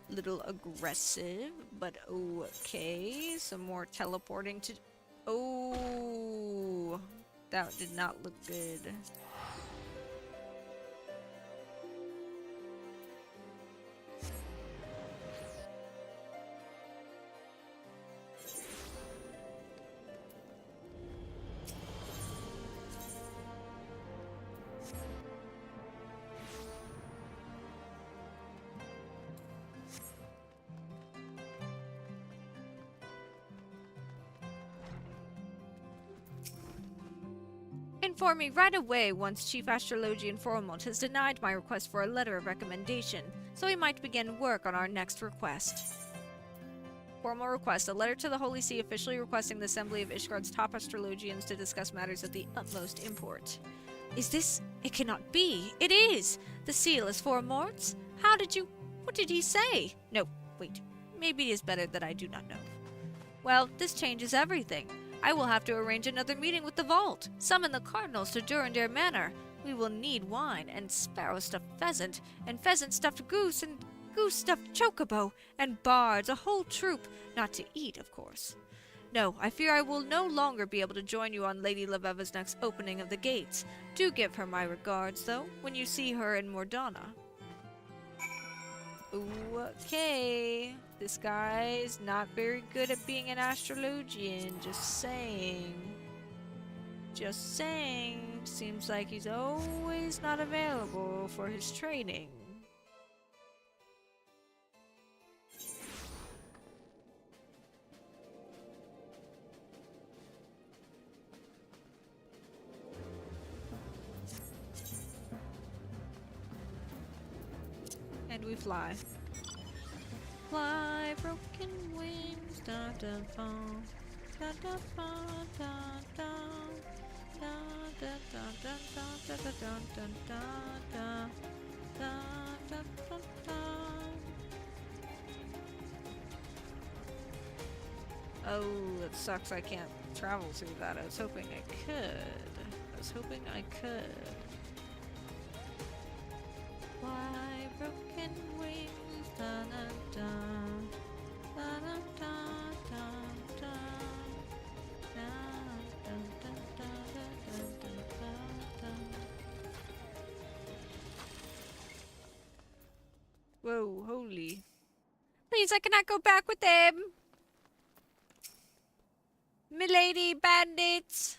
[SPEAKER 2] Little aggressive, but okay. Some more teleporting to... Oh, that did not look good. Inform me right away once Chief Astrologian Formalt has denied my request for a letter of recommendation, so we might begin work on our next request. Formal request, a letter to the Holy See officially requesting the Assembly of Ishgard's top astrologians to discuss matters of the utmost import. Is this? It cannot be. It is! The seal is for Morts? How did you... What did he say? No, wait. Maybe it is better that I do not know. Well, this changes everything. I will have to arrange another meeting with the vault. Summon the cardinals to Durandare Manor. We will need wine, and sparrow-stuffed pheasant, and pheasant-stuffed goose, and goose-stuffed chocobo, and bards, a whole troop. Not to eat, of course. No, I fear I will no longer be able to join you on Lady Leveva's next opening of the gates. Do give her my regards, though, when you see her in Mordana. Okay. This guy's not very good at being an astrologian, just saying. Just saying. Seems like he's always not available for his training. And we fly. Fly, broken wings, da da da, da da da da da, da da da da da da da da da da da da da. Oh, it sucks I can't travel through that. I was hoping I could. Fly, broken wings, da da da, da da da da da, da da da da da da. Whoa, holy. Please, I cannot go back with them! Milady bandits!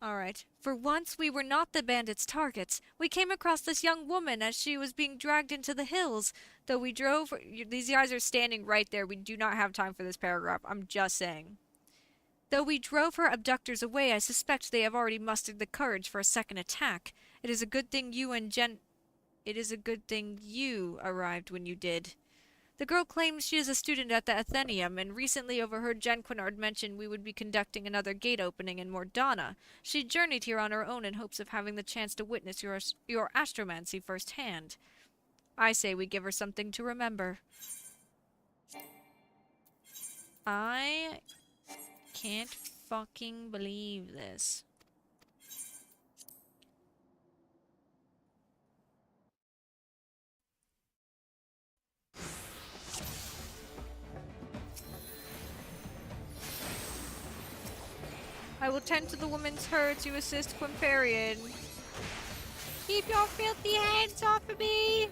[SPEAKER 2] Alright. For once, we were not the bandits' targets. We came across this young woman as she was being dragged into the hills. Though we drove... These guys are standing right there. We do not have time for this paragraph. I'm just saying. Though we drove her abductors away, I suspect they have already mustered the courage for a second attack. It is a good thing you arrived when you did.
[SPEAKER 1] The girl claims she is a student at the Athenaeum and recently overheard Janquinard mention we would be conducting another gate opening in Mordana. She journeyed here on her own in hopes of having the chance to witness your astromancy firsthand. I say we give her something to remember. I can't fucking believe this. I will tend to the woman's hurt to assist Quimperian. Keep your filthy hands off of me!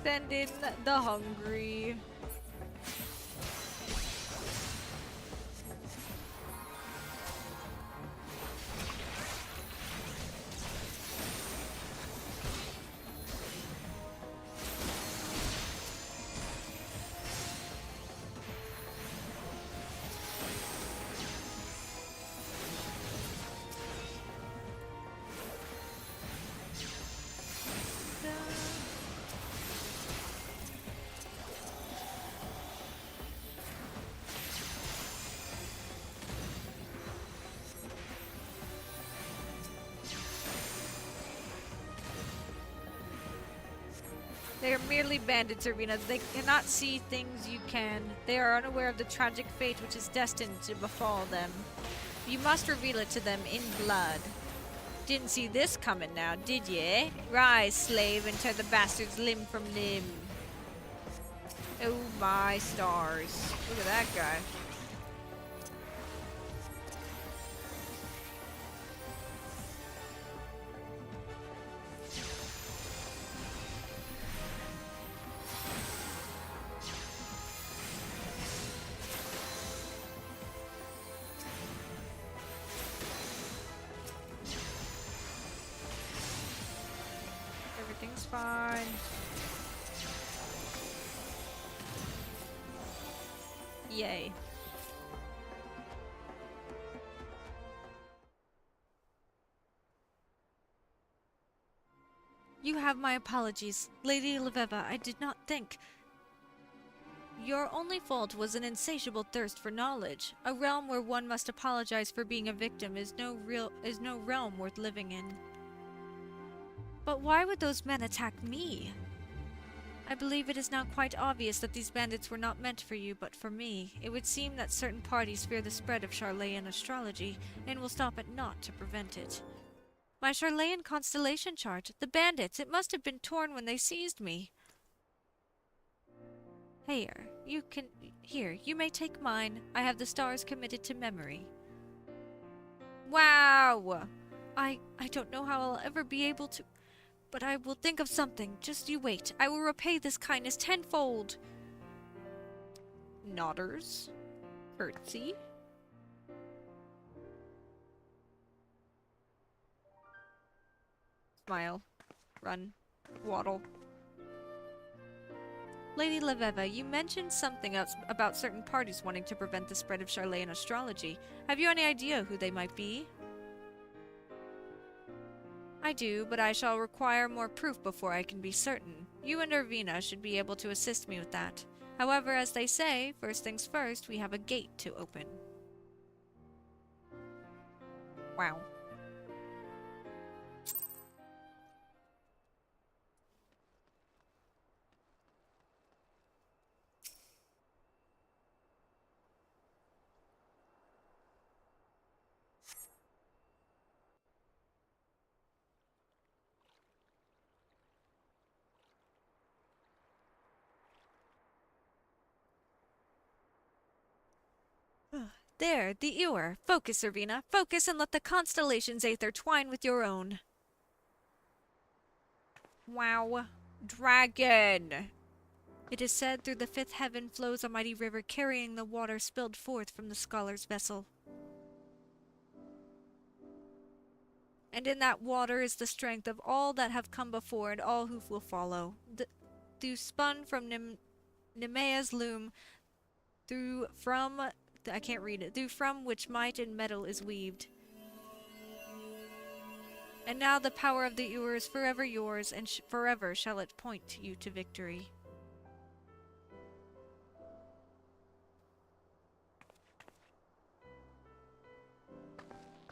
[SPEAKER 1] Send in the hungry. They are merely bandits, Arena. They cannot see things you can. They are unaware of the tragic fate which is destined to befall them. You must reveal it to them in blood. Didn't see this coming now, did ye? Rise, slave, and tear the bastards limb from limb. Oh my stars. Look at that guy. Everything's fine. Yay. You have my apologies. Lady Leveva, I did not think. Your only fault was an insatiable thirst for knowledge. A realm where one must apologize for being a victim is no realm worth living in. But why would those men attack me? I believe it is now quite obvious that these bandits were not meant for you, but for me. It would seem that certain parties fear the spread of Charlayan astrology, and will stop at naught to prevent it. My Charlayan constellation chart! The bandits! It must have been torn when they seized me! Here, you may take mine. I have the stars committed to memory. Wow! I don't know how I'll ever be able to... But I will think of something. Just you wait. I will repay this kindness tenfold. Nodders. Curtsy. Smile. Run. Waddle. Lady Leveva, you mentioned something else about certain parties wanting to prevent the spread of Charlayan astrology. Have you any idea who they might be? I do, but I shall require more proof before I can be certain. You and Irvina should be able to assist me with that. However, as they say, first things first, we have a gate to open. Wow. There, the ewer. Focus, Irvina. Focus and let the constellation's aether twine with your own. Wow. Dragon! It is said through the fifth heaven flows a mighty river carrying the water spilled forth from the scholar's vessel. and in that water is the strength of all that have come before and all who will follow. Through spun from Nemea's loom, through from I can't read it. Through from which might and metal is weaved. And now the power of the Ewer is forever yours, and forever shall it point you to victory.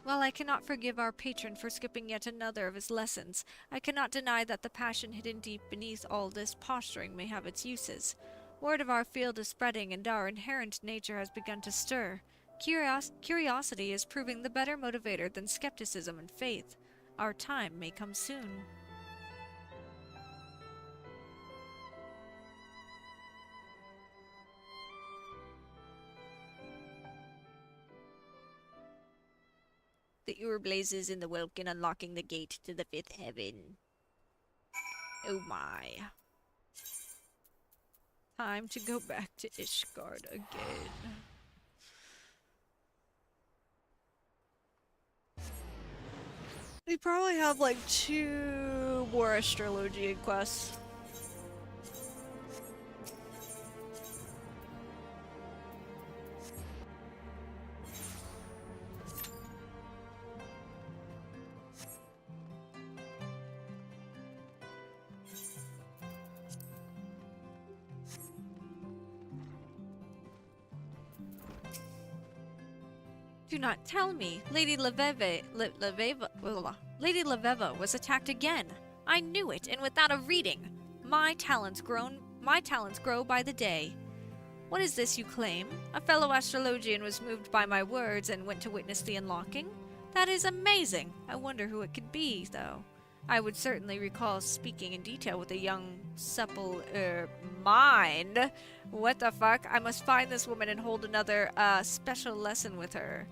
[SPEAKER 1] While I cannot forgive our patron for skipping yet another of his lessons, I cannot deny that the passion hidden deep beneath all this posturing may have its uses. Word of our field is spreading, and our inherent nature has begun to stir. Curiosity is proving the better motivator than skepticism and faith. Our time may come soon. The Ur blazes in the welkin, unlocking the gate to the fifth heaven. Oh my. Time to go back to Ishgard again. We probably have like 2 more astrology quests. Do not tell me. Lady Lady Leveva was attacked again. I knew it, and without a reading. My talents grow by the day. What is this you claim? A fellow astrologian was moved by my words and went to witness the unlocking? That is amazing. I wonder who it could be, though. I would certainly recall speaking in detail with a young, supple, mind. What the fuck? I must find this woman and hold another, special lesson with her.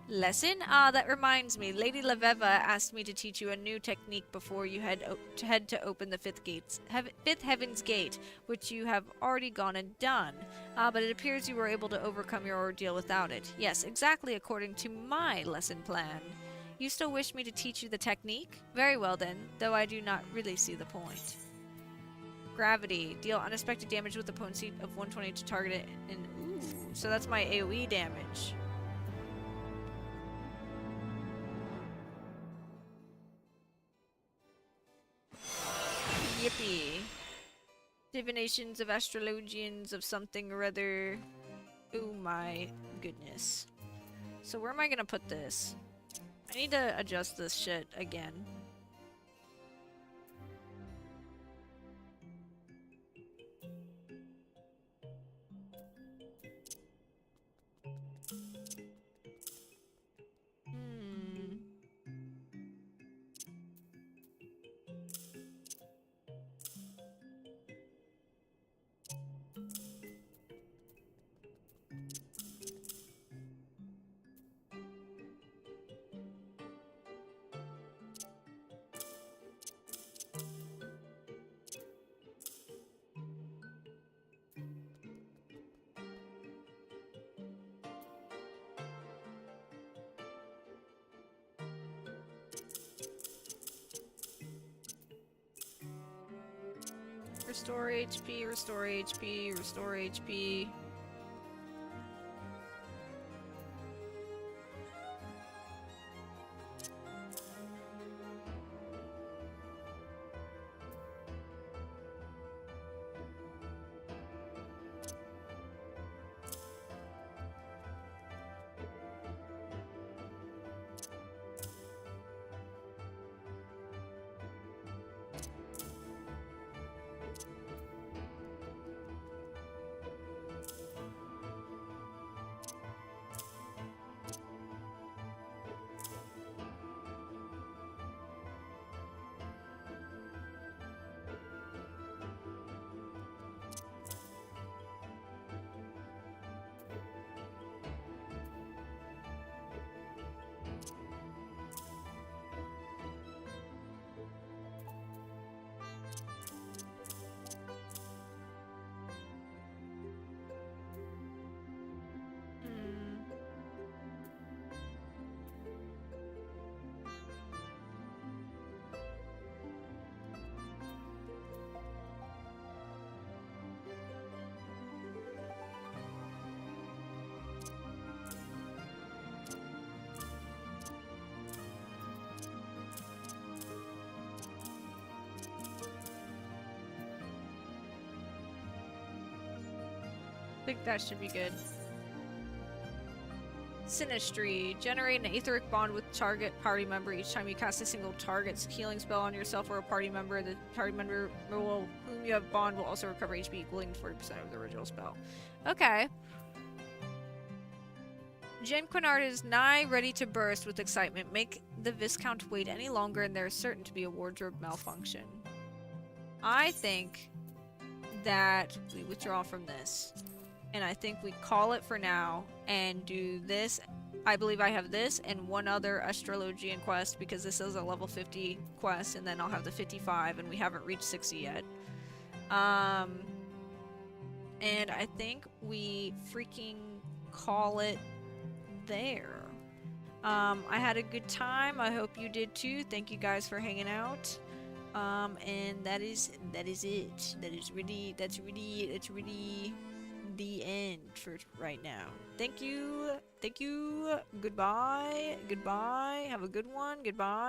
[SPEAKER 1] Lesson? Ah, that reminds me. Lady Leveva asked me to teach you a new technique before you head to open the fifth heaven's gate, which you have already gone and done. But it appears you were able to overcome your ordeal without it. Yes, exactly according to my lesson plan. You still wish me to teach you the technique? Very well then, though I do not really see the point. Gravity. Deal unexpected damage with a potency of 120 to target it. And ooh, so that's my AoE damage. Yippee. Divinations of astrologians of something or other. Oh my goodness. So where am I gonna put this? I need to adjust this shit again. Restore HP, restore HP, restore HP. I think that should be good. Sinistry. Generate an etheric bond with target party member each time you cast a single target's healing spell on yourself or a party member. The party member whom you have bond will also recover HP equaling 40% of the original spell. Okay. Jen Quinard is nigh ready to burst with excitement. Make the Viscount wait any longer and there is certain to be a wardrobe malfunction. I think that we withdraw from this. And I think we call it for now and do this. I believe I have this and one other Astrologian quest because this is a level 50 quest and then I'll have the 55 and we haven't reached 60 yet. And I think we freaking call it there. I had a good time. I hope you did too. Thank you guys for hanging out. And that is it. That's really the end for right now. Thank you. Goodbye. Have a good one. Goodbye.